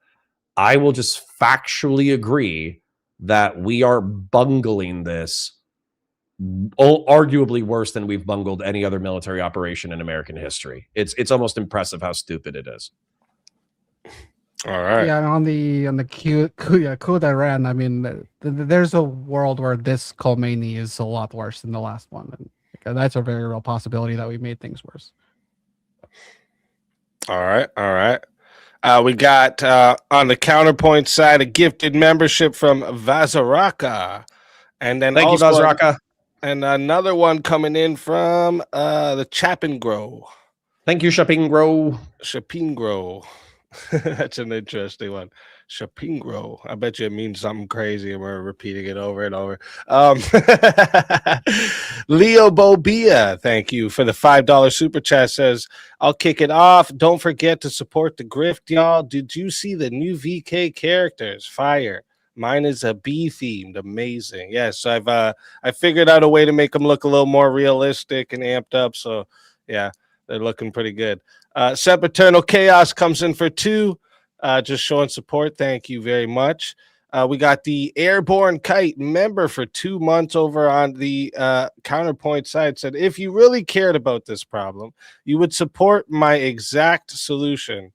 I will just factually agree that we are bungling this arguably worse than we've bungled any other military operation in American history. It's almost impressive how stupid it is. All right. Yeah, on the coup d'Iran, I mean, there's a world where this Khomeini is a lot worse than the last one, and that's a very real possibility that we made things worse. All right. All right. We got on the Counterpoint side a gifted membership from Vazaraka. And then Thank you, also Vazraka. and another one coming in from the Chapingro. Thank you, Shapingro. Chapingro. That's an interesting one. Chapingro. I bet you it means something crazy and we're repeating it over and over. Leo Bobia, thank you for the $5 super chat. Says, I'll kick it off. Don't forget to support the grift, y'all. Did you see the new VK characters? Fire. Mine is a bee themed. Amazing. Yes, I figured out a way to make them look a little more realistic and amped up. So yeah, they're looking pretty good. Sempiternal Chaos comes in for 2. Just showing support. Thank you very much. We got the Airborne Kite member for 2 months over on the Counterpoint side. Said, if you really cared about this problem, you would support my exact solution.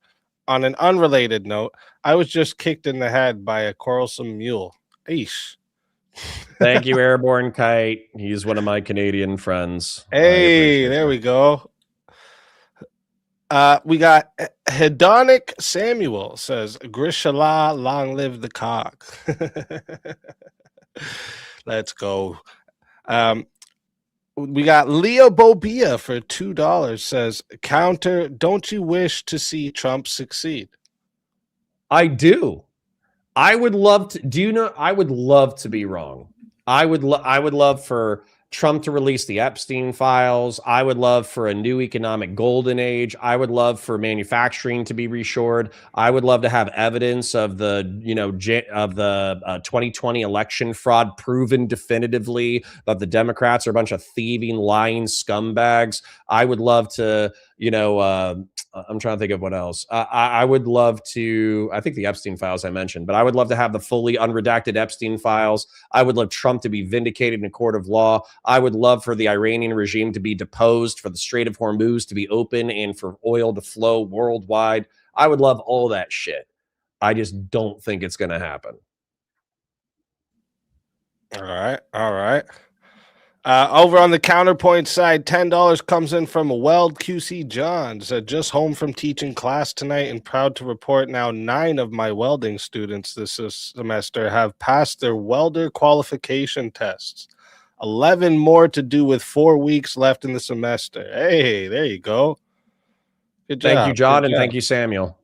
On an unrelated note, I was just kicked in the head by a quarrelsome mule. Eesh. Thank you, Airborne Kite. He's one of my Canadian friends. Hey, there we go. We got Hedonic Samuel says, Grishala, long live the cock. Let's go. We got Leo Bobia for $2 says, Counter, don't you wish to see Trump succeed? I do. I would love to. Do you know? I would love to be wrong. I would love for Trump to release the Epstein files. I would love for a new economic golden age. I would love for manufacturing to be reshored. I would love to have evidence of the 2020 election fraud proven definitively, that the Democrats are a bunch of thieving, lying scumbags. I would love to, I'm trying to think of what else. I would love to, I think the Epstein files I mentioned, but I would love to have the fully unredacted Epstein files. I would love Trump to be vindicated in a court of law. I would love for the Iranian regime to be deposed, for the Strait of Hormuz to be open, and for oil to flow worldwide. I would love all that shit. I just don't think it's going to happen. All right. All right. Over on the Counterpoint side, $10 comes in from Weld QC John. Said, just home from teaching class tonight and proud to report now 9 of my welding students this semester have passed their welder qualification tests. 11 more to do with 4 weeks left in the semester. Hey, there you go. Good job. Thank you, John, and thank you, Samuel.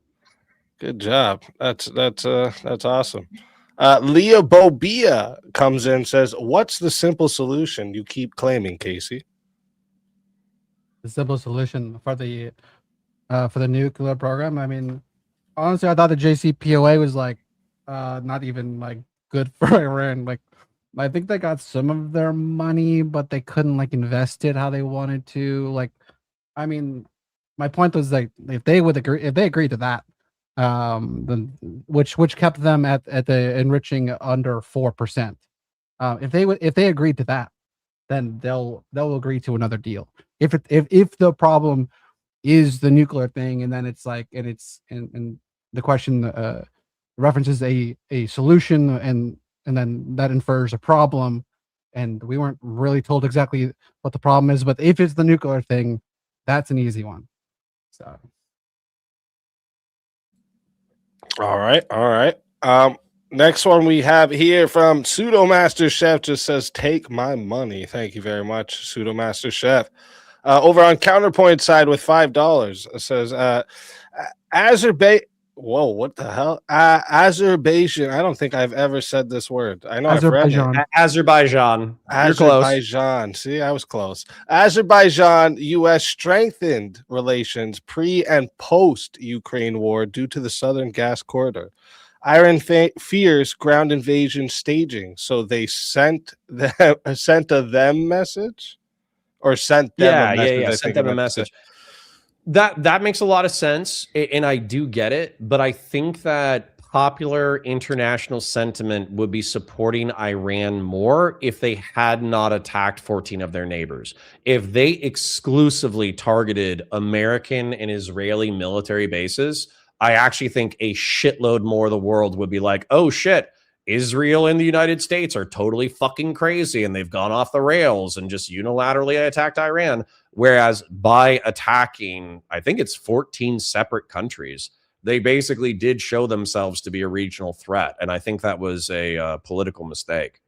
Good job. That's awesome. Leah Bobia comes in, says, what's the simple solution you keep claiming, Casey? The simple solution for the nuclear program. I mean, honestly, I thought the JCPOA was not even good for Iran. I think they got some of their money, but they couldn't invest it how they wanted to. I mean, my point was if they agreed to that, then which kept them at the enriching under 4%. If they agreed to that, then they'll agree to another deal. If the problem is the nuclear thing, and then it's and the question references a solution, and then that infers a problem, and we weren't really told exactly what the problem is. But if it's the nuclear thing, that's an easy one. So. All right. Next one we have here from Pseudo Master Chef just says, take my money. Thank you very much, Pseudo Master Chef. Over on Counterpoint side with $5, it says, Azerbaijan. Whoa, what the hell? Azerbaijan. I don't think I've ever said this word. I know Azerbaijan. Azerbaijan. You're close. See, I was close. Azerbaijan, U.S. strengthened relations pre and post Ukraine war due to the Southern Gas Corridor. Iran fears ground invasion staging, so they sent a them message, or sent them a message. Yeah. Sent them a message. That makes a lot of sense, and I do get it, but I think that popular international sentiment would be supporting Iran more if they had not attacked 14 of their neighbors. If they exclusively targeted American and Israeli military bases, I actually think a shitload more of the world would be like, oh shit, Israel and the United States are totally fucking crazy and they've gone off the rails and just unilaterally attacked Iran. Whereas by attacking, I think it's 14 separate countries, they basically did show themselves to be a regional threat. And I think that was a political mistake.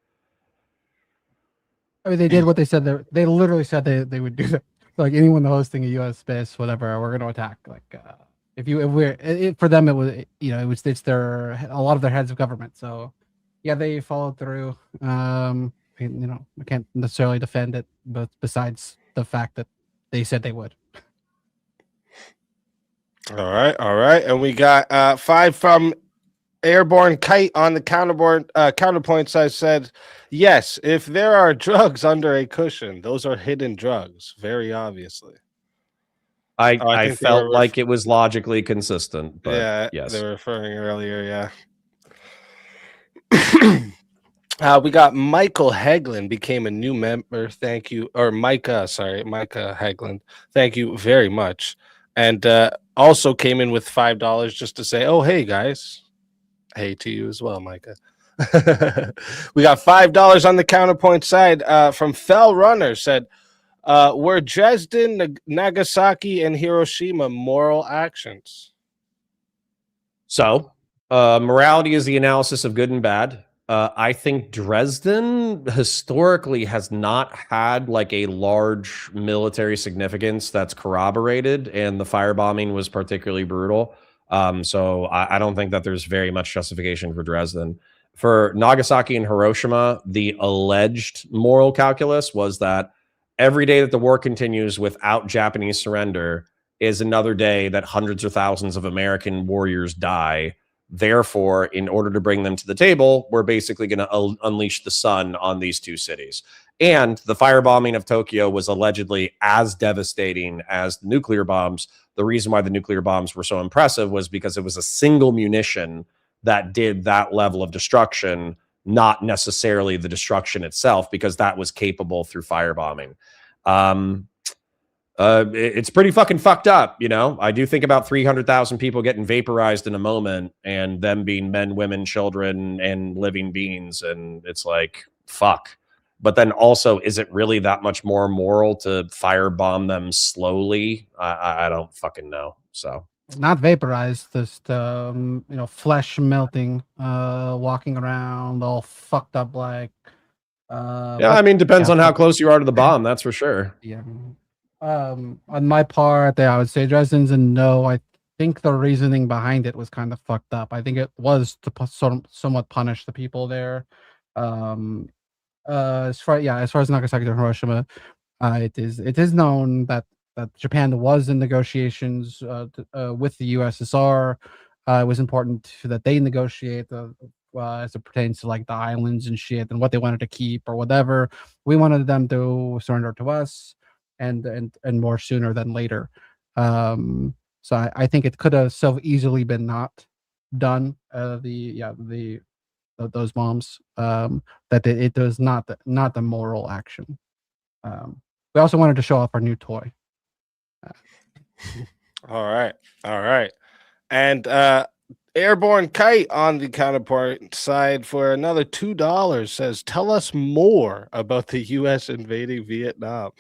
I mean, they did what they said. They literally said they would do that. Like anyone hosting a U.S. base, whatever, we're going to attack. Like for them, it was it's their a lot of their heads of government. So yeah, they followed through. I can't necessarily defend it, but besides the fact that they said they would. All right, and we got 5 from Airborne Kite on the counterpoint side said, yes, if there are drugs under a cushion, those are hidden drugs, very obviously. I felt like it was logically consistent, but yeah, yes. they were referring earlier, yeah. We got Michael Haglund became a new member. Thank you. Or Micah Haglund. Thank you very much. And also came in with $5 just to say, oh, hey, guys. Hey to you as well, Micah. We got $5 on the counterpoint side from Fell Runner said, were Dresden, Nagasaki, and Hiroshima moral actions? So, morality is the analysis of good and bad. I think Dresden historically has not had like a large military significance that's corroborated, and the firebombing was particularly brutal. So I don't think that there's very much justification for Dresden. For Nagasaki and Hiroshima, the alleged moral calculus was that every day that the war continues without Japanese surrender is another day that hundreds or thousands of American warriors die. Therefore, in order to bring them to the table, we're basically going to unleash the sun on these two cities. And the firebombing of Tokyo was allegedly as devastating as the nuclear bombs. The reason why the nuclear bombs were so impressive was because it was a single munition that did that level of destruction, not necessarily the destruction itself, because that was capable through firebombing. It's pretty fucking fucked up, you know? I do think about 300,000 people getting vaporized in a moment and them being men, women, children, and living beings. And it's like, fuck. But then also, is it really that much more moral to firebomb them slowly? I don't fucking know. So not vaporized, just flesh melting, walking around all fucked up like. Yeah, I mean, depends on how close you are to the bomb. That's for sure. Yeah. On my part, I would say Dresden's a no. I think the reasoning behind it was kind of fucked up. I think it was to somewhat punish the people there. As far as Nagasaki and Hiroshima, it is known that Japan was in negotiations with the USSR. It was important that they negotiate as it pertains to like the islands and shit and what they wanted to keep or whatever. We wanted them to surrender to us, and more sooner than later. So I think it could have so easily been not done. Those bombs. That it was not the moral action. We also wanted to show off our new toy. All right. And Airborne Kite on the counterpoint side for another $2 says, tell us more about the U.S. invading Vietnam.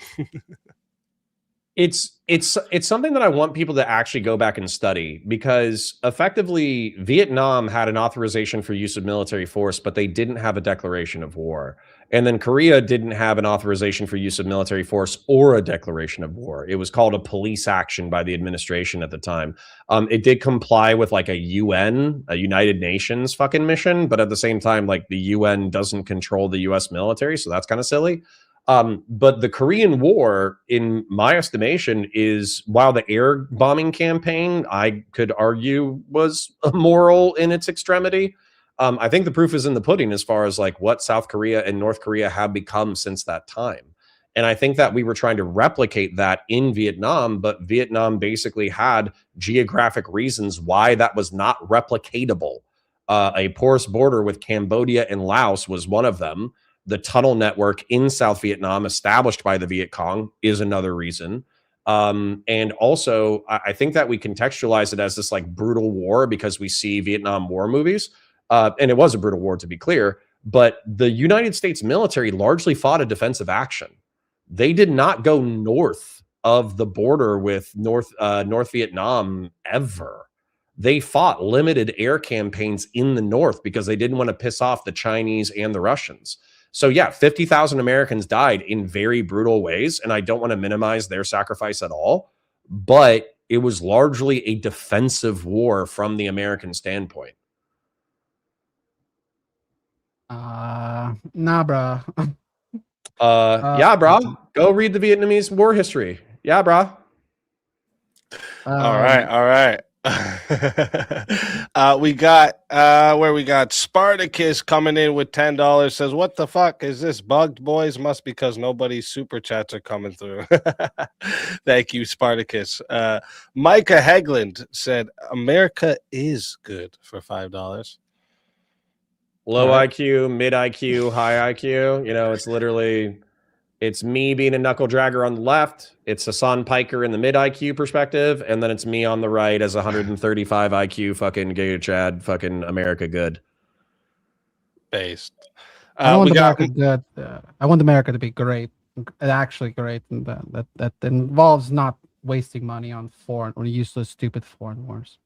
It's something that I want people to actually go back and study, because effectively Vietnam had an authorization for use of military force, but they didn't have a declaration of war. And then Korea didn't have an authorization for use of military force or a declaration of war. It was called a police action by the administration at the time. It did comply with like a United Nations fucking mission, but at the same time, like the UN doesn't control the US military, so that's kind of silly. But the Korean War, in my estimation, is, while the air bombing campaign, I could argue, was immoral in its extremity, I think the proof is in the pudding as far as like what South Korea and North Korea have become since that time. And I think that we were trying to replicate that in Vietnam, but Vietnam basically had geographic reasons why that was not replicatable. A porous border with Cambodia and Laos was one of them. The tunnel network in South Vietnam established by the Viet Cong is another reason. And also, I think that we contextualize it as this like brutal war because we see Vietnam War movies. And it was a brutal war, to be clear. But the United States military largely fought a defensive action. They did not go north of the border with North Vietnam ever. They fought limited air campaigns in the north because they didn't want to piss off the Chinese and the Russians. So yeah, 50,000 Americans died in very brutal ways, and I don't want to minimize their sacrifice at all, but it was largely a defensive war from the American standpoint. Nah, bro. Yeah, bro. Go read the Vietnamese war history. Yeah, bro. All right. We got Spartacus coming in with $10. Says, "What the fuck is this bugged, boys? Must because nobody's super chats are coming through." Thank you, Spartacus. Micah Hegland said, "America is good for $5." Low IQ, mid IQ, high IQ. You know, it's literally. It's me being a knuckle dragger on the left. It's Hassan Piker in the mid IQ perspective. And then it's me on the right as 135 IQ fucking Giga Chad fucking America good. Based. I want America good. I want America to be great. Actually great. And that involves not wasting money on foreign or useless, stupid foreign wars.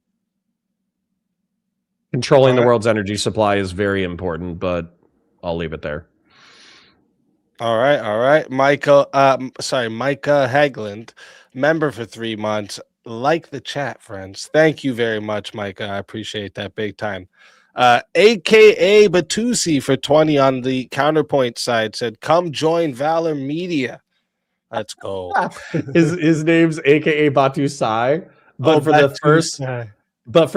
Controlling the world's energy supply is very important, but I'll leave it there. All right. Micah Hagland, member for 3 months. Like the chat, friends. Thank you very much, Micah. I appreciate that big time. AKA Batusi for 20 on the Counterpoint side said, "Come join Valor Media." Let's go. His name's AKA Batusai, but for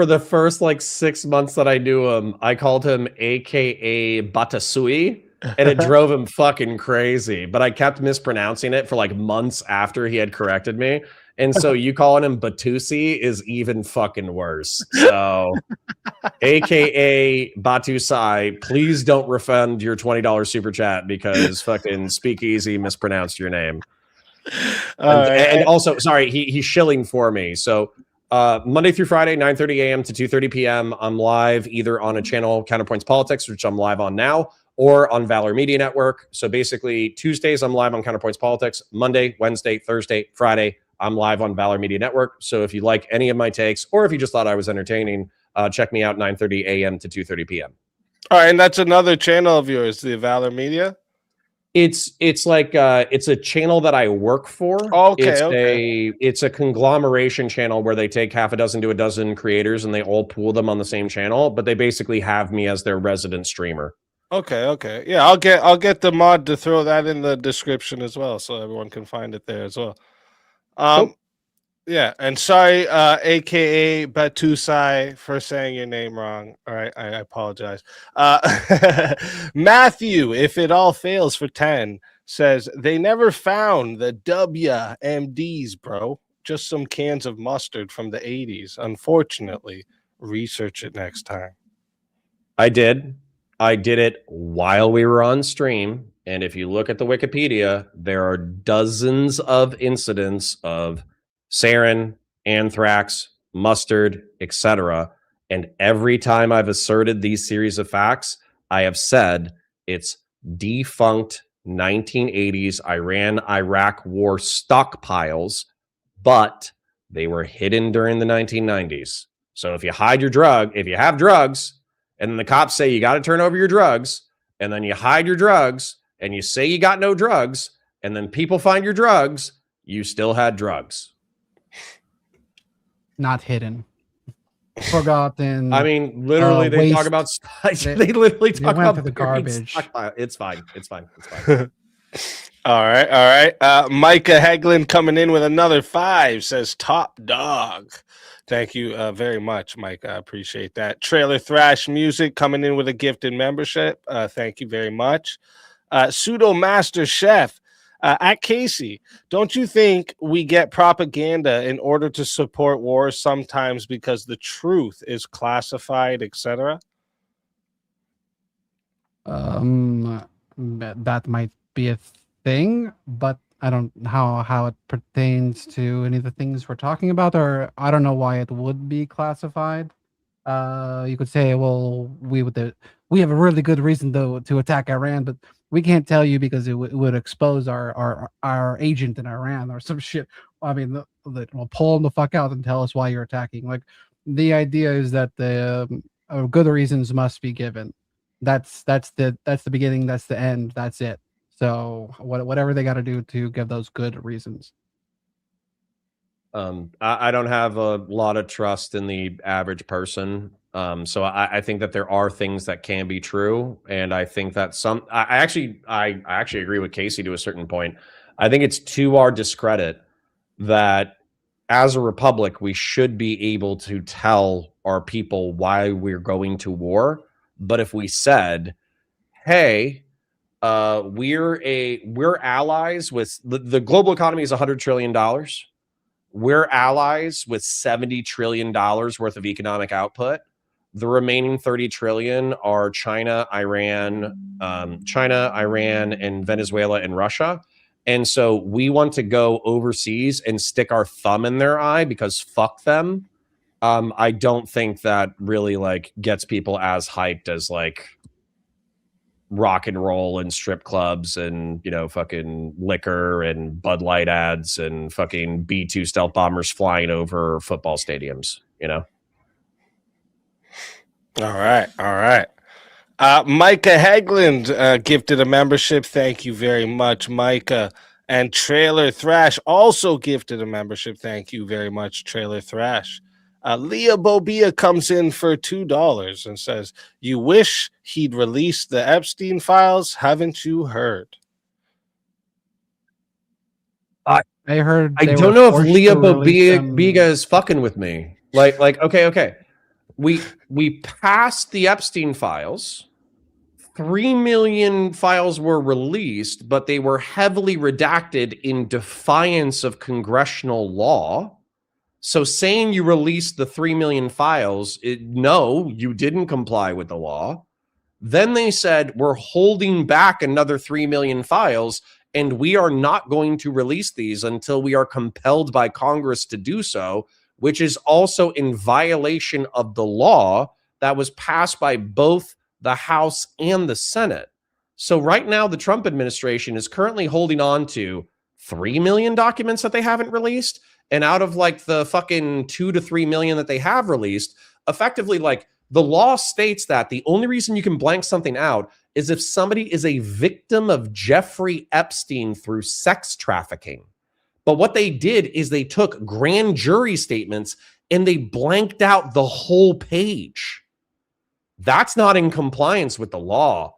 the first like 6 months that I knew him, I called him AKA Batasui. And it drove him fucking crazy. But I kept mispronouncing it for like months after he had corrected me. And so you calling him Batusi is even fucking worse. So, AKA Batusai, please don't refund your $20 super chat because fucking Speakeazy mispronounced your name. And also, sorry, he's shilling for me. So, Monday through Friday, 9:30 a.m. to 2:30 p.m. I'm live either on a channel, Counterpoints Politics, which I'm live on now, or on Valor Media Network. So basically, Tuesdays, I'm live on Counterpoints Politics. Monday, Wednesday, Thursday, Friday, I'm live on Valor Media Network. So if you like any of my takes, or if you just thought I was entertaining, check me out 9:30 a.m. to 2:30 p.m. All right, and that's another channel of yours, the Valor Media? It's like it's a channel that I work for. It's a conglomeration channel where they take half a dozen to a dozen creators and they all pool them on the same channel, but they basically have me as their resident streamer. Okay. Yeah, I'll get the mod to throw that in the description as well, so everyone can find it there as well. Cool. Yeah, and sorry, AKA Batusai, for saying your name wrong. All right, I apologize. Matthew, if it all fails for 10, says they never found the WMDs, bro. Just some cans of mustard from the 80s. Unfortunately, research it next time. I did it while we were on stream. And if you look at the Wikipedia, there are dozens of incidents of sarin, anthrax, mustard, etc. And every time I've asserted these series of facts, I have said it's defunct 1980s Iran-Iraq war stockpiles, but they were hidden during the 1990s. So if you have drugs, and then the cops say you got to turn over your drugs, and then you hide your drugs, and you say you got no drugs, and then people find your drugs, you still had drugs. Not hidden. Forgotten. I mean, literally, they talk about they literally talk about the garbage. It's fine. All right. Micah Hegland coming in with another 5 says top dog. Thank you very much, Mike. I appreciate that. Trailer Thrash Music coming in with a gifted membership. Thank you very much. Pseudo Master Chef at Casey. Don't you think we get propaganda in order to support wars sometimes because the truth is classified, etc.? That might be a thing, but I don't how it pertains to any of the things we're talking about, or I don't know why it would be classified. You could say, well, we have a really good reason to attack Iran, but we can't tell you because it would expose our agent in Iran or some shit. I mean, we'll pull them the fuck out and tell us why you're attacking. Like, the idea is that the good reasons must be given. That's the beginning. That's the end. That's it. So whatever they got to do to give those good reasons. I don't have a lot of trust in the average person. So I think that there are things that can be true, and I think that I actually agree with Casey to a certain point. I think it's to our discredit that as a republic, we should be able to tell our people why we're going to war. But if we said, "Hey, we're allies with the global economy is $100 trillion. We're allies with $70 trillion worth of economic output. The remaining 30 trillion are China, Iran, and Venezuela and Russia. And so we want to go overseas and stick our thumb in their eye because fuck them." I don't think that really like gets people as hyped as like rock and roll and strip clubs and, you know, fucking liquor and Bud Light ads and fucking B-2 stealth bombers flying over football stadiums, you know? All right. Micah Hegland gifted a membership. Thank you very much, Micah. And Trailer Thrash also gifted a membership. Thank you very much, Trailer Thrash. Leah Bobia comes in for $2 and says, "You wish he'd released the Epstein files, haven't you heard?" I heard. I don't know if Leah Bobia is fucking with me. Like, okay. We passed the Epstein files. 3 million files were released, but they were heavily redacted in defiance of congressional law. So saying you released the 3 million files, no, you didn't comply with the law. Then they said, we're holding back another 3 million files, and we are not going to release these until we are compelled by Congress to do so, which is also in violation of the law that was passed by both the House and the Senate. So right now, the Trump administration is currently holding on to 3 million documents that they haven't released. And out of like the fucking 2 to 3 million that they have released, effectively, like the law states that the only reason you can blank something out is if somebody is a victim of Jeffrey Epstein through sex trafficking. But what they did is they took grand jury statements and they blanked out the whole page. That's not in compliance with the law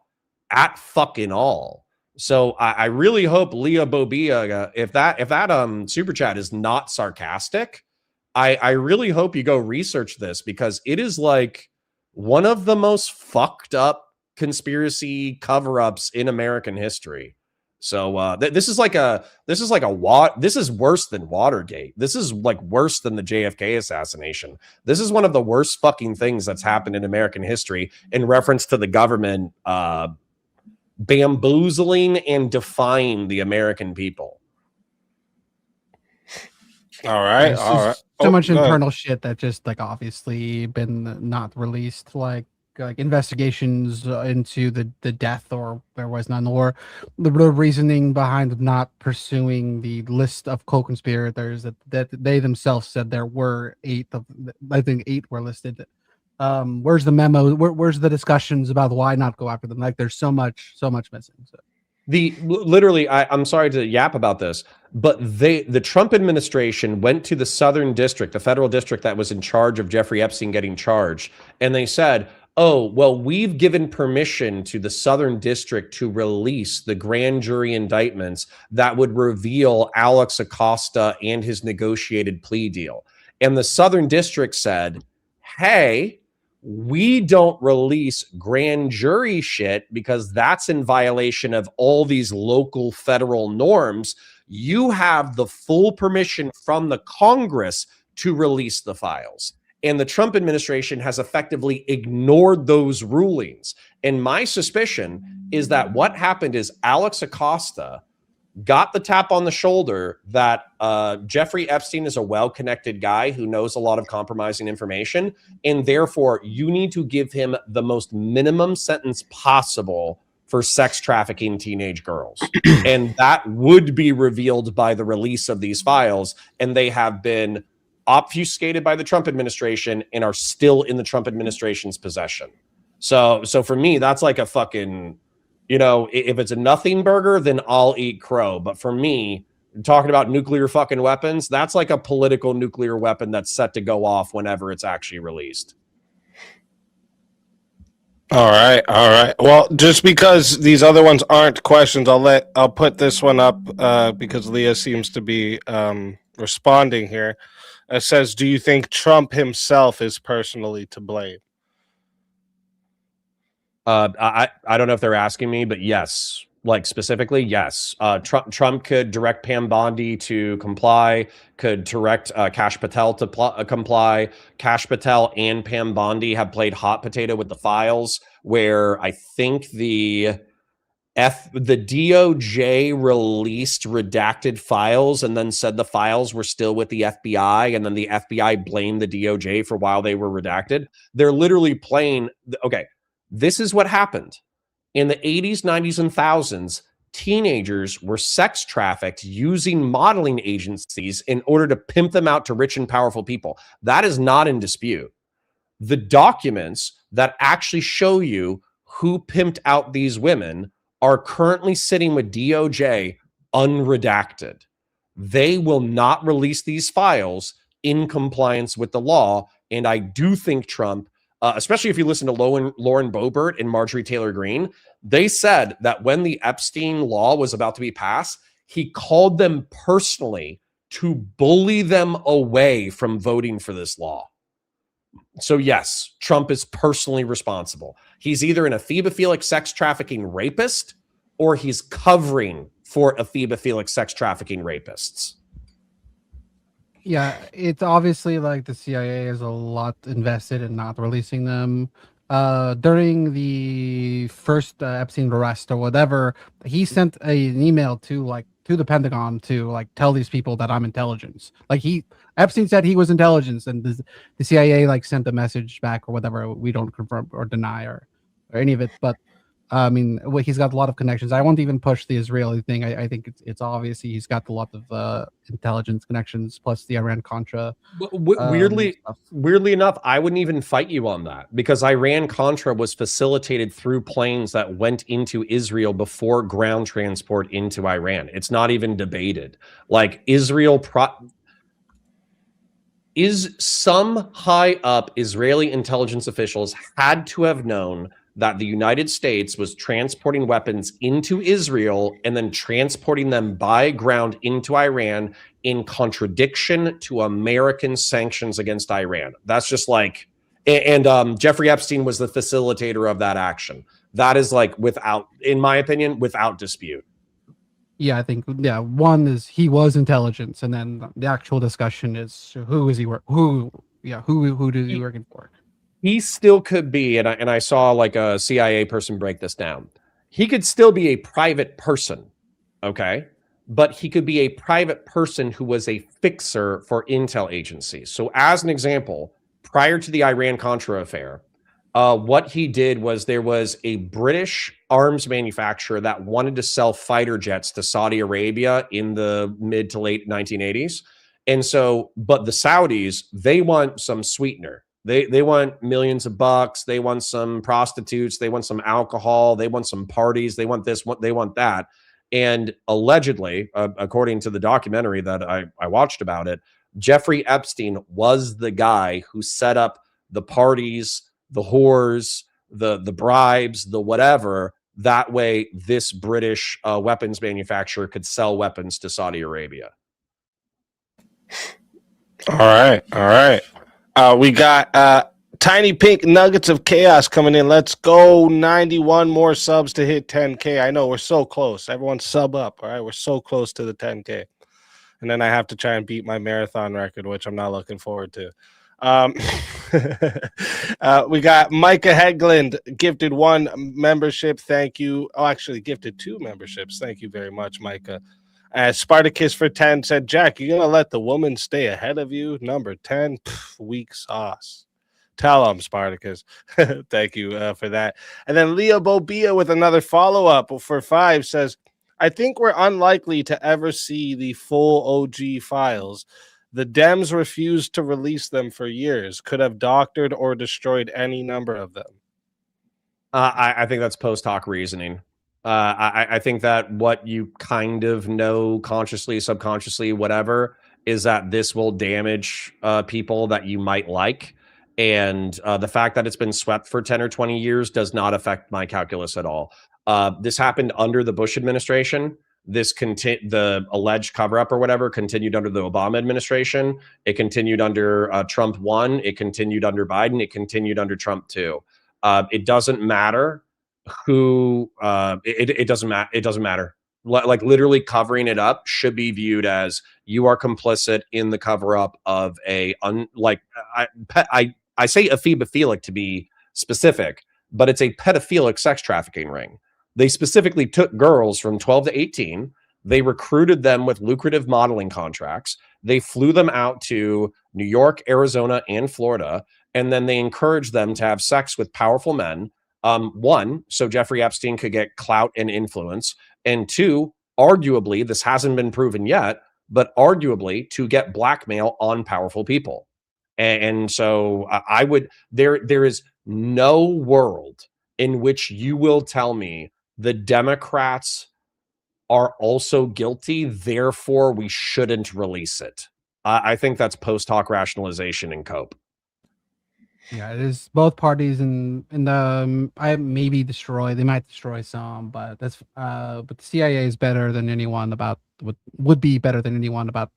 at fucking all. So I really hope Leah Bobia, if that super chat is not sarcastic, I really hope you go research this because it is like one of the most fucked up conspiracy cover-ups in American history. So this is worse than Watergate. This is like worse than the JFK assassination. This is one of the worst fucking things that's happened in American history in reference to the government bamboozling and defying the American people. All right. So much internal shit that just like obviously been not released, like investigations into the death, or there was none, or the reasoning behind not pursuing the list of co-conspirators that they themselves said there were 8 of. I think 8 were listed. Where's the memo? Where's the discussions about why not go after them? Like there's so much missing. So. I'm sorry to yap about this, but the Trump administration went to the Southern District, the federal district that was in charge of Jeffrey Epstein getting charged, and they said, "Oh, well, we've given permission to the Southern District to release the grand jury indictments that would reveal Alex Acosta and his negotiated plea deal." And the Southern District said, "Hey, we don't release grand jury shit because that's in violation of all these local federal norms. You have the full permission from the Congress to release the files." And the Trump administration has effectively ignored those rulings. And my suspicion is that what happened is Alex Acosta got the tap on the shoulder that Jeffrey Epstein is a well-connected guy who knows a lot of compromising information, and therefore you need to give him the most minimum sentence possible for sex trafficking teenage girls. And that would be revealed by the release of these files, and they have been obfuscated by the Trump administration and are still in the Trump administration's possession. So for me, that's like a fucking, you know, if it's a nothing burger, then I'll eat crow. But for me, talking about nuclear fucking weapons, that's like a political nuclear weapon that's set to go off whenever it's actually released. All right, all right. Well, just because these other ones aren't questions, I'll put this one up because Leah seems to be responding here. It says, "Do you think Trump himself is personally to blame?" I don't know if they're asking me, but yes, like specifically, yes. Trump could direct Pam Bondi to comply, could direct Kash Patel to comply. Kash Patel and Pam Bondi have played hot potato with the files, where I think the DOJ released redacted files and then said the files were still with the FBI, and then the FBI blamed the DOJ for while they were redacted. They're literally playing. Okay, this is what happened. In the 80s, 90s, and 1000s, teenagers were sex trafficked using modeling agencies in order to pimp them out to rich and powerful people. That is not in dispute. The documents that actually show you who pimped out these women are currently sitting with DOJ unredacted. They will not release these files in compliance with the law. And I do think Trump, especially if you listen to Lauren Boebert and Marjorie Taylor Greene, they said that when the Epstein law was about to be passed, he called them personally to bully them away from voting for this law. So yes, Trump is personally responsible. He's either an ephebophilic sex trafficking rapist or he's covering for ephebophilic sex trafficking rapists. Yeah, it's obviously like the CIA is a lot invested in not releasing them. During the first Epstein arrest or whatever, he sent an email to the Pentagon to like tell these people that I'm intelligence. Like Epstein said he was intelligence, and the CIA like sent a message back or whatever. We don't confirm or deny or any of it, but I mean, he's got a lot of connections. I won't even push the Israeli thing. I think it's obvious he's got a lot of intelligence connections, plus the Iran-Contra. Weirdly enough, I wouldn't even fight you on that, because Iran-Contra was facilitated through planes that went into Israel before ground transport into Iran. It's not even debated. Like some high up Israeli intelligence officials had to have known that the United States was transporting weapons into Israel and then transporting them by ground into Iran in contradiction to American sanctions against Iran. That's just like, and Jeffrey Epstein was the facilitator of that action. That is like in my opinion, without dispute. Yeah, I think one is he was intelligence, and then the actual discussion is who is he who is he working for? He still could be, and I saw like a CIA person break this down. He could still be a private person, okay? But he could be a private person who was a fixer for intel agencies. So as an example, prior to the Iran-Contra affair, what he did was there was a British arms manufacturer that wanted to sell fighter jets to Saudi Arabia in the mid to late 1980s. And so, but the Saudis, they want some sweetener. They want millions of bucks. They want some prostitutes. They want some alcohol. They want some parties. They want this. They want that. And allegedly, according to the documentary that I watched about it, Jeffrey Epstein was the guy who set up the parties, the whores, the bribes, the whatever. That way, this British weapons manufacturer could sell weapons to Saudi Arabia. All right. We got Tiny Pink Nuggets of Chaos coming in. Let's go. 91 more subs to hit 10K. I know we're so close. Everyone sub up. All right. We're so close to the 10K. And then I have to try and beat my marathon record, which I'm not looking forward to. We got Micah Hegland gifted 1 membership. Thank you. Oh, actually gifted 2 memberships. Thank you very much, Micah. Spartacus for 10 said, Jack, you gonna let the woman stay ahead of you? Number 10, weak sauce. Tell him, Spartacus. Thank you for that. And then Leo Bobia with another follow-up for 5 says, I think we're unlikely to ever see the full OG files. The Dems refused to release them for years, could have doctored or destroyed any number of them. I think that's post hoc reasoning. I think that what you kind of know consciously, subconsciously, whatever, is that this will damage people that you might like. And the fact that it's been swept for 10 or 20 years does not affect my calculus at all. This happened under the Bush administration. The alleged cover up or whatever continued under the Obama administration. It continued under Trump 1. It continued under Biden. It continued under Trump 2. It doesn't matter who. It doesn't matter. It doesn't matter. Like literally covering it up should be viewed as you are complicit in the cover up of I say ephebophilic to be specific, but it's a pedophilic sex trafficking ring. They specifically took girls from 12 to 18. They recruited them with lucrative modeling contracts. They flew them out to New York, Arizona, and Florida, and then they encouraged them to have sex with powerful men. One, so Jeffrey Epstein could get clout and influence, and two, arguably, this hasn't been proven yet, but arguably to get blackmail on powerful people. And so I would there is no world in which you will tell me the Democrats are also guilty, therefore we shouldn't release it. I think that's post hoc rationalization and cope. Yeah, it is both parties, and I maybe destroy. They might destroy some, but but the CIA is better than anyone about would be better than anyone about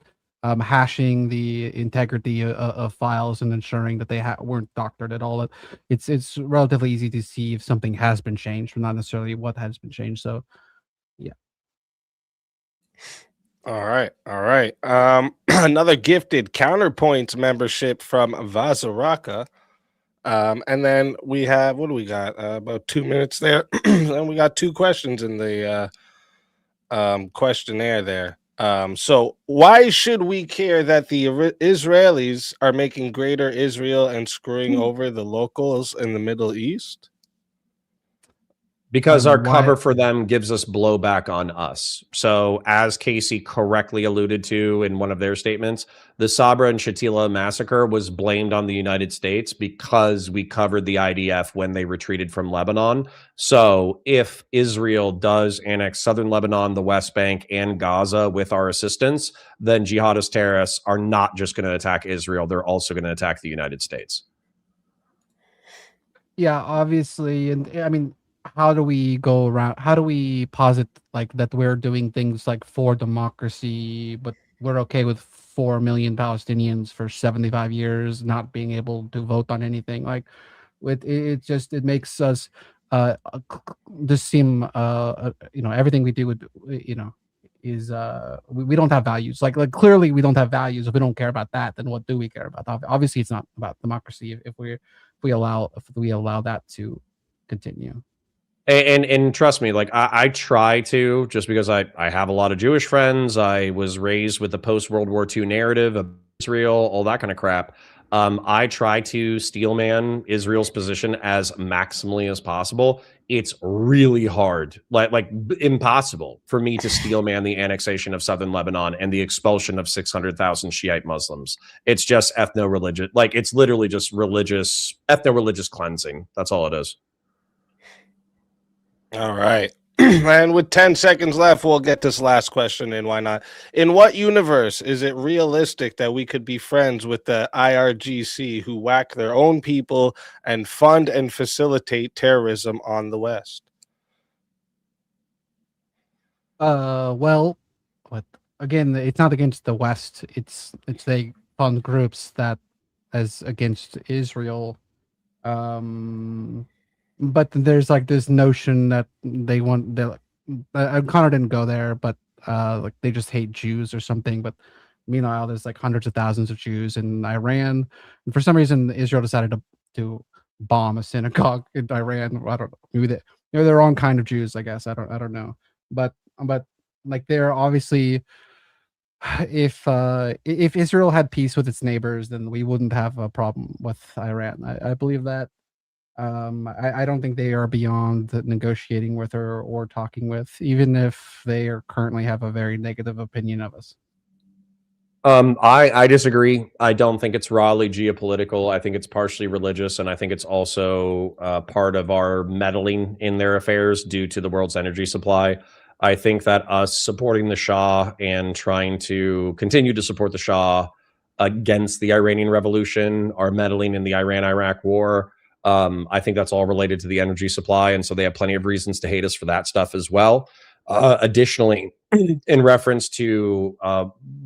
hashing the integrity of files and ensuring that they weren't doctored at all. It's relatively easy to see if something has been changed, but not necessarily what has been changed. So, yeah. All right. Another gifted Counterpoints membership from Vazaraka. And then we have, what do we got? About 2 minutes there. And we got 2 questions in the questionnaire there. So why should we care that the Israelis are making greater Israel and screwing over the locals in the Middle East? Because our cover for them gives us blowback on us. So, as Casey correctly alluded to in one of their statements, the Sabra and Shatila massacre was blamed on the United States because we covered the IDF when they retreated from Lebanon. So, if Israel does annex southern Lebanon, the West Bank, and Gaza with our assistance, then jihadist terrorists are not just going to attack Israel, they're also going to attack the United States. Yeah, obviously. And I mean, how do we go around? How do we posit like that we're doing things like for democracy, but we're okay with 4 million Palestinians for 75 years not being able to vote on anything? Like, it makes us just seem everything we do would is we don't have values. Like clearly we don't have values. If we don't care about that, then what do we care about? Obviously, it's not about democracy if we allow that to continue. And trust me, like I try to, just because I have a lot of Jewish friends. I was raised with the post World War II narrative of Israel, all that kind of crap. I try to steelman Israel's position as maximally as possible. It's really hard, like impossible for me to steelman the annexation of southern Lebanon and the expulsion of 600,000 Shiite Muslims. It's just ethno-religious, like it's literally just ethno-religious cleansing. That's all it is. All right. And with 10 seconds left, we'll get this last question in. Why not? In what universe is it realistic that we could be friends with the IRGC who whack their own people and fund and facilitate terrorism on the West? Well, but again, it's not against the West. It's they fund groups that as against Israel. But there's like this notion that Connor didn't go there, but like they just hate Jews or something. But meanwhile, there's like hundreds of thousands of Jews in Iran, and for some reason, Israel decided to bomb a synagogue in Iran. I don't know. Maybe they're their own kind of Jews, I guess. I don't know. But like they're obviously, if Israel had peace with its neighbors, then we wouldn't have a problem with Iran. I believe that. I don't think they are beyond negotiating with her or talking with, even if they are currently have a very negative opinion of us. I disagree. I don't think it's rawly geopolitical. I think it's partially religious, and I think it's also part of our meddling in their affairs due to the world's energy supply. I think that us supporting the Shah and trying to continue to support the Shah against the Iranian Revolution, our meddling in the Iran-Iraq war, I think that's all related to the energy supply, and so they have plenty of reasons to hate us for that stuff as well. Additionally, in reference to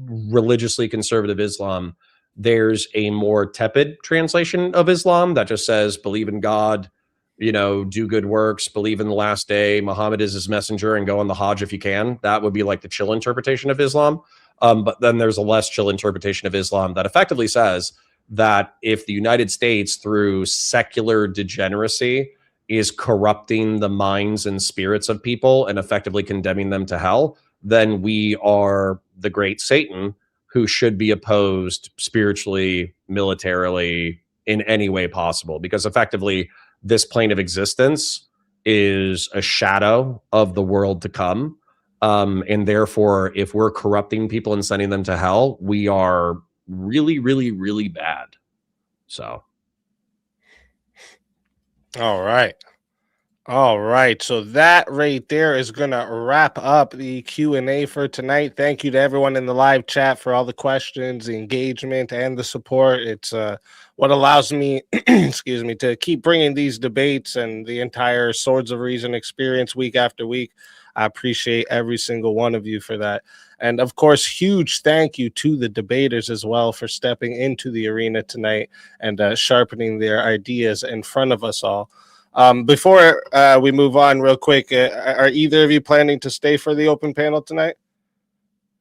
religiously conservative Islam, there's a more tepid translation of Islam that just says, believe in God, do good works, believe in the last day, Muhammad is his messenger, and go on the Hajj if you can. That would be like the chill interpretation of Islam. But then there's a less chill interpretation of Islam that effectively says that if the United States, through secular degeneracy, is corrupting the minds and spirits of people and effectively condemning them to hell, then we are the great Satan who should be opposed spiritually, militarily, in any way possible. Because effectively, this plane of existence is a shadow of the world to come. And therefore, if we're corrupting people and sending them to hell, we are really, really, really bad. So. All right. All right. So that right there is going to wrap up the Q&A for tonight. Thank you to everyone in the live chat for all the questions, the engagement, and the support. It's what allows me, excuse me, to keep bringing these debates and the entire Swords of Reason experience week after week. I appreciate every single one of you for that. And of course, huge thank you to the debaters as well for stepping into the arena tonight and sharpening their ideas in front of us all. Before we move on real quick, are either of you planning to stay for the open panel tonight?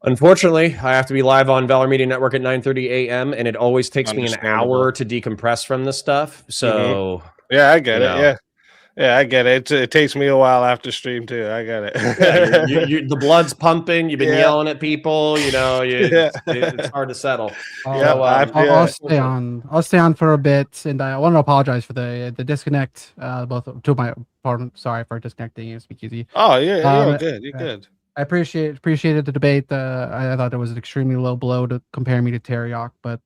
Unfortunately, I have to be live on Valor Media Network at 9:30 a.m. and it always takes me an hour to decompress from this stuff. So yeah, I get it. Yeah, I get it. It takes me a while after stream too. I get it. Yeah, the blood's pumping. You've been yelling at people. It's hard to settle. I'll stay on. I'll stay on for a bit, and I want to apologize for the disconnect. Both to my partner. Sorry for disconnecting. Speakeazy. Oh yeah, you're good. You're good. I appreciated the debate. I thought it was an extremely low blow to compare me to Teriyok, but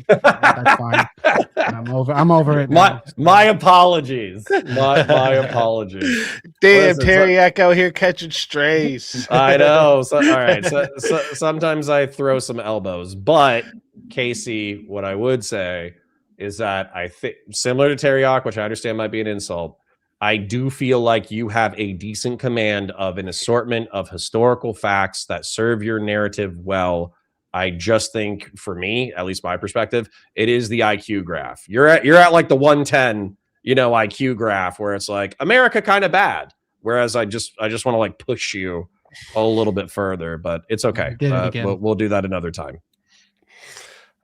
that's fine. I'm over it. My apologies. My apologies. Damn, Teriyok out here catching strays. I know. All right. So sometimes I throw some elbows, but Casey, what I would say is that I think similar to Teriyok, which I understand might be an insult, I do feel like you have a decent command of an assortment of historical facts that serve your narrative well. I just think, for me, at least my perspective, it is the IQ graph. You're at like the 110, IQ graph where it's like America kind of bad. Whereas I just want to like push you a little bit further, but it's okay. We'll do that another time.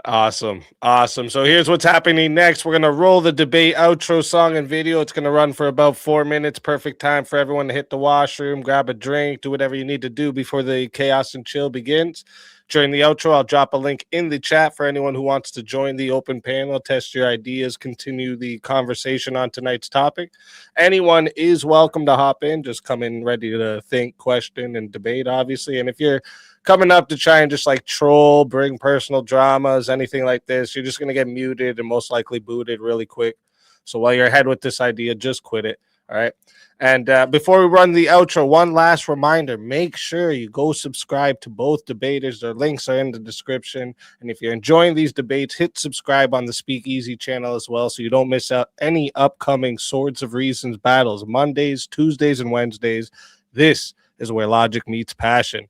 Awesome. So here's what's happening next. We're going to roll the debate outro song and video. It's going to run for about 4 minutes. Perfect time for everyone to hit the washroom, grab a drink, do whatever you need to do before the chaos and chill begins. During the outro, I'll drop a link in the chat for anyone who wants to join the open panel, test your ideas, continue the conversation on tonight's topic. Anyone is welcome to hop in. Just come in ready to think, question, and debate, obviously. And if you're coming up to try and just like troll, bring personal dramas, anything like this, you're just going to get muted and most likely booted really quick. So while you're ahead with this idea, just quit it. All right. And before we run the outro, one last reminder, make sure you go subscribe to both debaters. Their links are in the description. And if you're enjoying these debates, hit subscribe on the Speakeazy channel as well so you don't miss out any upcoming Swords of Reasons battles, Mondays, Tuesdays, and Wednesdays. This is where logic meets passion.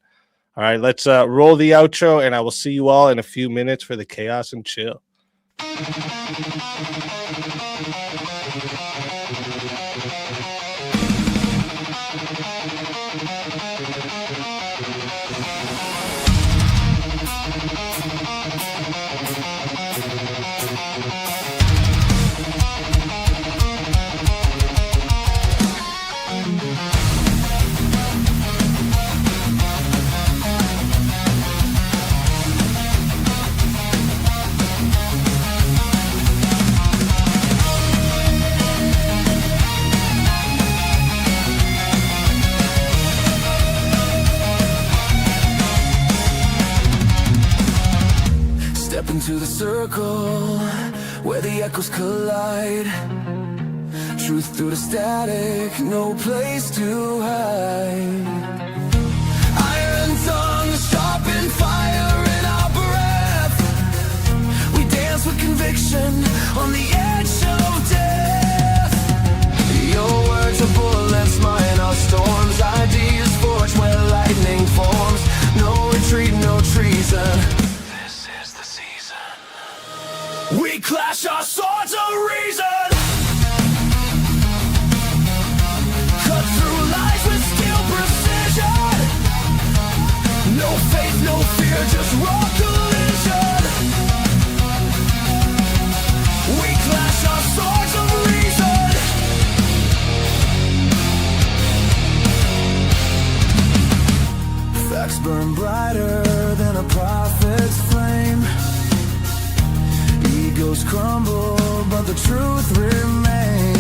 All right, let's roll the outro, and I will see you all in a few minutes for the chaos and chill. rumble, where the echoes collide. Truth through the static, no place to hide. Iron tongue, sharpened fire in our breath. We dance with conviction on the edge of death. Your words are bullets, mine are storms. Ideas forged where lightning forms. No retreat, no treason. This is the season. We clash our swords of reason. Cut through lies with steel precision. No faith, no fear, just raw collision. We clash our swords of reason. Facts burn brighter than a prophet's flame. Egos crumble, but the truth remains.